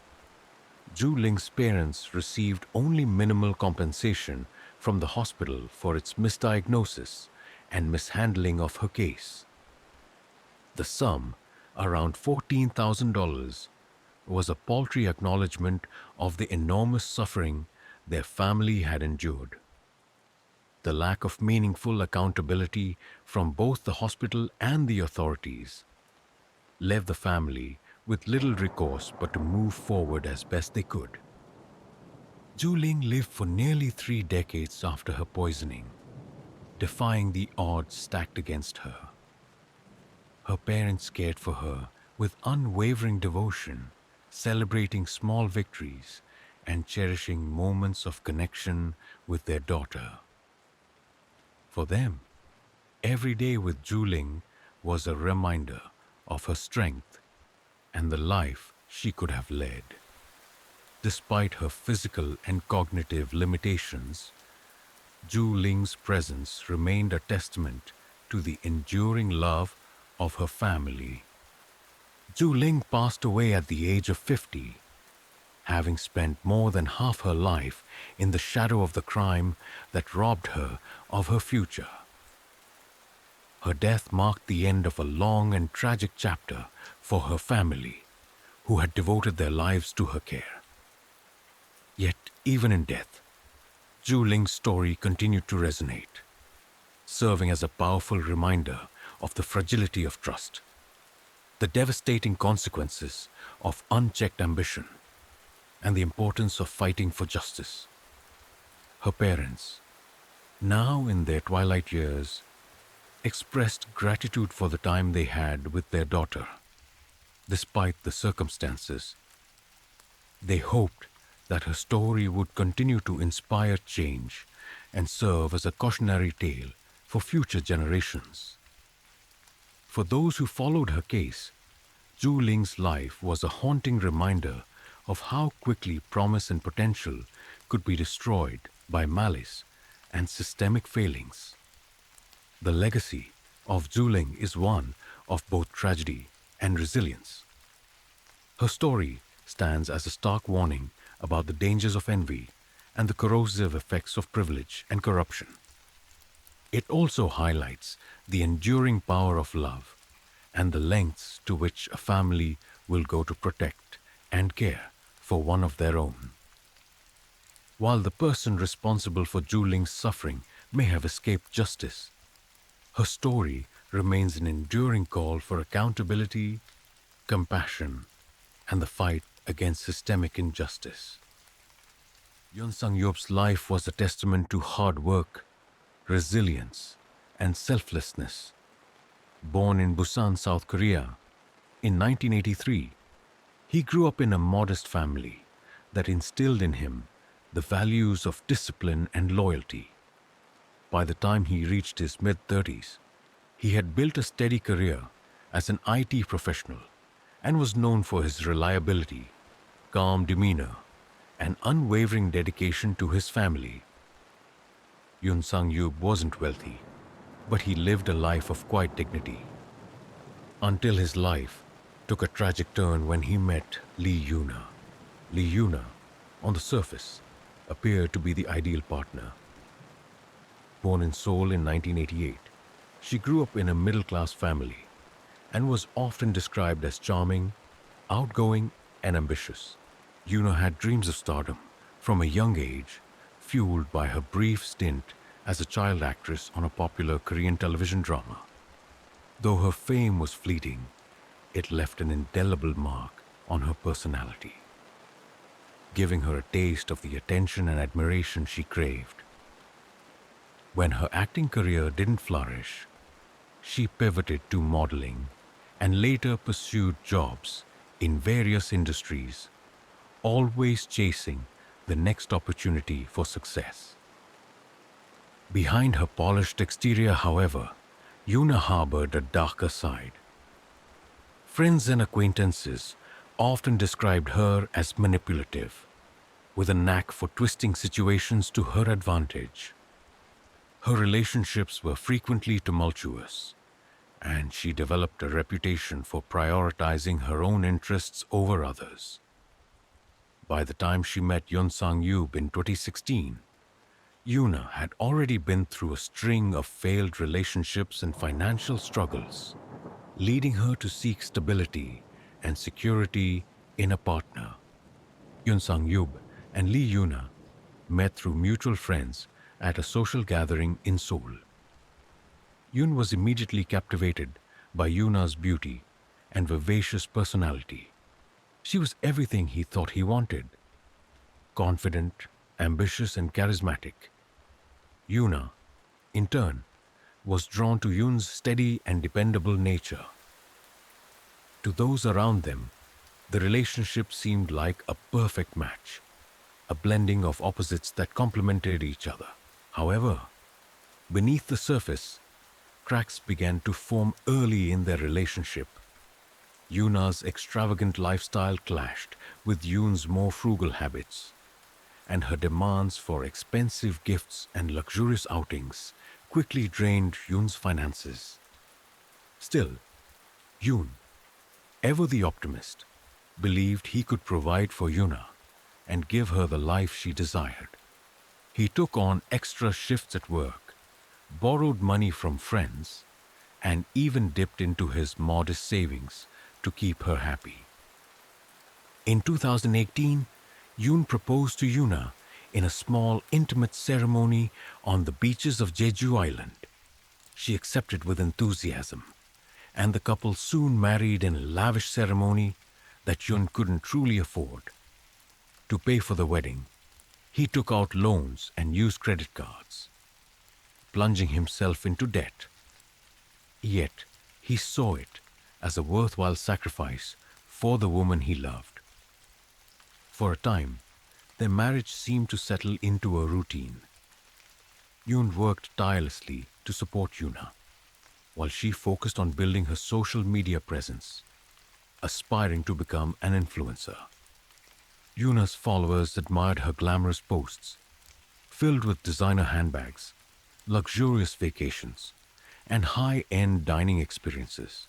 Zhu Ling's parents received only minimal compensation from the hospital for its misdiagnosis and mishandling of her case. The sum, around $14,000, was a paltry acknowledgement of the enormous suffering their family had endured. The lack of meaningful accountability from both the hospital and the authorities left the family with little recourse but to move forward as best they could. Zhu Ling lived for nearly 3 decades after her poisoning, defying the odds stacked against her. Her parents cared for her with unwavering devotion, celebrating small victories and cherishing moments of connection with their daughter. For them, every day with Zhu Ling was a reminder of her strength and the life she could have led. Despite her physical and cognitive limitations, Zhu Ling's presence remained a testament to the enduring love of her family Zhu Ling passed away at the age of 50, having spent more than half her life in the shadow of the crime that robbed her of her future. Her death marked the end of a long and tragic chapter for her family, who had devoted their lives to her care. Yet, even in death, Zhu Ling's story continued to resonate, serving as a powerful reminder of the fragility of trust, the devastating consequences of unchecked ambition, and the importance of fighting for justice. Her parents, now in their twilight years, expressed gratitude for the time they had with their daughter. Despite the circumstances, they hoped that her story would continue to inspire change and serve as a cautionary tale for future generations. For those who followed her case, Zhu Ling's life was a haunting reminder of how quickly promise and potential could be destroyed by malice and systemic failings. The legacy of Zhu Ling is one of both tragedy and resilience. Her story stands as a stark warning about the dangers of envy and the corrosive effects of privilege and corruption. It also highlights the enduring power of love and the lengths to which a family will go to protect and care for one of their own. While the person responsible for Zhu Ling's suffering may have escaped justice, her story remains an enduring call for accountability, compassion, and the fight against systemic injustice. Yun Sang-yup's life was a testament to hard work, resilience, and selflessness. Born in Busan, South Korea, in 1983, he grew up in a modest family that instilled in him the values of discipline and loyalty. By the time he reached his mid-30s, he had built a steady career as an IT professional and was known for his reliability, calm demeanor, and unwavering dedication to his family. Yun Sang-yup wasn't wealthy, but he lived a life of quiet dignity. Until his life took a tragic turn when he met Lee Yuna. Lee Yuna, on the surface, appeared to be the ideal partner. Born in Seoul in 1988, she grew up in a middle-class family and was often described as charming, outgoing, and ambitious. Yuna had dreams of stardom from a young age, fueled by her brief stint as a child actress on a popular Korean television drama. Though her fame was fleeting, it left an indelible mark on her personality, giving her a taste of the attention and admiration she craved. When her acting career didn't flourish, she pivoted to modeling and later pursued jobs in various industries, always chasing the next opportunity for success. Behind her polished exterior, however, Yuna harbored a darker side. Friends and acquaintances often described her as manipulative, with a knack for twisting situations to her advantage. Her relationships were frequently tumultuous, and she developed a reputation for prioritizing her own interests over others. By the time she met Yun Sang-yup in 2016, Yuna had already been through a string of failed relationships and financial struggles, leading her to seek stability and security in a partner. Yun Sang-yup and Lee Yuna met through mutual friends at a social gathering in Seoul. Yun was immediately captivated by Yuna's beauty and vivacious personality. She was everything he thought he wanted: confident, ambitious, and charismatic. Yuna, in turn, was drawn to Yun's steady and dependable nature. To those around them, the relationship seemed like a perfect match, a blending of opposites that complemented each other. However, beneath the surface, cracks began to form early in their relationship. Yuna's extravagant lifestyle clashed with Yun's more frugal habits, and her demands for expensive gifts and luxurious outings quickly drained Yun's finances. Still, Yun, ever the optimist, believed he could provide for Yuna and give her the life she desired. He took on extra shifts at work, borrowed money from friends, and even dipped into his modest savings to keep her happy. In 2018, Yoon proposed to Yuna in a small, intimate ceremony on the beaches of Jeju Island. She accepted with enthusiasm, and the couple soon married in a lavish ceremony that Yoon couldn't truly afford. To pay for the wedding, he took out loans and used credit cards, plunging himself into debt. Yet, he saw it as a worthwhile sacrifice for the woman he loved. For a time, their marriage seemed to settle into a routine. Yoon worked tirelessly to support Yuna, while she focused on building her social media presence, aspiring to become an influencer. Yuna's followers admired her glamorous posts, filled with designer handbags, luxurious vacations, and high-end dining experiences.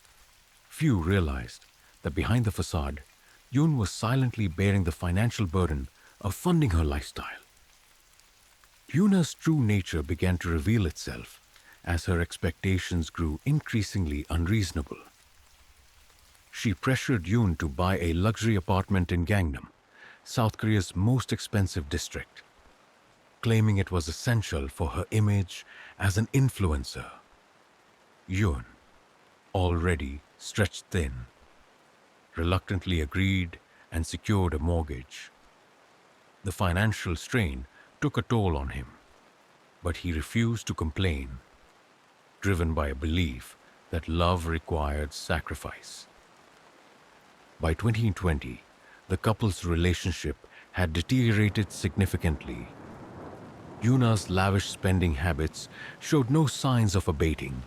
Few realized that behind the facade, Yoon was silently bearing the financial burden of funding her lifestyle. Yuna's true nature began to reveal itself as her expectations grew increasingly unreasonable. She pressured Yoon to buy a luxury apartment in Gangnam, South Korea's most expensive district, claiming it was essential for her image as an influencer. Yoon, already stretched thin, reluctantly agreed and secured a mortgage. The financial strain took a toll on him, but he refused to complain, driven by a belief that love required sacrifice. By 2020, the couple's relationship had deteriorated significantly. Yuna's lavish spending habits showed no signs of abating,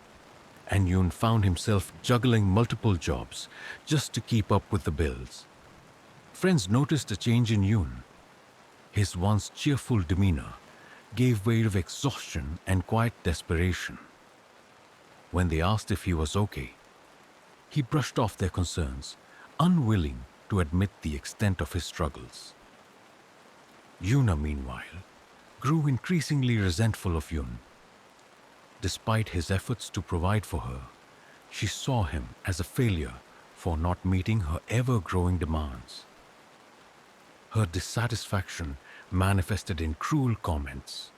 and Yoon found himself juggling multiple jobs just to keep up with the bills. Friends noticed a change in Yoon. His once cheerful demeanor gave way to exhaustion and quiet desperation. When they asked if he was okay, he brushed off their concerns, unwilling to admit the extent of his struggles. Yuna, meanwhile, grew increasingly resentful of Yoon. Despite his efforts to provide for her, she saw him as a failure for not meeting her ever-growing demands. Her dissatisfaction manifested in cruel comments,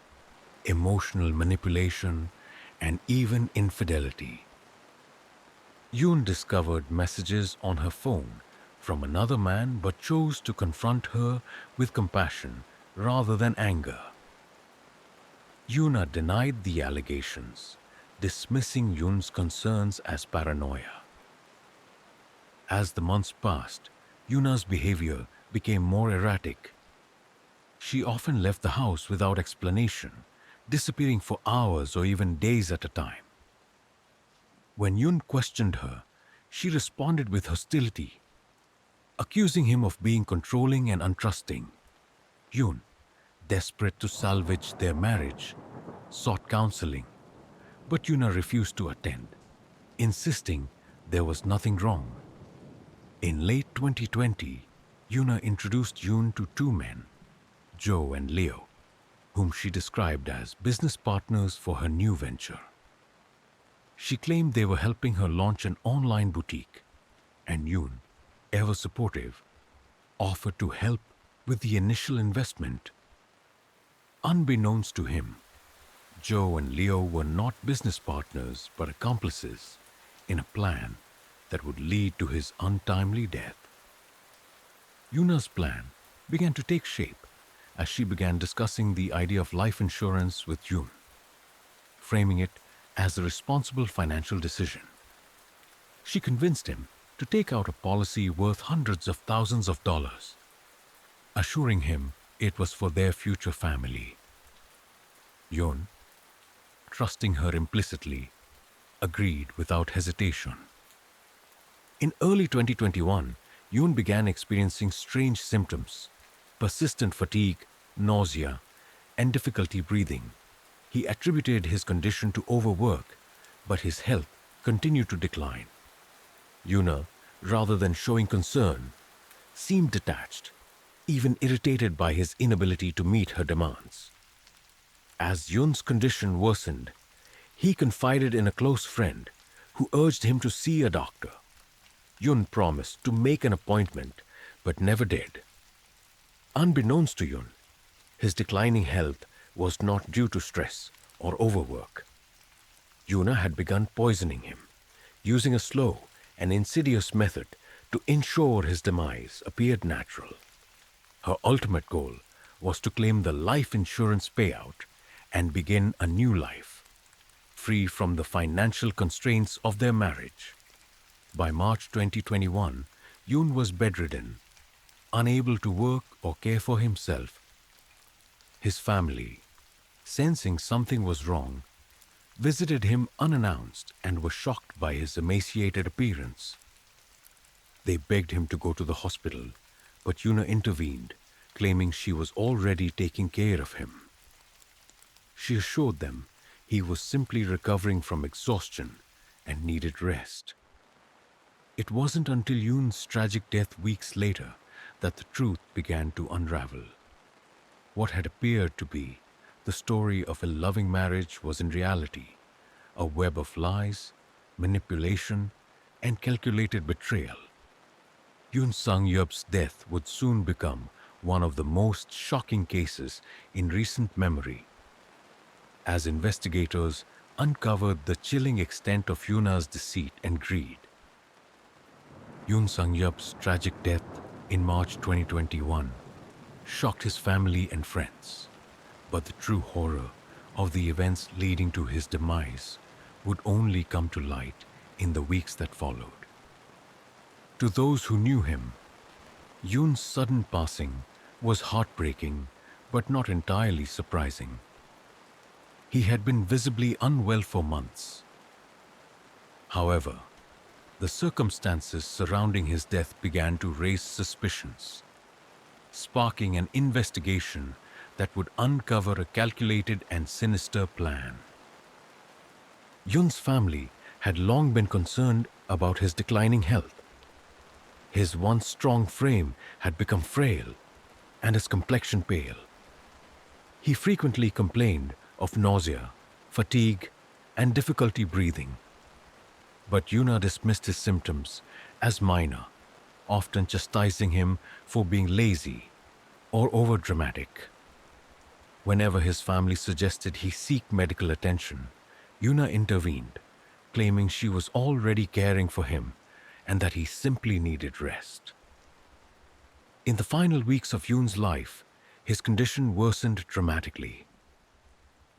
emotional manipulation, and even infidelity. Yoon discovered messages on her phone from another man but chose to confront her with compassion rather than anger. Yuna denied the allegations, dismissing Yoon's concerns as paranoia. As the months passed, Yuna's behavior became more erratic. She often left the house without explanation, disappearing for hours or even days at a time. When Yoon questioned her, she responded with hostility, accusing him of being controlling and untrusting. Yoon, desperate to salvage their marriage, sought counseling, but Yuna refused to attend, insisting there was nothing wrong. In late 2020, Yuna introduced Yoon to two men, Joe and Leo, whom she described as business partners for her new venture. She claimed they were helping her launch an online boutique, and Yoon, ever supportive, offered to help with the initial investment. Unbeknownst to him, Joe and Leo were not business partners but accomplices in a plan that would lead to his untimely death. Yuna's plan began to take shape as she began discussing the idea of life insurance with Yoon, framing it as a responsible financial decision. She convinced him to take out a policy worth hundreds of thousands of dollars, assuring him it was for their future family. Yoon, trusting her implicitly, agreed without hesitation. In early 2021, Yoon began experiencing strange symptoms, persistent fatigue, nausea, and difficulty breathing. He attributed his condition to overwork, but his health continued to decline. Yuna, rather than showing concern, seemed detached, even irritated by his inability to meet her demands. As Yun's condition worsened, he confided in a close friend who urged him to see a doctor. Yun promised to make an appointment, but never did. Unbeknownst to Yun, his declining health was not due to stress or overwork. Yuna had begun poisoning him, using a slow and insidious method to ensure his demise appeared natural. Her ultimate goal was to claim the life insurance payout and begin a new life, free from the financial constraints of their marriage. By March 2021, Yoon was bedridden, unable to work or care for himself. His family, sensing something was wrong, visited him unannounced and were shocked by his emaciated appearance. They begged him to go to the hospital, but Yuna intervened, claiming she was already taking care of him. She assured them he was simply recovering from exhaustion and needed rest. It wasn't until Yoon's tragic death weeks later that the truth began to unravel. What had appeared to be the story of a loving marriage was in reality a web of lies, manipulation, and calculated betrayal. Yoon Sang-yeop's death would soon become one of the most shocking cases in recent memory, as investigators uncovered the chilling extent of Yuna's deceit and greed. Yoon Sang-yeop's tragic death in March 2021 shocked his family and friends, but the true horror of the events leading to his demise would only come to light in the weeks that followed. To those who knew him, Yoon's sudden passing was heartbreaking but not entirely surprising. He had been visibly unwell for months. However, the circumstances surrounding his death began to raise suspicions, sparking an investigation that would uncover a calculated and sinister plan. Yoon's family had long been concerned about his declining health. His once strong frame had become frail and his complexion pale. He frequently complained of nausea, fatigue, and difficulty breathing. But Yuna dismissed his symptoms as minor, often chastising him for being lazy or overdramatic. Whenever his family suggested he seek medical attention, Yuna intervened, claiming she was already caring for him and that he simply needed rest. In the final weeks of Yoon's life, his condition worsened dramatically.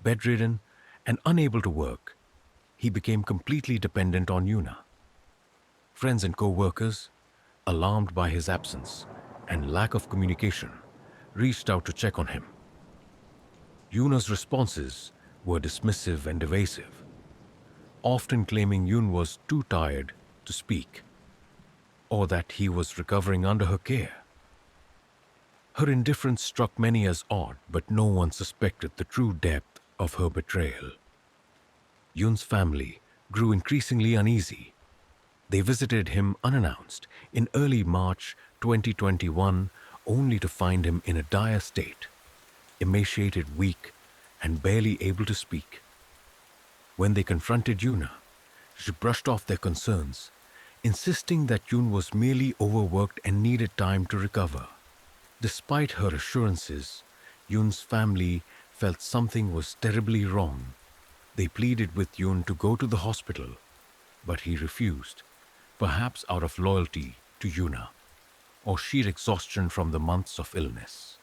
Bedridden and unable to work, he became completely dependent on Yuna. Friends and co-workers, alarmed by his absence and lack of communication, reached out to check on him. Yuna's responses were dismissive and evasive, often claiming Yoon was too tired to speak or that he was recovering under her care. Her indifference struck many as odd, but no one suspected the true depth of her betrayal. Yoon's family grew increasingly uneasy. They visited him unannounced in early March 2021, only to find him in a dire state, emaciated, weak, and barely able to speak. When they confronted Yuna, she brushed off their concerns, insisting that Yoon was merely overworked and needed time to recover. Despite her assurances, Yoon's family felt something was terribly wrong. They pleaded with Yoon to go to the hospital, but he refused, perhaps out of loyalty to Yuna or sheer exhaustion from the months of illness.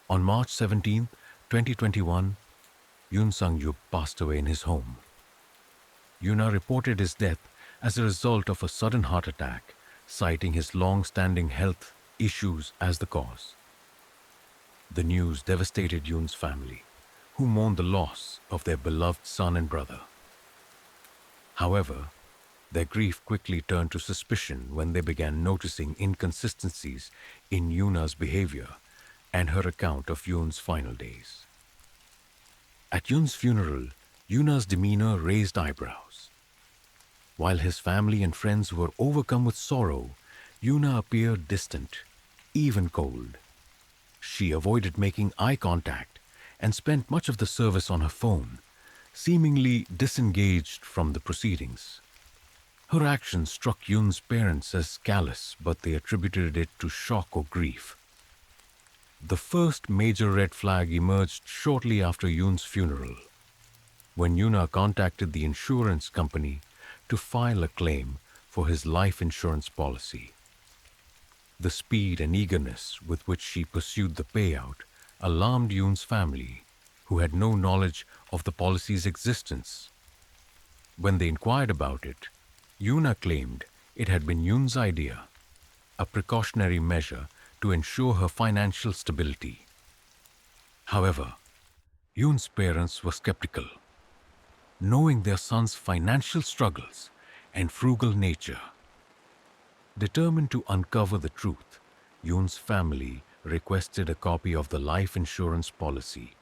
On March 17, 2021, Yoon Sang-yeop passed away in his home. Yuna reported his death as a result of a sudden heart attack, citing his long-standing health issues as the cause. The news devastated Yoon's family, who mourned the loss of their beloved son and brother. However, their grief quickly turned to suspicion when they began noticing inconsistencies in Yuna's behavior and her account of Yoon's final days. At Yoon's funeral, Yuna's demeanor raised eyebrows. While his family and friends were overcome with sorrow, Yuna appeared distant, even cold. She avoided making eye contact and spent much of the service on her phone, seemingly disengaged from the proceedings. Her actions struck Yun's parents as callous, but they attributed it to shock or grief. The first major red flag emerged shortly after Yun's funeral, when Yuna contacted the insurance company to file a claim for his life insurance policy. The speed and eagerness with which she pursued the payout alarmed Yoon's family, who had no knowledge of the policy's existence. When they inquired about it, Yoona claimed it had been Yoon's idea, a precautionary measure to ensure her financial stability. However, Yoon's parents were skeptical, knowing their son's financial struggles and frugal nature. Determined to uncover the truth, Yoon's family requested a copy of the life insurance policy.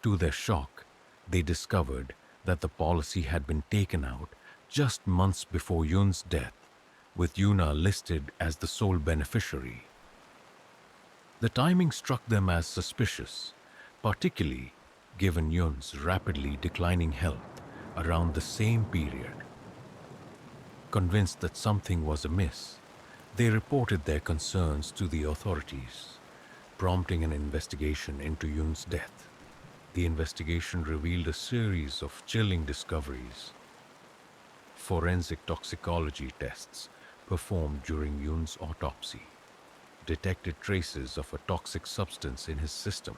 To their shock, they discovered that the policy had been taken out just months before Yoon's death, with Yoona listed as the sole beneficiary. The timing struck them as suspicious, particularly given Yoon's rapidly declining health around the same period. Convinced that something was amiss, they reported their concerns to the authorities, prompting an investigation into Yoon's death. The investigation revealed a series of chilling discoveries. Forensic toxicology tests performed during Yoon's autopsy detected traces of a toxic substance in his system.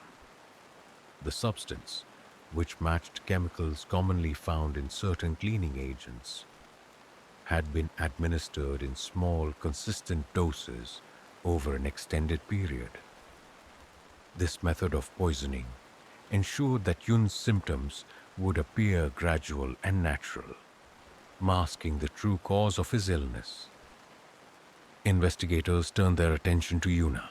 The substance, which matched chemicals commonly found in certain cleaning agents, had been administered in small, consistent doses over an extended period. This method of poisoning ensured that Yoon's symptoms would appear gradual and natural, masking the true cause of his illness. Investigators turned their attention to Yoona,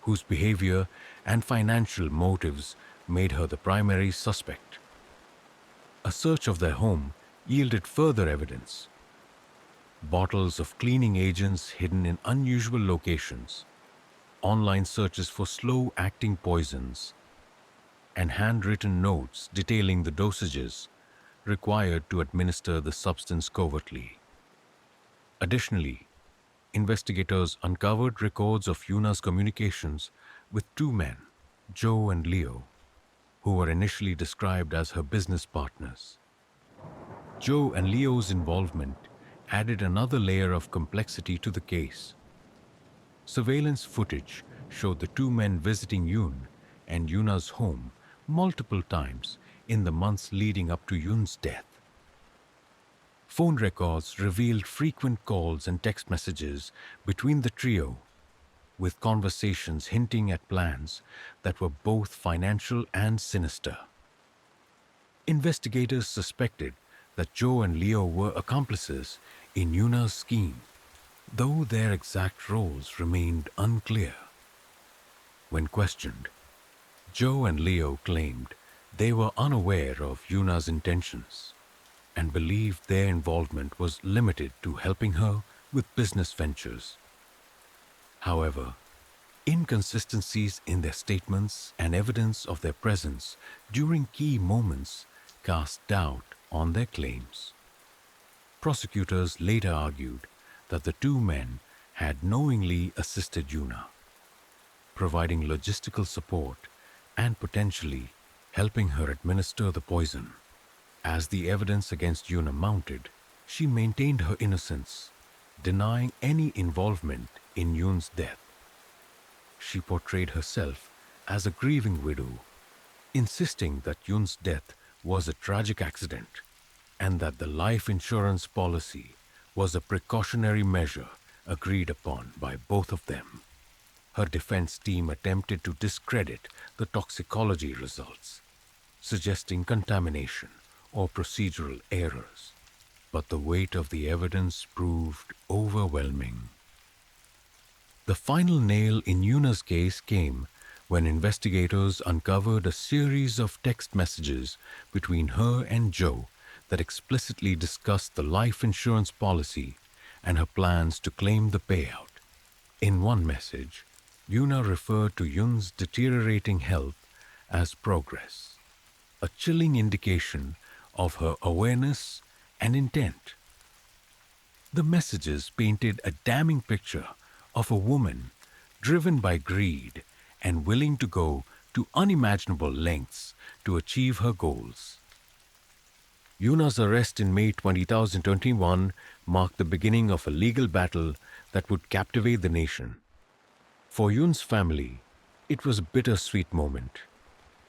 whose behavior and financial motives made her the primary suspect. A search of their home yielded further evidence. Bottles of cleaning agents hidden in unusual locations, online searches for slow-acting poisons, and handwritten notes detailing the dosages required to administer the substance covertly. Additionally, investigators uncovered records of Yoona's communications with two men, Joe and Leo, who were initially described as her business partners. Joe and Leo's involvement added another layer of complexity to the case. Surveillance footage showed the two men visiting Yoon and Yoona's home multiple times in the months leading up to Yoon's death. Phone records revealed frequent calls and text messages between the trio, with conversations hinting at plans that were both financial and sinister. Investigators suspected that Joe and Leo were accomplices in Yoona's scheme, though their exact roles remained unclear. When questioned, Joe and Leo claimed they were unaware of Yoona's intentions and believed their involvement was limited to helping her with business ventures. However, inconsistencies in their statements and evidence of their presence during key moments cast doubt on their claims. Prosecutors later argued that the two men had knowingly assisted Yoona, providing logistical support and potentially helping her administer the poison. As the evidence against Yoona mounted, she maintained her innocence, denying any involvement in Yoon's death. She portrayed herself as a grieving widow, insisting that Yoon's death was a tragic accident and that the life insurance policy was a precautionary measure agreed upon by both of them. Her defense team attempted to discredit the toxicology results, suggesting contamination or procedural errors, but the weight of the evidence proved overwhelming. The final nail in Yoona's case came when investigators uncovered a series of text messages between her and Joe that explicitly discussed the life insurance policy and her plans to claim the payout. In one message, Yuna referred to Yun's deteriorating health as progress, a chilling indication of her awareness and intent. The messages painted a damning picture of a woman driven by greed and willing to go to unimaginable lengths to achieve her goals. Yuna's arrest in May 2021 marked the beginning of a legal battle that would captivate the nation. For Yun's family, it was a bittersweet moment,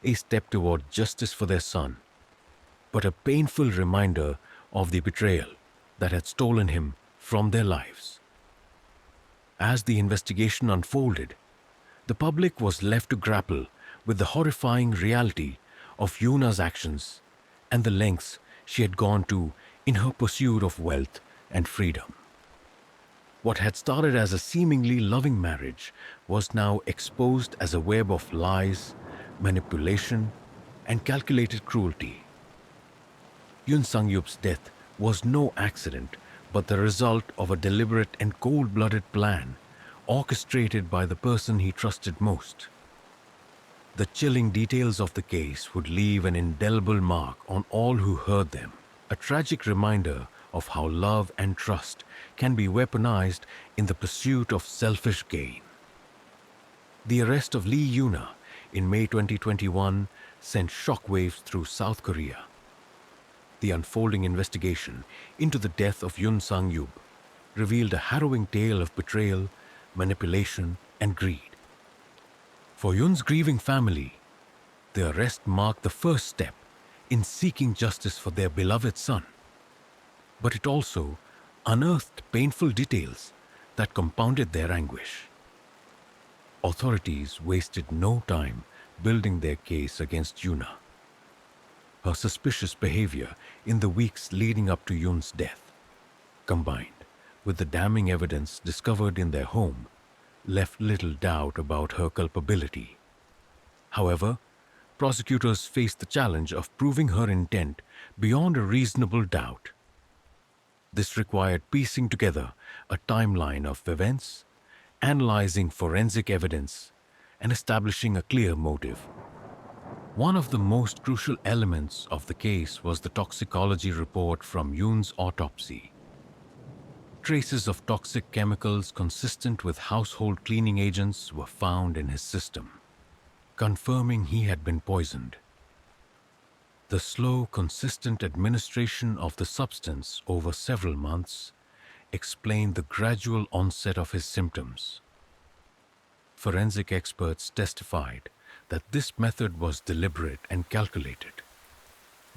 a step toward justice for their son, but a painful reminder of the betrayal that had stolen him from their lives. As the investigation unfolded, the public was left to grapple with the horrifying reality of Yuna's actions and the lengths she had gone to in her pursuit of wealth and freedom. What had started as a seemingly loving marriage was now exposed as a web of lies, manipulation, and calculated cruelty. Yun Sang-yup's death was no accident, but the result of a deliberate and cold-blooded plan orchestrated by the person he trusted most. The chilling details of the case would leave an indelible mark on all who heard them, a tragic reminder of how love and trust can be weaponized in the pursuit of selfish gain. The arrest of Lee Yuna in May 2021 sent shockwaves through South Korea. The unfolding investigation into the death of Yun Sang-yup revealed a harrowing tale of betrayal, manipulation, and greed. For Yun's grieving family, the arrest marked the first step in seeking justice for their beloved son. But it also unearthed painful details that compounded their anguish. Authorities wasted no time building their case against Yuna. Her suspicious behavior in the weeks leading up to Yun's death, combined with the damning evidence discovered in their home, left little doubt about her culpability. However, prosecutors faced the challenge of proving her intent beyond a reasonable doubt. This required piecing together a timeline of events, analyzing forensic evidence, and establishing a clear motive. One of the most crucial elements of the case was the toxicology report from Yun's autopsy. Traces of toxic chemicals consistent with household cleaning agents were found in his system, confirming he had been poisoned. The slow, consistent administration of the substance over several months explained the gradual onset of his symptoms. Forensic experts testified that this method was deliberate and calculated,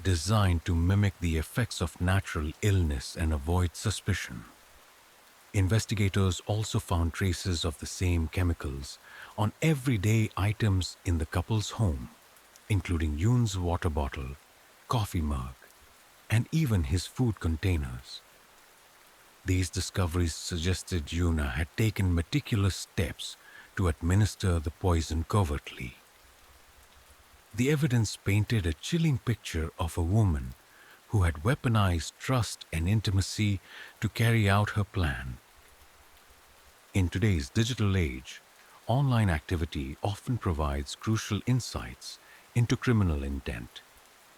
designed to mimic the effects of natural illness and avoid suspicion. Investigators also found traces of the same chemicals on everyday items in the couple's home, including Yun's water bottle, coffee mug, and even his food containers. These discoveries suggested Yuna had taken meticulous steps to administer the poison covertly. The evidence painted a chilling picture of a woman who had weaponized trust and intimacy to carry out her plan. In today's digital age, online activity often provides crucial insights into criminal intent,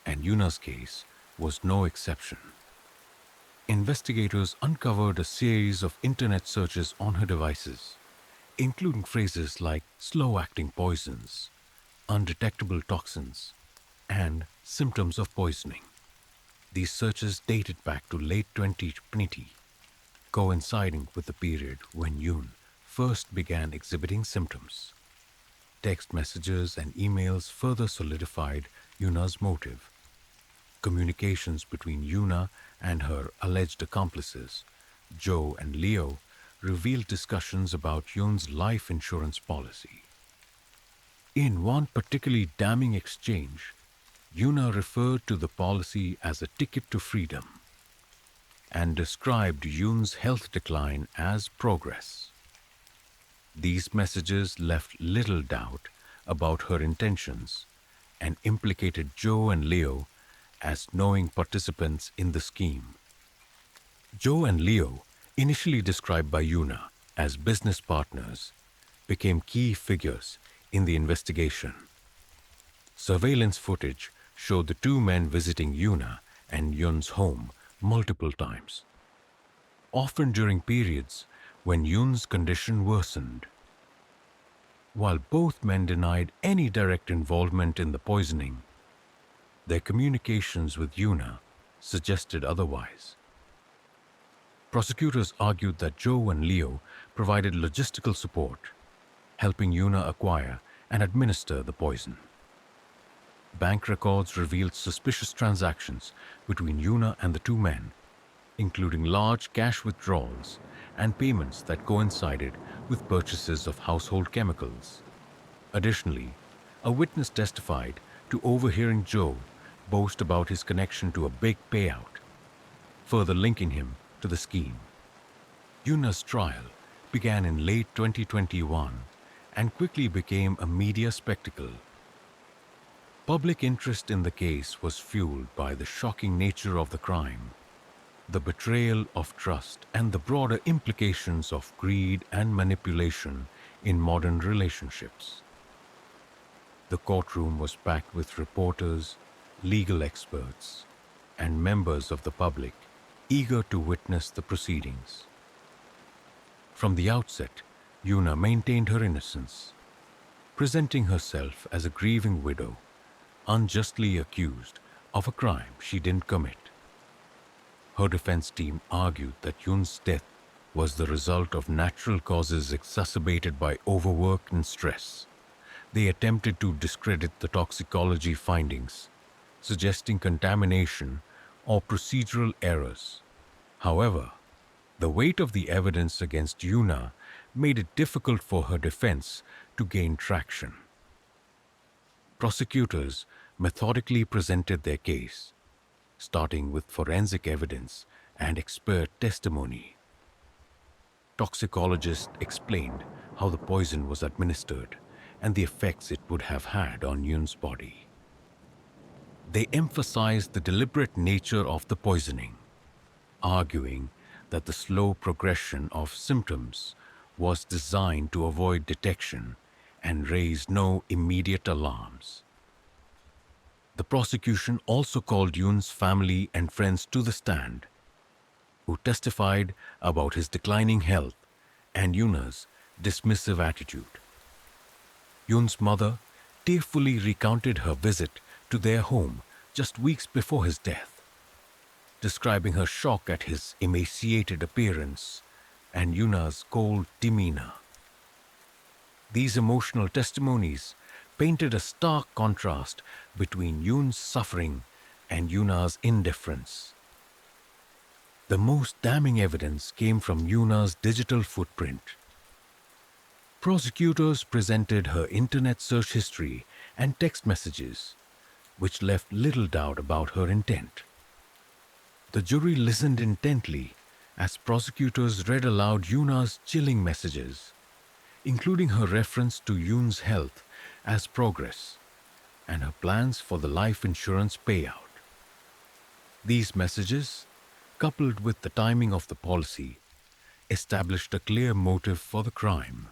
and Yuna's case was no exception. Investigators uncovered a series of internet searches on her devices, including phrases like slow-acting poisons, undetectable toxins, and symptoms of poisoning. These searches dated back to late 2020, coinciding with the period when Yun first began exhibiting symptoms. Text messages and emails further solidified Yuna's motive. Communications between Yuna and her alleged accomplices, Joe and Leo, revealed discussions about Yun's life insurance policy. In one particularly damning exchange, Yuna referred to the policy as a ticket to freedom and described Yun's health decline as progress. These messages left little doubt about her intentions and implicated Joe and Leo as knowing participants in the scheme. Joe and Leo, initially described by Yuna as business partners, became key figures in the investigation. Surveillance footage showed the two men visiting Yuna and Yun's home multiple times, often during periods when Yun's condition worsened. While both men denied any direct involvement in the poisoning, their communications with Yuna suggested otherwise. Prosecutors argued that Joe and Leo provided logistical support, helping Yuna acquire and administer the poison. Bank records revealed suspicious transactions between Yuna and the two men, including large cash withdrawals and payments that coincided with purchases of household chemicals. Additionally, a witness testified to overhearing Joe boast about his connection to a big payout, further linking him to the scheme. Yuna's trial began in late 2021 and quickly became a media spectacle. Public interest in the case was fueled by the shocking nature of the crime, the betrayal of trust, and the broader implications of greed and manipulation in modern relationships. The courtroom was packed with reporters, legal experts, and members of the public eager to witness the proceedings. From the outset, Yuna maintained her innocence, presenting herself as a grieving widow, unjustly accused of a crime she didn't commit. Her defense team argued that Yun's death was the result of natural causes exacerbated by overwork and stress. They attempted to discredit the toxicology findings, suggesting contamination or procedural errors. However, the weight of the evidence against Yuna made it difficult for her defense to gain traction. Prosecutors methodically presented their case, starting with forensic evidence and expert testimony. Toxicologists explained how the poison was administered and the effects it would have had on Yun's body. They emphasized the deliberate nature of the poisoning, arguing that the slow progression of symptoms was designed to avoid detection and raise no immediate alarms. The prosecution also called Yun's family and friends to the stand, who testified about his declining health and Yuna's dismissive attitude. Yun's mother tearfully recounted her visit to their home just weeks before his death, describing her shock at his emaciated appearance and Yuna's cold demeanor. These emotional testimonies painted a stark contrast between Yun's suffering and Yuna's indifference. The most damning evidence came from Yuna's digital footprint. Prosecutors presented her internet search history and text messages, which left little doubt about her intent. The jury listened intently as prosecutors read aloud Yuna's chilling messages, including her reference to Yun's health as progress and her plans for the life insurance payout. These messages, coupled with the timing of the policy, established a clear motive for the crime.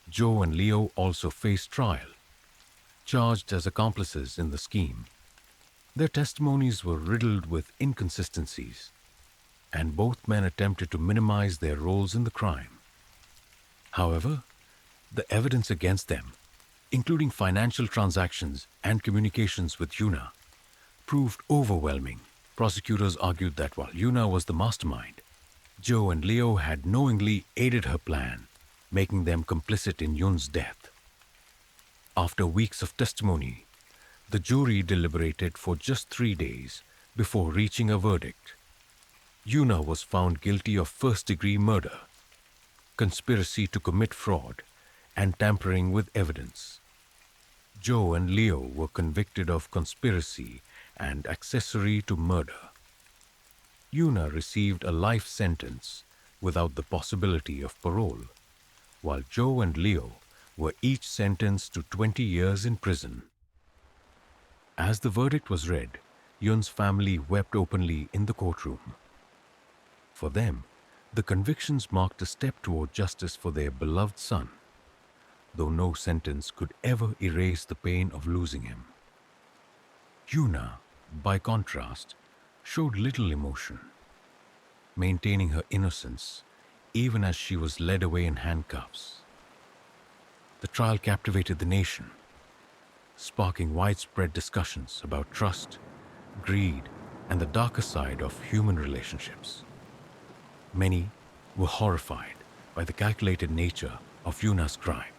Joe and Leo also faced trial, charged as accomplices in the scheme. Their testimonies were riddled with inconsistencies, and both men attempted to minimize their roles in the crime. However, the evidence against them, including financial transactions and communications with Yuna, proved overwhelming. Prosecutors argued that while Yuna was the mastermind, Joe and Leo had knowingly aided her plan, making them complicit in Yun's death. After weeks of testimony, the jury deliberated for just 3 days before reaching a verdict. Yuna was found guilty of first-degree murder, conspiracy to commit fraud, and tampering with evidence. Joe and Leo were convicted of conspiracy and accessory to murder. Yuna received a life sentence without the possibility of parole, while Joe and Leo were each sentenced to 20 years in prison. As the verdict was read, Yun's family wept openly in the courtroom. For them, the convictions marked a step toward justice for their beloved son, though no sentence could ever erase the pain of losing him. Yuna, by contrast, showed little emotion, maintaining her innocence even as she was led away in handcuffs. The trial captivated the nation, sparking widespread discussions about trust, greed, and the darker side of human relationships. Many were horrified by the calculated nature of Yuna's crime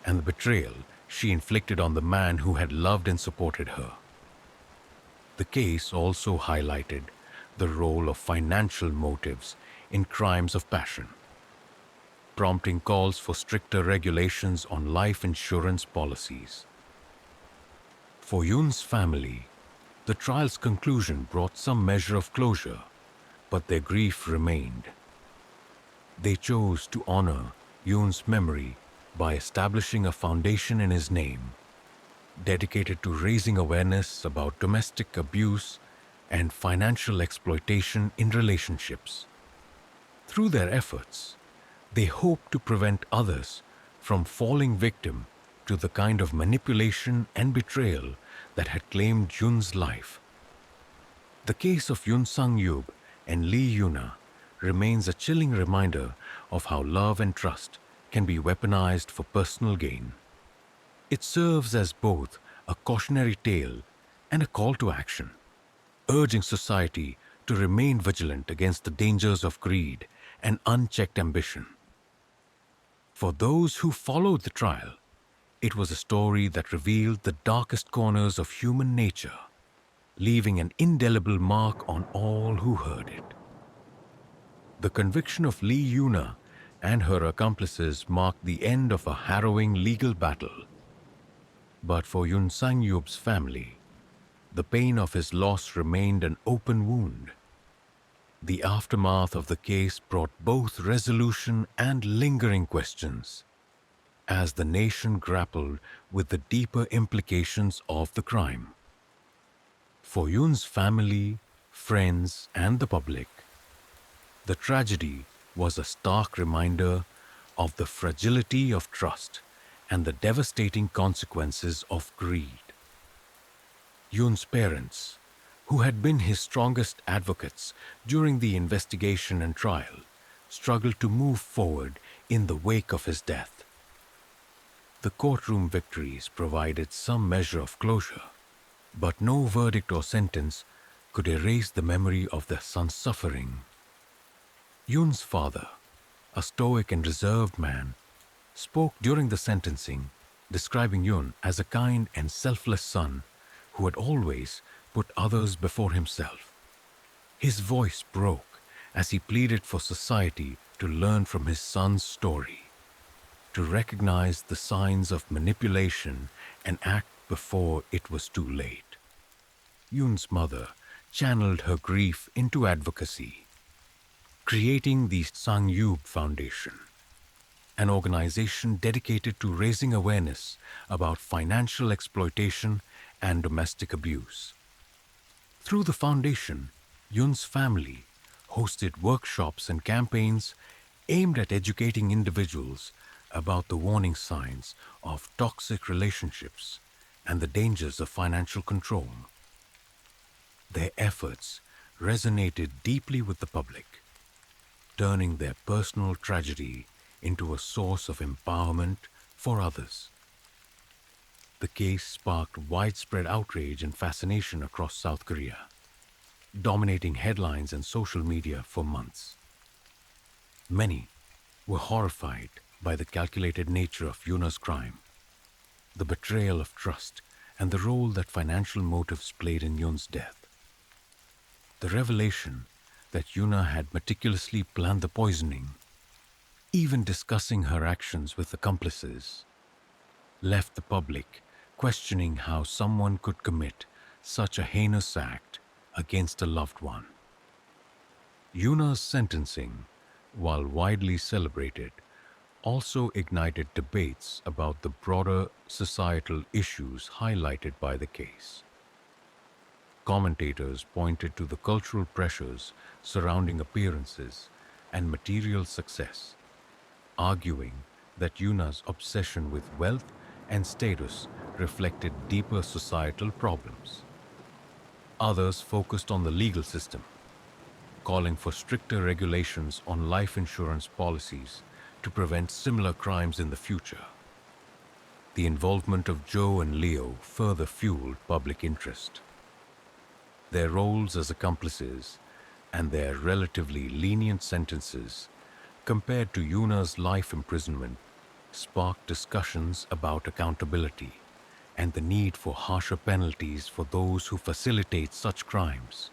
and the betrayal she inflicted on the man who had loved and supported her. The case also highlighted the role of financial motives in crimes of passion, prompting calls for stricter regulations on life insurance policies. For Yun's family, the trial's conclusion brought some measure of closure, but their grief remained. They chose to honor Yun's memory by establishing a foundation in his name, dedicated to raising awareness about domestic abuse and financial exploitation in relationships. Through their efforts, they hope to prevent others from falling victim to the kind of manipulation and betrayal that had claimed Yun's life. The case of Yun Sang-yub and Lee Yuna remains a chilling reminder of how love and trust can be weaponized for personal gain. It serves as both a cautionary tale and a call to action, urging society to remain vigilant against the dangers of greed and unchecked ambition. For those who followed the trial, it was a story that revealed the darkest corners of human nature, leaving an indelible mark on all who heard it. The conviction of Lee Yuna and her accomplices marked the end of a harrowing legal battle. But for Yun Sang-yub's family, the pain of his loss remained an open wound. The aftermath of the case brought both resolution and lingering questions, as the nation grappled with the deeper implications of the crime. For Yun's family, friends, and the public, the tragedy was a stark reminder of the fragility of trust and the devastating consequences of greed. Yun's parents, who had been his strongest advocates during the investigation and trial, struggled to move forward in the wake of his death. The courtroom victories provided some measure of closure, but no verdict or sentence could erase the memory of their son's suffering. Yun's father, a stoic and reserved man, spoke during the sentencing, describing Yun as a kind and selfless son who had always put others before himself. His voice broke as he pleaded for society to learn from his son's story, to recognize the signs of manipulation and act before it was too late. Yun's mother channeled her grief into advocacy, creating the Sang-yub Foundation, an organization dedicated to raising awareness about financial exploitation and domestic abuse. Through the foundation, Yun's family hosted workshops and campaigns aimed at educating individuals about the warning signs of toxic relationships and the dangers of financial control. Their efforts resonated deeply with the public, turning their personal tragedy into a source of empowerment for others. The case sparked widespread outrage and fascination across South Korea, dominating headlines and social media for months. Many were horrified by the calculated nature of Yuna's crime, the betrayal of trust, and the role that financial motives played in Yun's death. The revelation that Yuna had meticulously planned the poisoning, even discussing her actions with accomplices, left the public questioning how someone could commit such a heinous act against a loved one. Yuna's sentencing, while widely celebrated, also ignited debates about the broader societal issues highlighted by the case. Commentators pointed to the cultural pressures surrounding appearances and material success, arguing that Yuna's obsession with wealth and status reflected deeper societal problems. Others focused on the legal system, calling for stricter regulations on life insurance policies to prevent similar crimes in the future. The involvement of Joe and Leo further fueled public interest. Their roles as accomplices and their relatively lenient sentences compared to Yuna's life imprisonment sparked discussions about accountability and the need for harsher penalties for those who facilitate such crimes.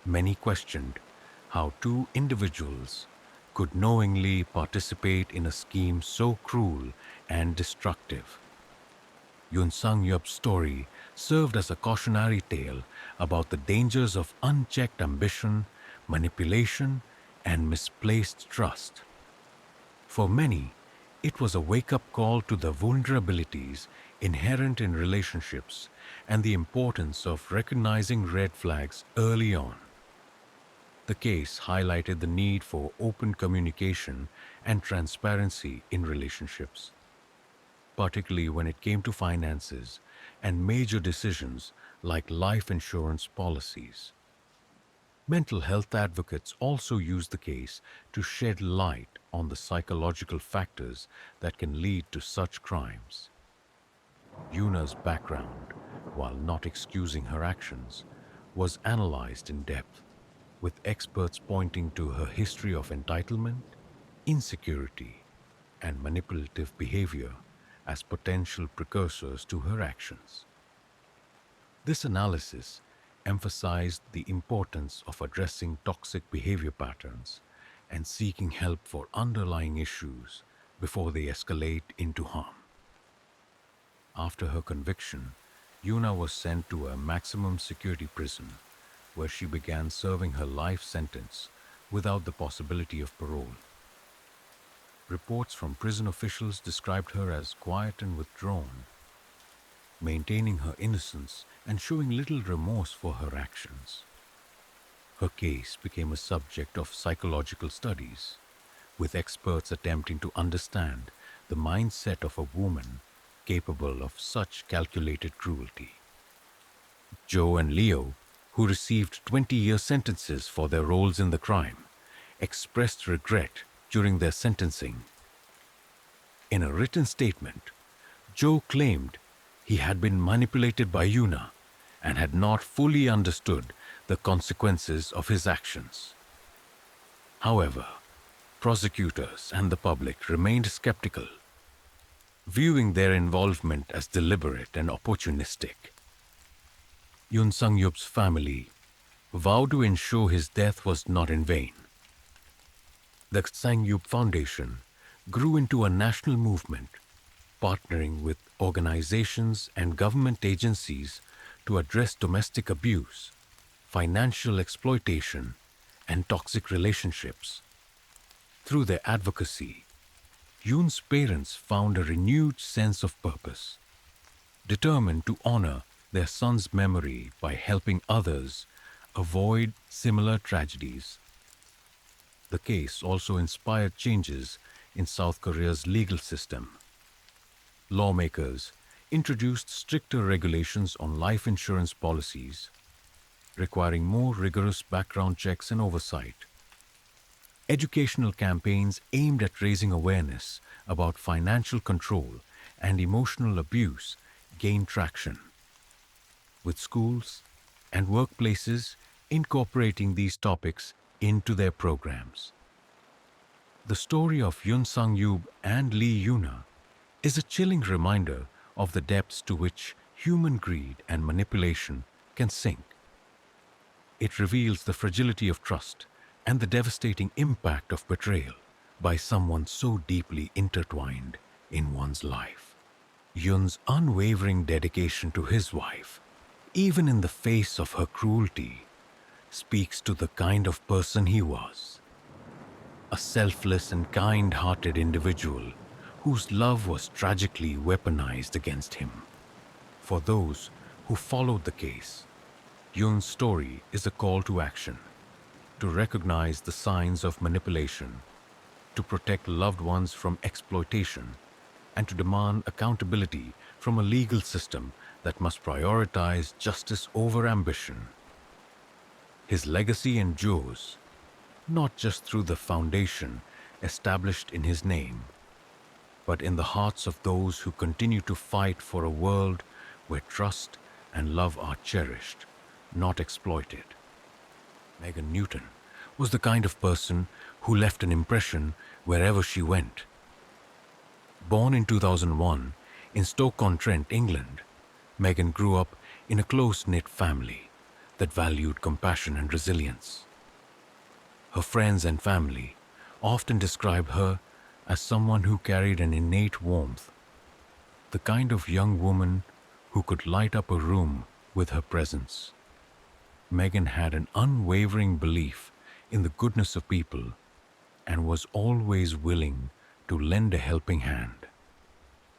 Many questioned how two individuals could knowingly participate in a scheme so cruel and destructive. Yun Sang-yup's story served as a cautionary tale about the dangers of unchecked ambition, manipulation, and misplaced trust. For many, it was a wake-up call to the vulnerabilities inherent in relationships and the importance of recognizing red flags early on. The case highlighted the need for open communication and transparency in relationships, particularly when it came to finances and major decisions like life insurance policies. Mental health advocates also used the case to shed light on the psychological factors that can lead to such crimes. Yuna's background, while not excusing her actions, was analyzed in depth, with experts pointing to her history of entitlement, insecurity, and manipulative behavior as potential precursors to her actions. This analysis emphasized the importance of addressing toxic behavior patterns and seeking help for underlying issues before they escalate into harm. After her conviction, Yuna was sent to a maximum security prison where she began serving her life sentence without the possibility of parole. Reports from prison officials described her as quiet and withdrawn, maintaining her innocence and showing little remorse for her actions. Her case became a subject of psychological studies, with experts attempting to understand the mindset of a woman capable of such calculated cruelty. Joe and Leo, who received 20-year sentences for their roles in the crime, expressed regret during their sentencing. In a written statement, Joe claimed he had been manipulated by Yuna and had not fully understood the consequences of his actions. However, prosecutors and the public remained skeptical, viewing their involvement as deliberate and opportunistic. Yun Sang-yup's family vowed to ensure his death was not in vain. The Sang-yup Foundation grew into a national movement, partnering with organizations and government agencies to address domestic abuse, financial exploitation, and toxic relationships. Through their advocacy, Yoon's parents found a renewed sense of purpose, determined to honor their son's memory by helping others avoid similar tragedies. The case also inspired changes in South Korea's legal system. Lawmakers introduced stricter regulations on life insurance policies, requiring more rigorous background checks and oversight. Educational campaigns aimed at raising awareness about financial control and emotional abuse gained traction, with schools and workplaces incorporating these topics into their programs. The story of Yun Sang-yup and Lee Yuna is a chilling reminder of the depths to which human greed and manipulation can sink. It reveals the fragility of trust and the devastating impact of betrayal by someone so deeply intertwined in one's life. Yun's unwavering dedication to his wife, even in the face of her cruelty, speaks to the kind of person he was. A selfless and kind-hearted individual whose love was tragically weaponized against him. For those who followed the case, Yun's story is a call to action, to recognize the signs of manipulation, to protect loved ones from exploitation, and to demand accountability from a legal system that must prioritize justice over ambition. His legacy endures, not just through the foundation established in his name, but in the hearts of those who continue to fight for a world where trust and love are cherished, not exploited. Megan Newton was the kind of person who left an impression wherever she went. Born in 2001 in Stoke-on-Trent, England, Megan grew up in a close-knit family that valued compassion and resilience. Her friends and family often described her as someone who carried an innate warmth, the kind of young woman who could light up a room with her presence. Megan had an unwavering belief in the goodness of people and was always willing to lend a helping hand.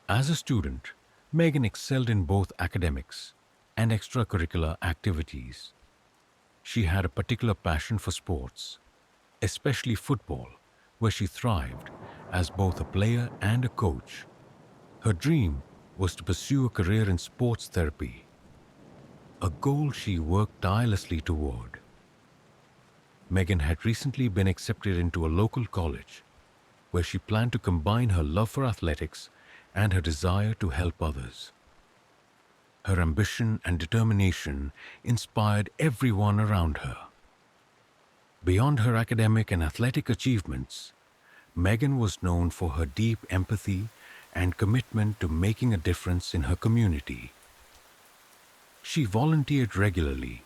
As a student, Megan excelled in both academics and extracurricular activities. She had a particular passion for sports, especially football, where she thrived as both a player and a coach. Her dream was to pursue a career in sports therapy, a goal she worked tirelessly toward. Megan had recently been accepted into a local college where she planned to combine her love for athletics and her desire to help others. Her ambition and determination inspired everyone around her. Beyond her academic and athletic achievements, Megan was known for her deep empathy and commitment to making a difference in her community. She volunteered regularly,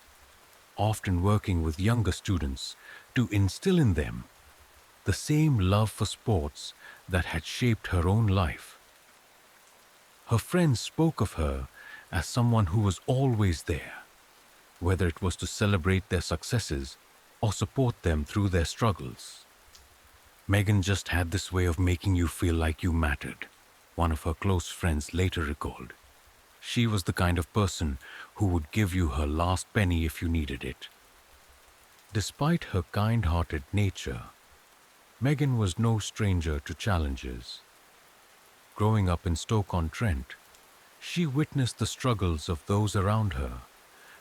often working with younger students to instill in them the same love for sports that had shaped her own life. Her friends spoke of her as someone who was always there, whether it was to celebrate their successes or support them through their struggles. Megan just had this way of making you feel like you mattered, one of her close friends later recalled. She was the kind of person who would give you her last penny if you needed it. Despite her kind-hearted nature, Megan was no stranger to challenges. Growing up in Stoke-on-Trent, she witnessed the struggles of those around her,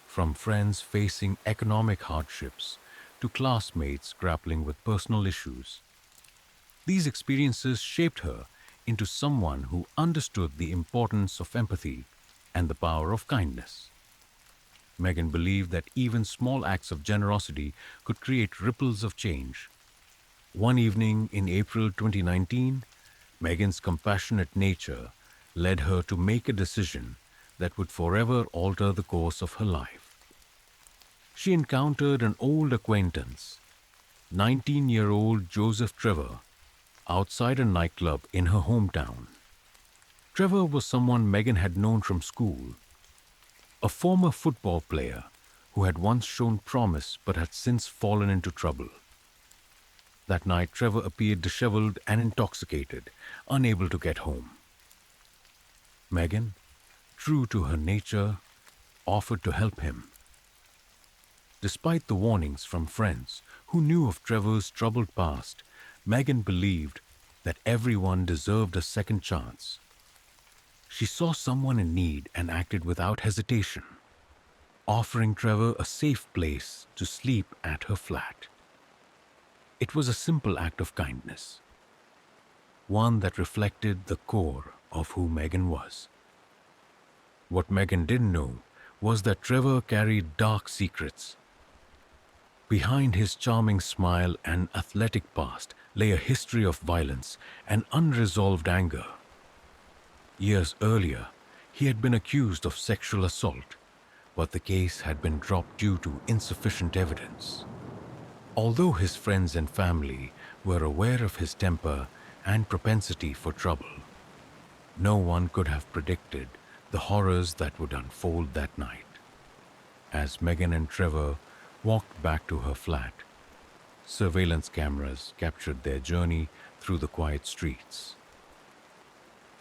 from friends facing economic hardships to classmates grappling with personal issues. These experiences shaped her into someone who understood the importance of empathy and the power of kindness. Megan believed that even small acts of generosity could create ripples of change. One evening in April 2019, Megan's compassionate nature led her to make a decision that would forever alter the course of her life. She encountered an old acquaintance, 19-year-old Joseph Trevor, outside a nightclub in her hometown. Trevor was someone Megan had known from school, a former football player who had once shown promise but had since fallen into trouble. That night, Trevor appeared disheveled and intoxicated, unable to get home. Megan, true to her nature, offered to help him. Despite the warnings from friends who knew of Trevor's troubled past, Megan believed that everyone deserved a second chance. She saw someone in need and acted without hesitation, offering Trevor a safe place to sleep at her flat. It was a simple act of kindness, one that reflected the core of who Megan was. What Megan didn't know was that Trevor carried dark secrets. Behind his charming smile and athletic past lay a history of violence and unresolved anger. Years earlier, he had been accused of sexual assault, but the case had been dropped due to insufficient evidence. Although his friends and family were aware of his temper and propensity for trouble, no one could have predicted the horrors that would unfold that night. As Megan and Trevor walked back to her flat, surveillance cameras captured their journey through the quiet streets.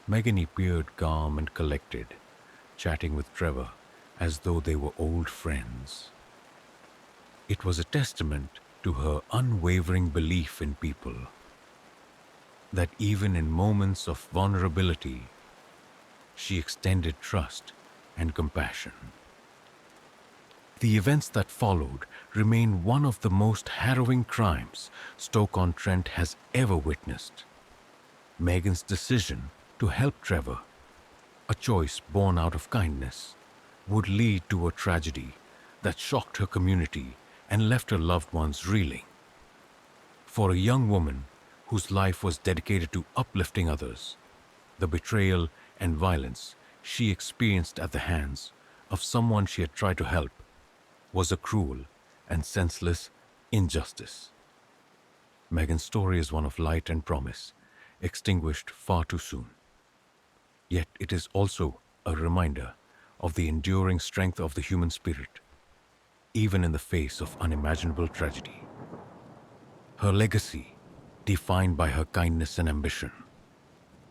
Megan appeared calm and collected, chatting with Trevor as though they were old friends. It was a testament to her unwavering belief in people, that even in moments of vulnerability, she extended trust and compassion. The events that followed remain one of the most harrowing crimes Stoke-on-Trent has ever witnessed. Megan's decision to help Trevor, a choice born out of kindness, would lead to a tragedy that shocked her community and left her loved ones reeling. For a young woman whose life was dedicated to uplifting others, the betrayal and violence she experienced at the hands of someone she had tried to help was a cruel and senseless injustice. Megan's story is one of light and promise, extinguished far too soon. Yet it is also a reminder of the enduring strength of the human spirit, even in the face of unimaginable tragedy. Her legacy, defined by her kindness and ambition,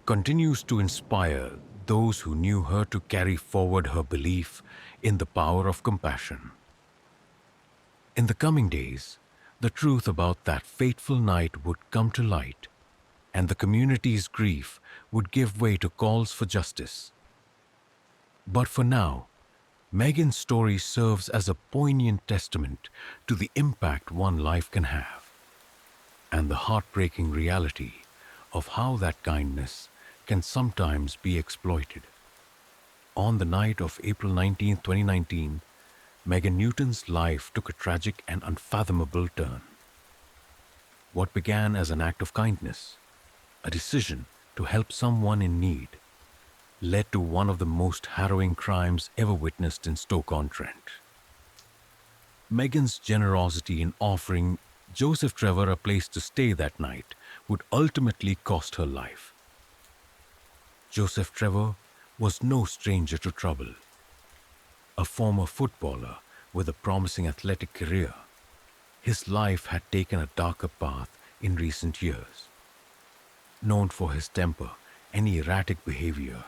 continues to inspire those who knew her to carry forward her belief in the power of compassion. In the coming days, the truth about that fateful night would come to light, and the community's grief would give way to calls for justice. But for now, Megan's story serves as a poignant testament to the impact one life can have, and the heartbreaking reality of how that kindness can sometimes be exploited. On the night of April 19, 2019, Megan Newton's life took a tragic and unfathomable turn. What began as an act of kindness, a decision to help someone in need, led to one of the most harrowing crimes ever witnessed in Stoke-on-Trent. Megan's generosity in offering Joseph Trevor a place to stay that night would ultimately cost her life. Joseph Trevor was no stranger to trouble. A former footballer with a promising athletic career, his life had taken a darker path in recent years. Known for his temper and erratic behavior,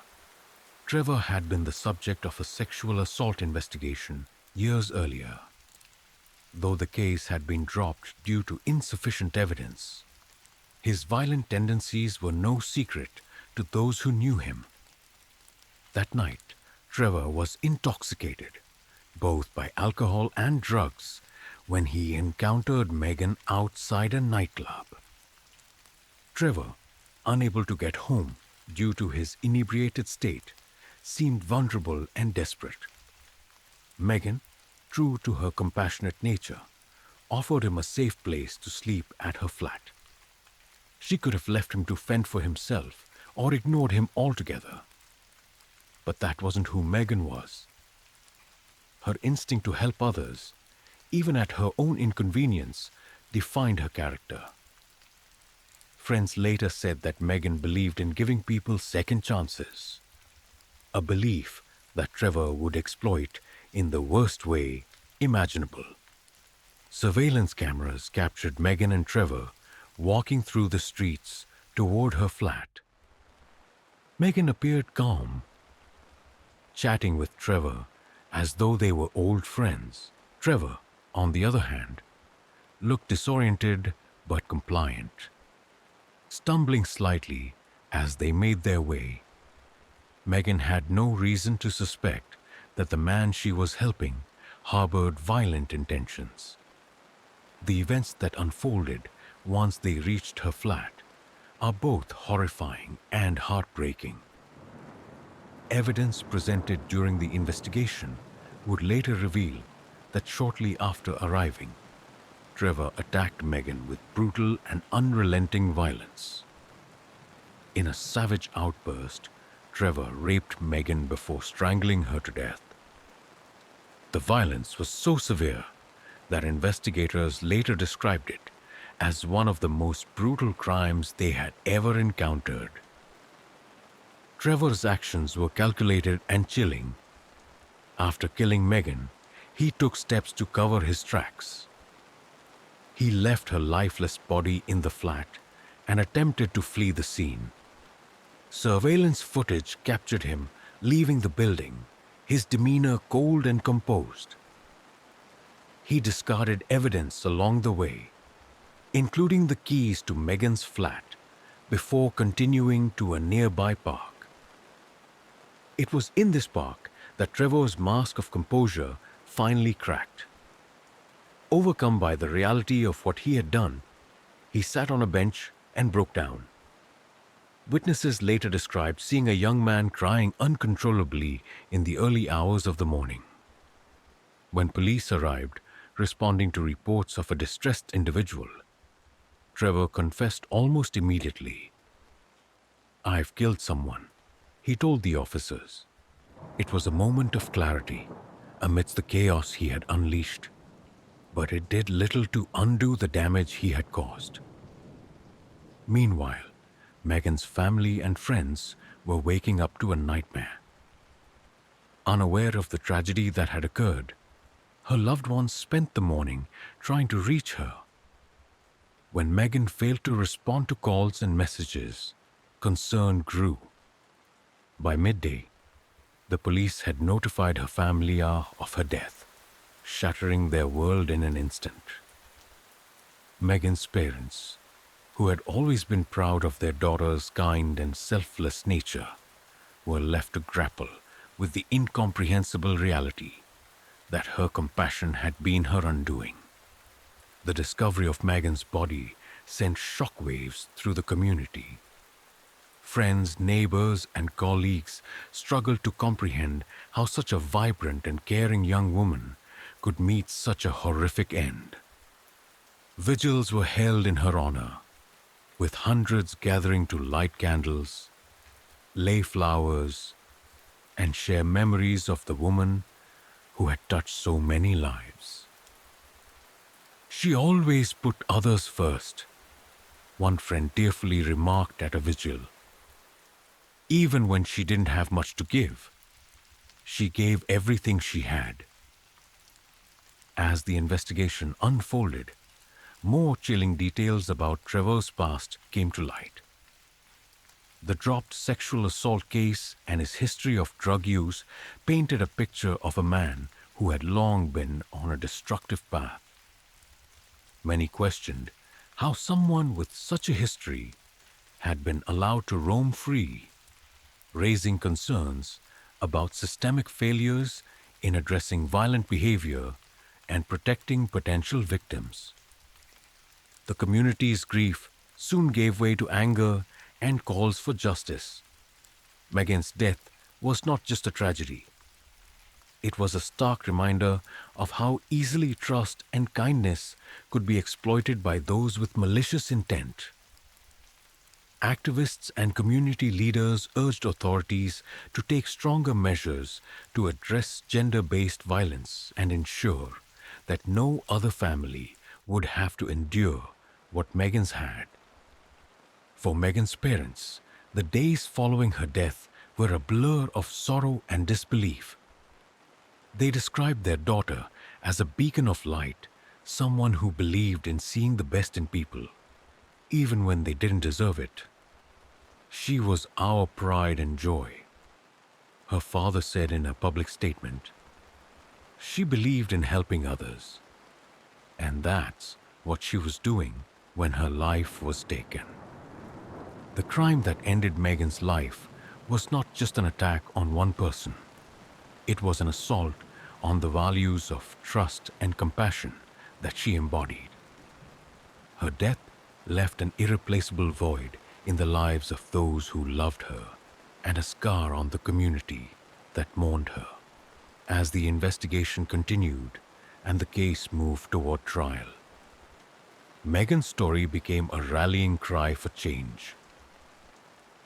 Trevor had been the subject of a sexual assault investigation years earlier. Though the case had been dropped due to insufficient evidence, his violent tendencies were no secret to those who knew him. That night, Trevor was intoxicated, both by alcohol and drugs, when he encountered Megan outside a nightclub. Trevor, unable to get home due to his inebriated state, seemed vulnerable and desperate. Megan, true to her compassionate nature, offered him a safe place to sleep at her flat. She could have left him to fend for himself or ignored him altogether. But that wasn't who Megan was. Her instinct to help others, even at her own inconvenience, defined her character. Friends later said that Megan believed in giving people second chances, a belief that Trevor would exploit in the worst way imaginable. Surveillance cameras captured Megan and Trevor walking through the streets toward her flat. Megan appeared calm, chatting with Trevor as though they were old friends. Trevor, on the other hand, looked disoriented but compliant, stumbling slightly as they made their way. Megan had no reason to suspect that the man she was helping harbored violent intentions. The events that unfolded once they reached her flat are both horrifying and heartbreaking. Evidence presented during the investigation would later reveal that shortly after arriving, Trevor attacked Megan with brutal and unrelenting violence. In a savage outburst, Trevor raped Megan before strangling her to death. The violence was so severe that investigators later described it as one of the most brutal crimes they had ever encountered. Trevor's actions were calculated and chilling. After killing Megan, he took steps to cover his tracks. He left her lifeless body in the flat and attempted to flee the scene. Surveillance footage captured him leaving the building, his demeanor cold and composed. He discarded evidence along the way, including the keys to Megan's flat, before continuing to a nearby park. It was in this park that Trevor's mask of composure finally cracked. Overcome by the reality of what he had done, he sat on a bench and broke down. Witnesses later described seeing a young man crying uncontrollably in the early hours of the morning. When police arrived, responding to reports of a distressed individual, Trevor confessed almost immediately. "I've killed someone," he told the officers. It was a moment of clarity amidst the chaos he had unleashed, but it did little to undo the damage he had caused. Meanwhile, Megan's family and friends were waking up to a nightmare. Unaware of the tragedy that had occurred, her loved ones spent the morning trying to reach her. When Megan failed to respond to calls and messages, concern grew. By midday, the police had notified her family of her death, shattering their world in an instant. Megan's parents, who had always been proud of their daughter's kind and selfless nature, were left to grapple with the incomprehensible reality that her compassion had been her undoing. The discovery of Megan's body sent shockwaves through the community. Friends, neighbors, and colleagues struggled to comprehend how such a vibrant and caring young woman could meet such a horrific end. Vigils were held in her honor, with hundreds gathering to light candles, lay flowers, and share memories of the woman who had touched so many lives. "She always put others first," one friend tearfully remarked at a vigil. "Even when she didn't have much to give, she gave everything she had." As the investigation unfolded, more chilling details about Trevor's past came to light. The dropped sexual assault case and his history of drug use painted a picture of a man who had long been on a destructive path. Many questioned how someone with such a history had been allowed to roam free, raising concerns about systemic failures in addressing violent behavior and protecting potential victims. The community's grief soon gave way to anger and calls for justice. Megan's death was not just a tragedy. It was a stark reminder of how easily trust and kindness could be exploited by those with malicious intent. Activists and community leaders urged authorities to take stronger measures to address gender-based violence and ensure that no other family would have to endure what Megan's had. For Megan's parents, the days following her death were a blur of sorrow and disbelief. They described their daughter as a beacon of light, someone who believed in seeing the best in people, even when they didn't deserve it. "She was our pride and joy," her father said in a public statement. "She believed in helping others, and that's what she was doing when her life was taken." The crime that ended Megan's life was not just an attack on one person. It was an assault on the values of trust and compassion that she embodied. Her death left an irreplaceable void in the lives of those who loved her and a scar on the community that mourned her. As the investigation continued and the case moved toward trial, Megan's story became a rallying cry for change,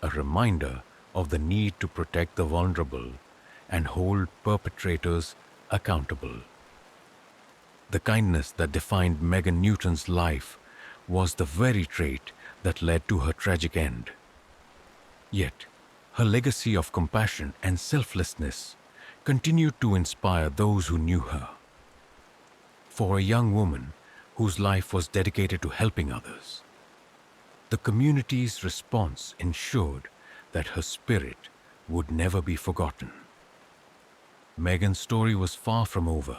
a reminder of the need to protect the vulnerable and hold perpetrators accountable. The kindness that defined Megan Newton's life was the very trait that led to her tragic end. Yet, her legacy of compassion and selflessness continued to inspire those who knew her. For a young woman whose life was dedicated to helping others, the community's response ensured that her spirit would never be forgotten. Megan's story was far from over.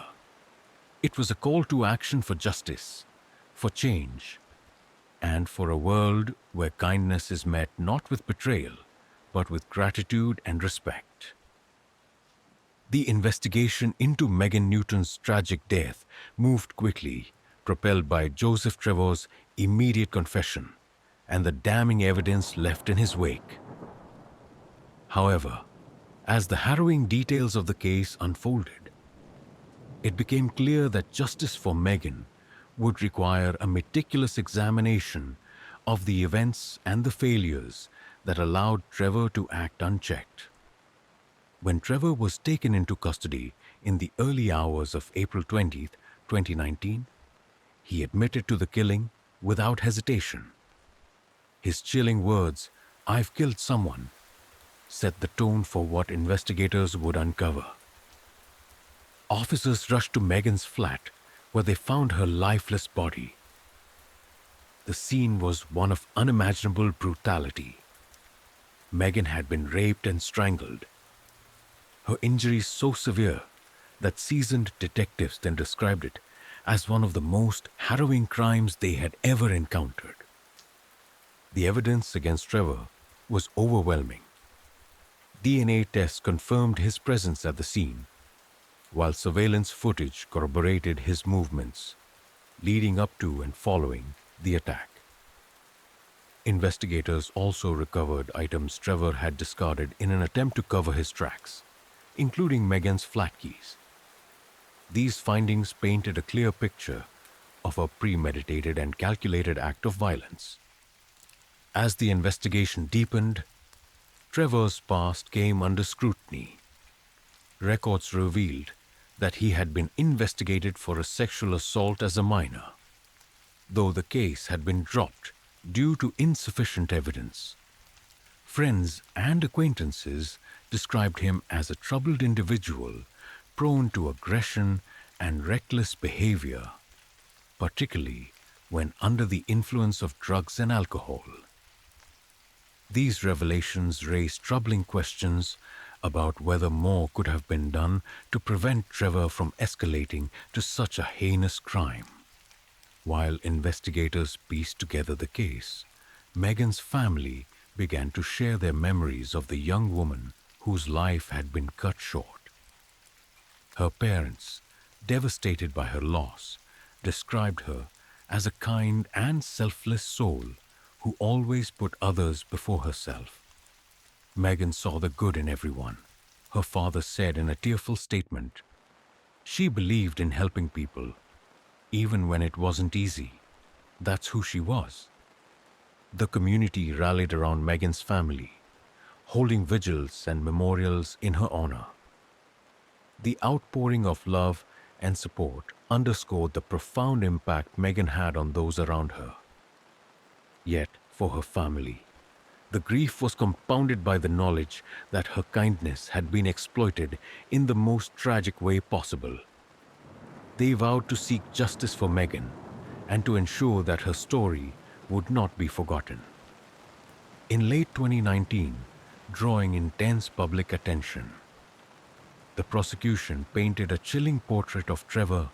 It was a call to action for justice, for change, and for a world where kindness is met not with betrayal, but with gratitude and respect. The investigation into Megan Newton's tragic death moved quickly, propelled by Joseph Trevor's immediate confession and the damning evidence left in his wake. However, as the harrowing details of the case unfolded, it became clear that justice for Megan would require a meticulous examination of the events and the failures that allowed Trevor to act unchecked. When Trevor was taken into custody in the early hours of April 20th, 2019, he admitted to the killing without hesitation. His chilling words, "I've killed someone," set the tone for what investigators would uncover. Officers rushed to Megan's flat, where they found her lifeless body. The scene was one of unimaginable brutality. Megan had been raped and strangled, her injuries so severe that seasoned detectives then described it as one of the most harrowing crimes they had ever encountered. The evidence against Trevor was overwhelming. DNA tests confirmed his presence at the scene, while surveillance footage corroborated his movements leading up to and following the attack. Investigators also recovered items Trevor had discarded in an attempt to cover his tracks, including Megan's flat keys. These findings painted a clear picture of a premeditated and calculated act of violence. As the investigation deepened, Trevor's past came under scrutiny. Records revealed that he had been investigated for a sexual assault as a minor, though the case had been dropped due to insufficient evidence. Friends and acquaintances described him as a troubled individual prone to aggression and reckless behavior, particularly when under the influence of drugs and alcohol. These revelations raised troubling questions about whether more could have been done to prevent Trevor from escalating to such a heinous crime. While investigators pieced together the case, Megan's family began to share their memories of the young woman whose life had been cut short. Her parents, devastated by her loss, described her as a kind and selfless soul who always put others before herself. Megan saw the good in everyone, her father said in a tearful statement. She believed in helping people, even when it wasn't easy. That's who she was. The community rallied around Megan's family, holding vigils and memorials in her honor. The outpouring of love and support underscored the profound impact Megan had on those around her. Yet, for her family, the grief was compounded by the knowledge that her kindness had been exploited in the most tragic way possible. They vowed to seek justice for Megan and to ensure that her story would not be forgotten. In late 2019, drawing intense public attention, the prosecution painted a chilling portrait of Trevor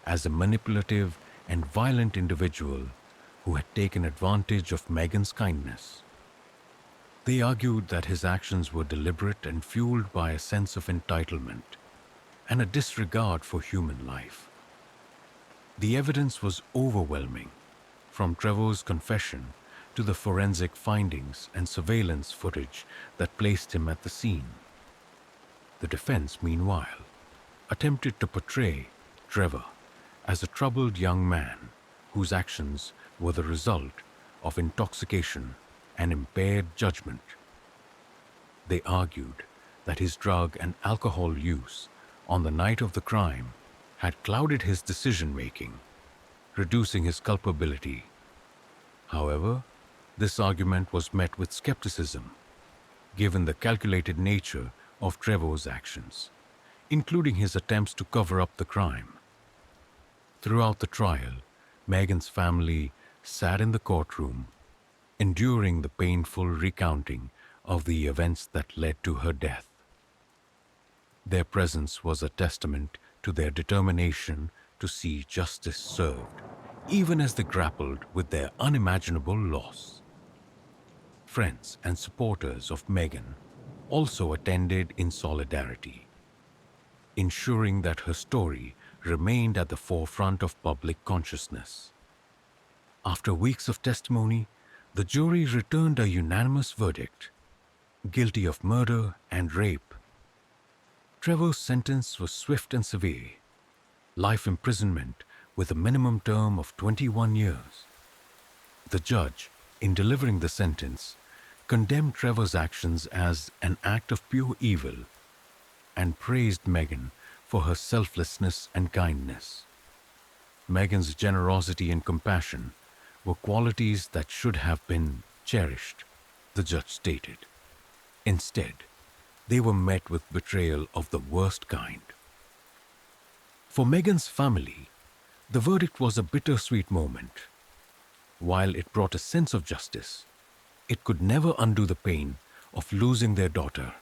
as a manipulative and violent individual who had taken advantage of Megan's kindness. They argued that his actions were deliberate and fueled by a sense of entitlement and a disregard for human life. The evidence was overwhelming, from Trevor's confession to the forensic findings and surveillance footage that placed him at the scene. The defense, meanwhile, attempted to portray Trevor as a troubled young man whose actions were the result of intoxication and impaired judgment. They argued that his drug and alcohol use on the night of the crime had clouded his decision-making, reducing his culpability. However, this argument was met with skepticism, given the calculated nature of Trevor's actions, including his attempts to cover up the crime. Throughout the trial, Megan's family sat in the courtroom, enduring the painful recounting of the events that led to her death. Their presence was a testament to their determination to see justice served, even as they grappled with their unimaginable loss. Friends and supporters of Meghan also attended in solidarity, ensuring that her story remained at the forefront of public consciousness. After weeks of testimony, the jury returned a unanimous verdict: guilty of murder and rape. Trevor's sentence was swift and severe: life imprisonment with a minimum term of 21 years. The judge, in delivering the sentence, condemned Trevor's actions as an act of pure evil and praised Meghan for her selflessness and kindness. Meghan's generosity and compassion were qualities that should have been cherished, the judge stated. Instead, they were met with betrayal of the worst kind. For Meghan's family, the verdict was a bittersweet moment. While it brought a sense of justice, it could never undo the pain of losing their daughter.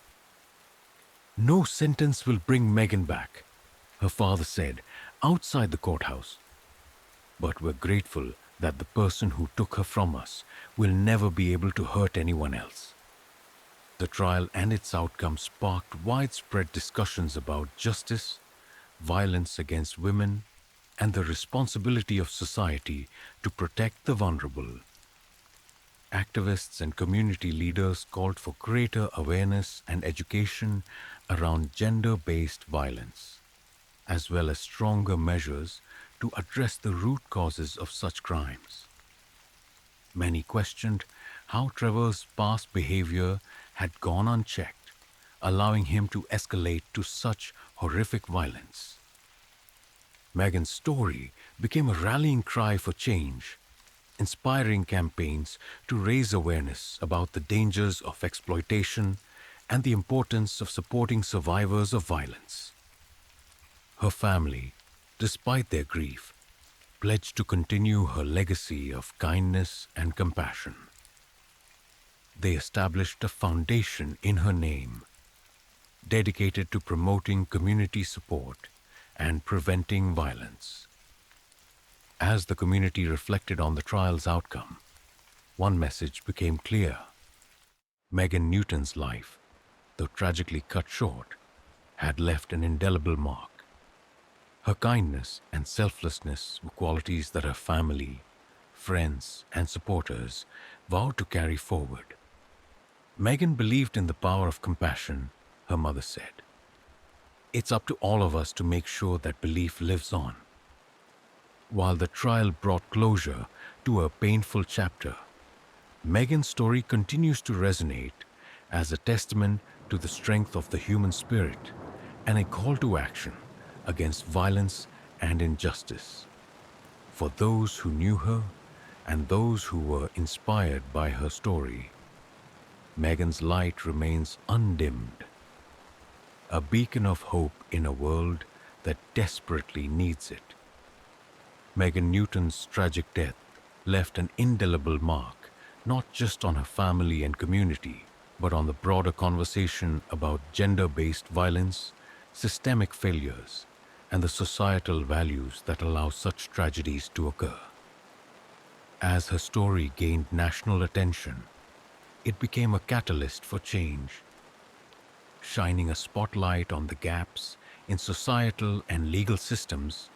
"No sentence will bring Meghan back," her father said outside the courthouse. "But we're grateful that the person who took her from us will never be able to hurt anyone else." The trial and its outcome sparked widespread discussions about justice, violence against women, and the responsibility of society to protect the vulnerable. Activists and community leaders called for greater awareness and education around gender-based violence, as well as stronger measures to address the root causes of such crimes. Many questioned how Trevor's past behavior had gone unchecked, allowing him to escalate to such horrific violence. Meghan's story became a rallying cry for change, inspiring campaigns to raise awareness about the dangers of exploitation and the importance of supporting survivors of violence. Her family, despite their grief, pledged to continue her legacy of kindness and compassion. They established a foundation in her name, dedicated to promoting community support and preventing violence. As the community reflected on the trial's outcome, one message became clear: Meghan Newton's life, though tragically cut short, had left an indelible mark. Her kindness and selflessness were qualities that her family, friends, and supporters vowed to carry forward. Meghan believed in the power of compassion, her mother said. "It's up to all of us to make sure that belief lives on." While the trial brought closure to a painful chapter, Meghan's story continues to resonate as a testament to the strength of the human spirit and a call to action against violence and injustice. For those who knew her and those who were inspired by her story, Meghan's light remains undimmed, a beacon of hope in a world that desperately needs it. Meghan Newton's tragic death left an indelible mark not just on her family and community, but on the broader conversation about gender-based violence, systemic failures, and the societal values that allow such tragedies to occur. As her story gained national attention, it became a catalyst for change, shining a spotlight on the gaps in societal and legal systems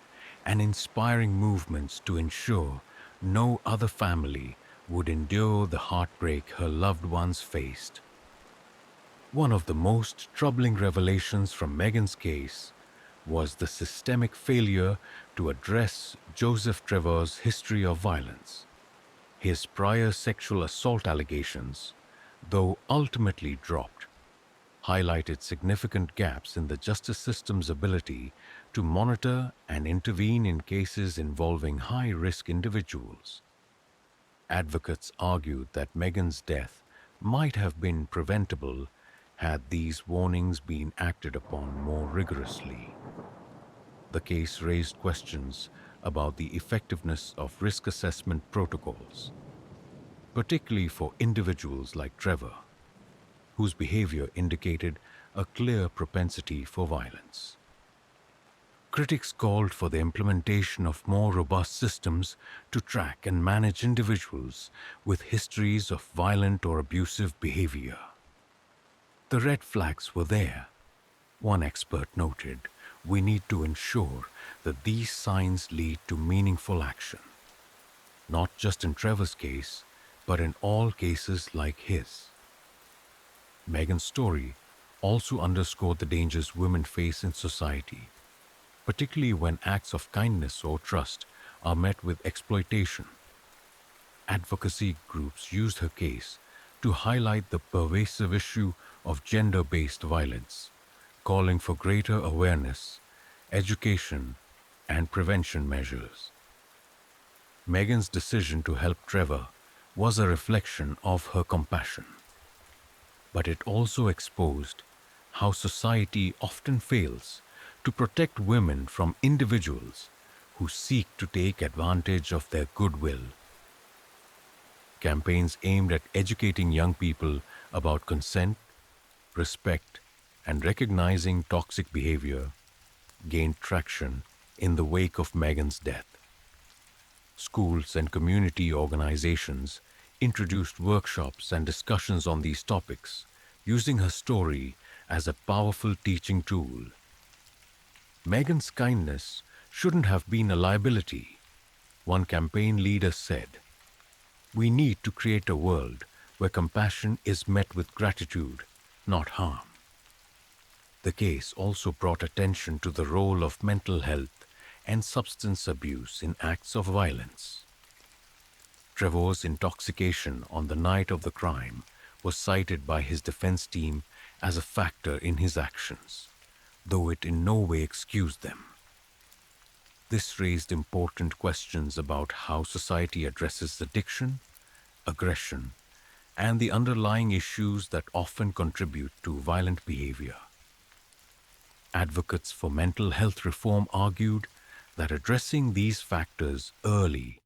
and inspiring movements to ensure no other family would endure the heartbreak her loved ones faced. One of the most troubling revelations from Meghan's case was the systemic failure to address Joseph Trevor's history of violence. His prior sexual assault allegations, though ultimately dropped, highlighted significant gaps in the justice system's ability to monitor and intervene in cases involving high-risk individuals. Advocates argued that Meghan's death might have been preventable had these warnings been acted upon more rigorously. The case raised questions about the effectiveness of risk assessment protocols, particularly for individuals like Trevor, whose behavior indicated a clear propensity for violence. Critics called for the implementation of more robust systems to track and manage individuals with histories of violent or abusive behavior. The red flags were there. One expert noted, "We need to ensure that these signs lead to meaningful action, not just in Trevor's case, but in all cases like his." Megan's story also underscored the dangers women face in society, particularly when acts of kindness or trust are met with exploitation. Advocacy groups used her case to highlight the pervasive issue of gender-based violence, calling for greater awareness, education, and prevention measures. Megan's decision to help Trevor was a reflection of her compassion, but it also exposed how society often fails to protect women from individuals who seek to take advantage of their goodwill. Campaigns aimed at educating young people about consent, respect, and recognizing toxic behavior gained traction in the wake of Megan's death. Schools and community organizations introduced workshops and discussions on these topics, using her story as a powerful teaching tool. Megan's kindness shouldn't have been a liability. One campaign leader said, "We need to create a world where compassion is met with gratitude, not harm." The case also brought attention to the role of mental health and substance abuse in acts of violence. Trevor's intoxication on the night of the crime was cited by his defense team as a factor in his actions, though it in no way excused them. This raised important questions about how society addresses addiction, aggression, and the underlying issues that often contribute to violent behavior. Advocates for mental health reform argued that addressing these factors early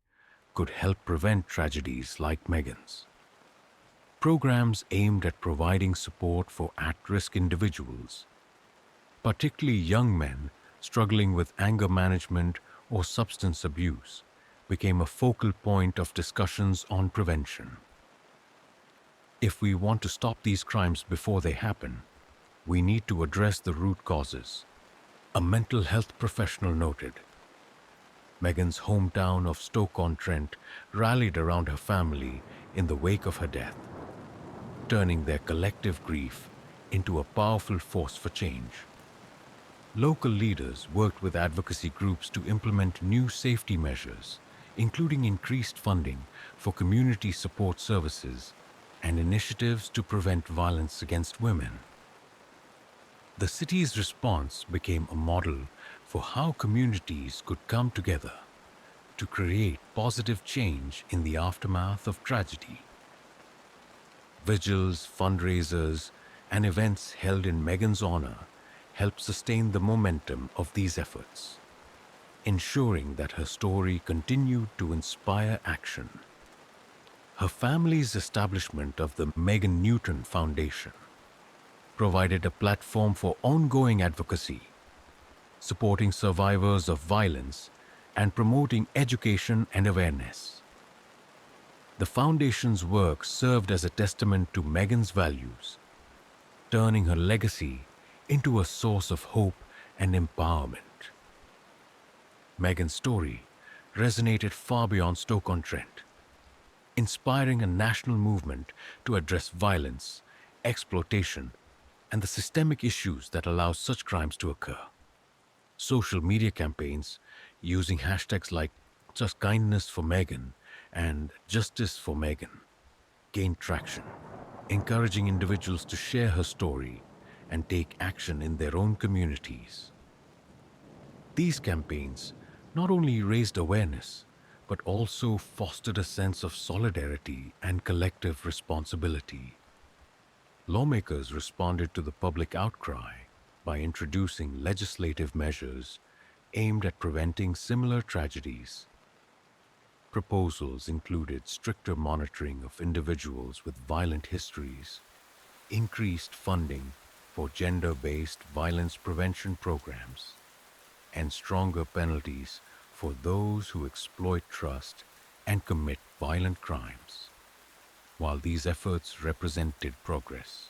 could help prevent tragedies like Megan's. Programs aimed at providing support for at-risk individuals, particularly young men struggling with anger management or substance abuse, became a focal point of discussions on prevention. If we want to stop these crimes before they happen, we need to address the root causes, a mental health professional noted. Megan's hometown of Stoke-on-Trent rallied around her family in the wake of her death, turning their collective grief into a powerful force for change. Local leaders worked with advocacy groups to implement new safety measures, including increased funding for community support services and initiatives to prevent violence against women. The city's response became a model for how communities could come together to create positive change in the aftermath of tragedy. Vigils, fundraisers, and events held in Megan's honor helped sustain the momentum of these efforts, ensuring that her story continued to inspire action. Her family's establishment of the Megan Newton Foundation provided a platform for ongoing advocacy, supporting survivors of violence and promoting education and awareness. The foundation's work served as a testament to Megan's values, turning her legacy into a source of hope and empowerment. Megan's story resonated far beyond Stoke-on-Trent, inspiring a national movement to address violence, exploitation, and the systemic issues that allow such crimes to occur. Social media campaigns using hashtags like Just Kindness for Megan and Justice for Megan gained traction, encouraging individuals to share her story and take action in their own communities. These campaigns not only raised awareness, but also fostered a sense of solidarity and collective responsibility. Lawmakers responded to the public outcry by introducing legislative measures aimed at preventing similar tragedies. Proposals included stricter monitoring of individuals with violent histories, increased funding for gender-based violence prevention programs and stronger penalties for those who exploit trust and commit violent crimes. While these efforts represented progress,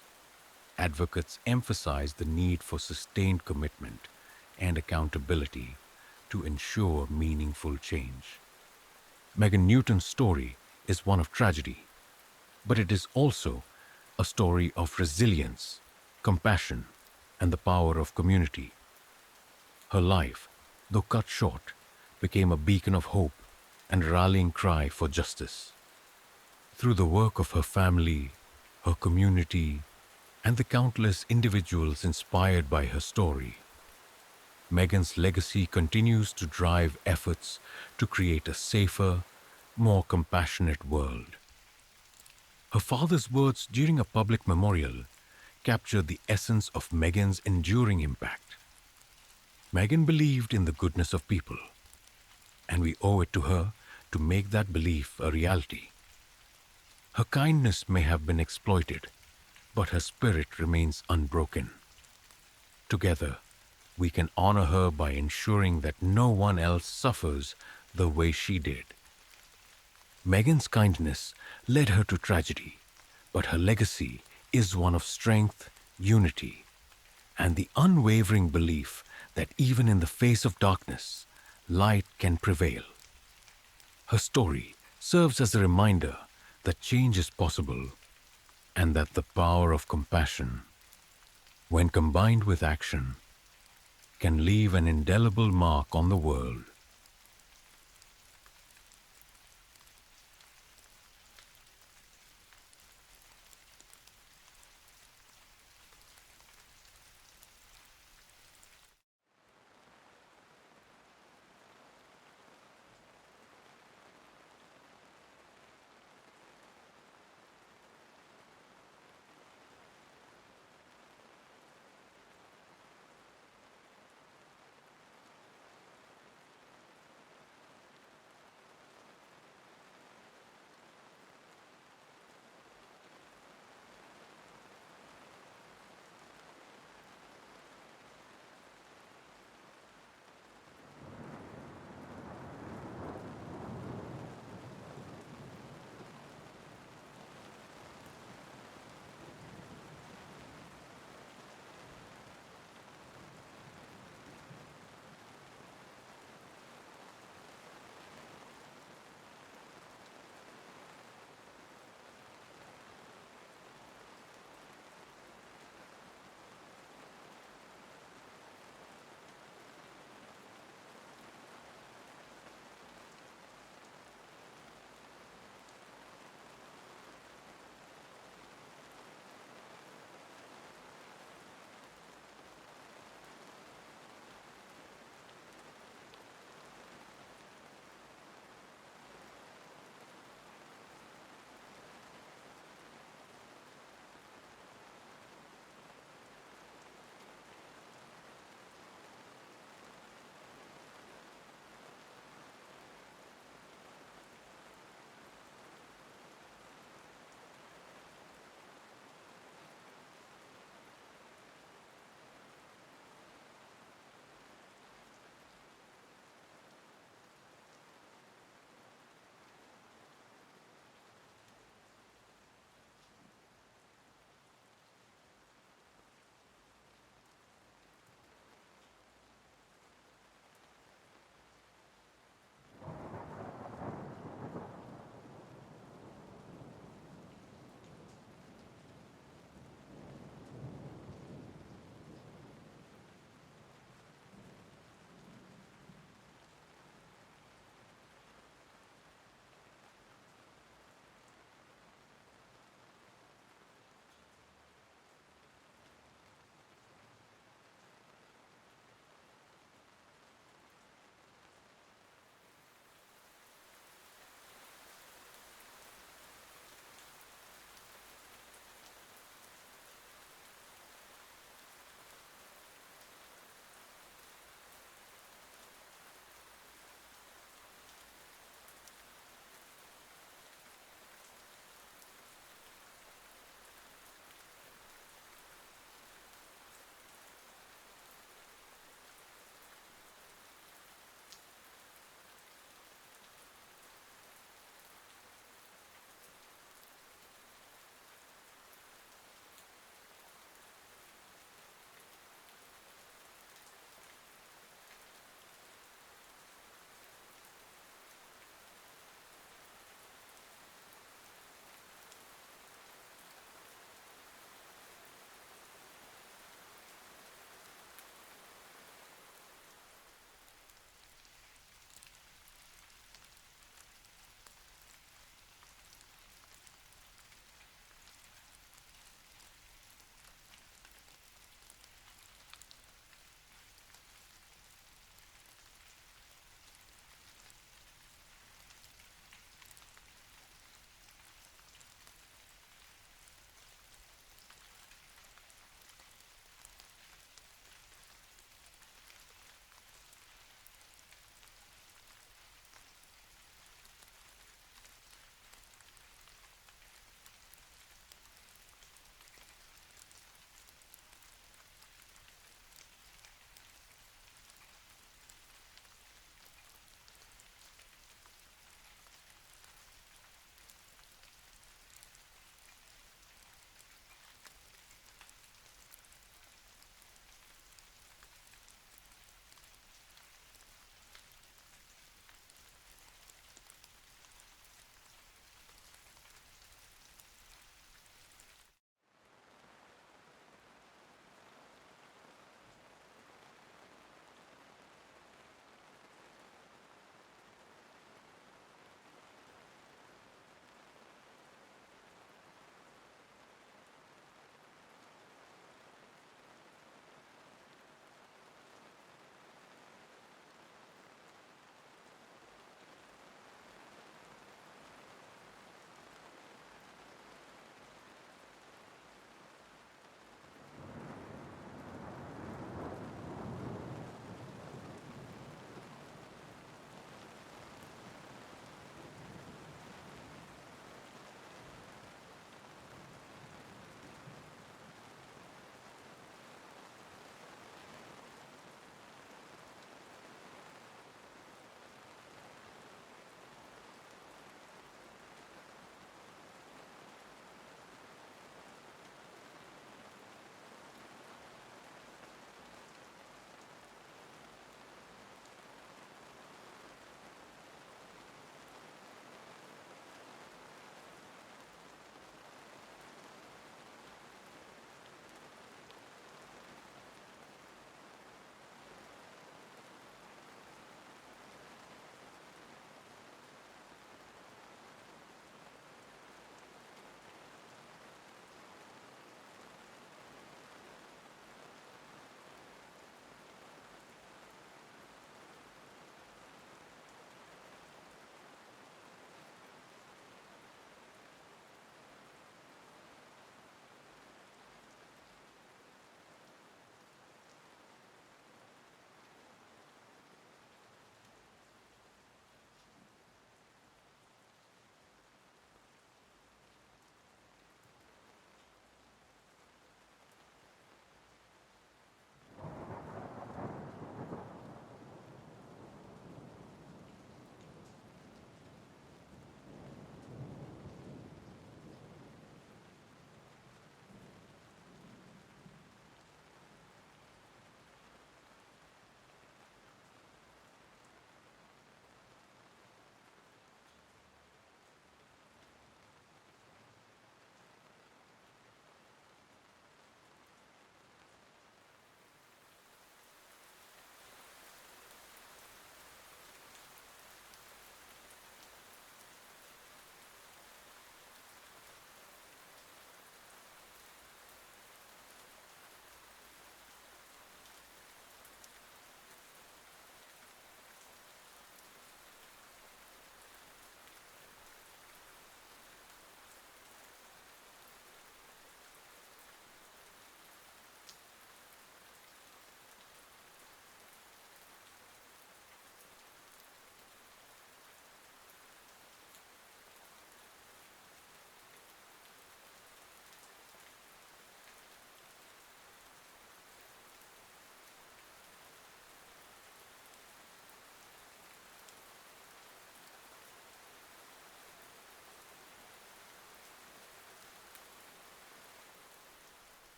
advocates emphasized the need for sustained commitment and accountability to ensure meaningful change. Megan Newton's story is one of tragedy, but it is also a story of resilience, compassion, and the power of community. Her life, though cut short, became a beacon of hope and a rallying cry for justice. Through the work of her family, her community, and the countless individuals inspired by her story, Megan's legacy continues to drive efforts to create a safer, more compassionate world. Her father's words during a public memorial captured the essence of Megan's enduring impact. Megan believed in the goodness of people, and we owe it to her to make that belief a reality. Her kindness may have been exploited, but her spirit remains unbroken. Together, we can honor her by ensuring that no one else suffers the way she did. Megan's kindness led her to tragedy, but her legacy is one of strength, unity, and the unwavering belief that even in the face of darkness, light can prevail. Her story serves as a reminder that change is possible and that the power of compassion, when combined with action, can leave an indelible mark on the world.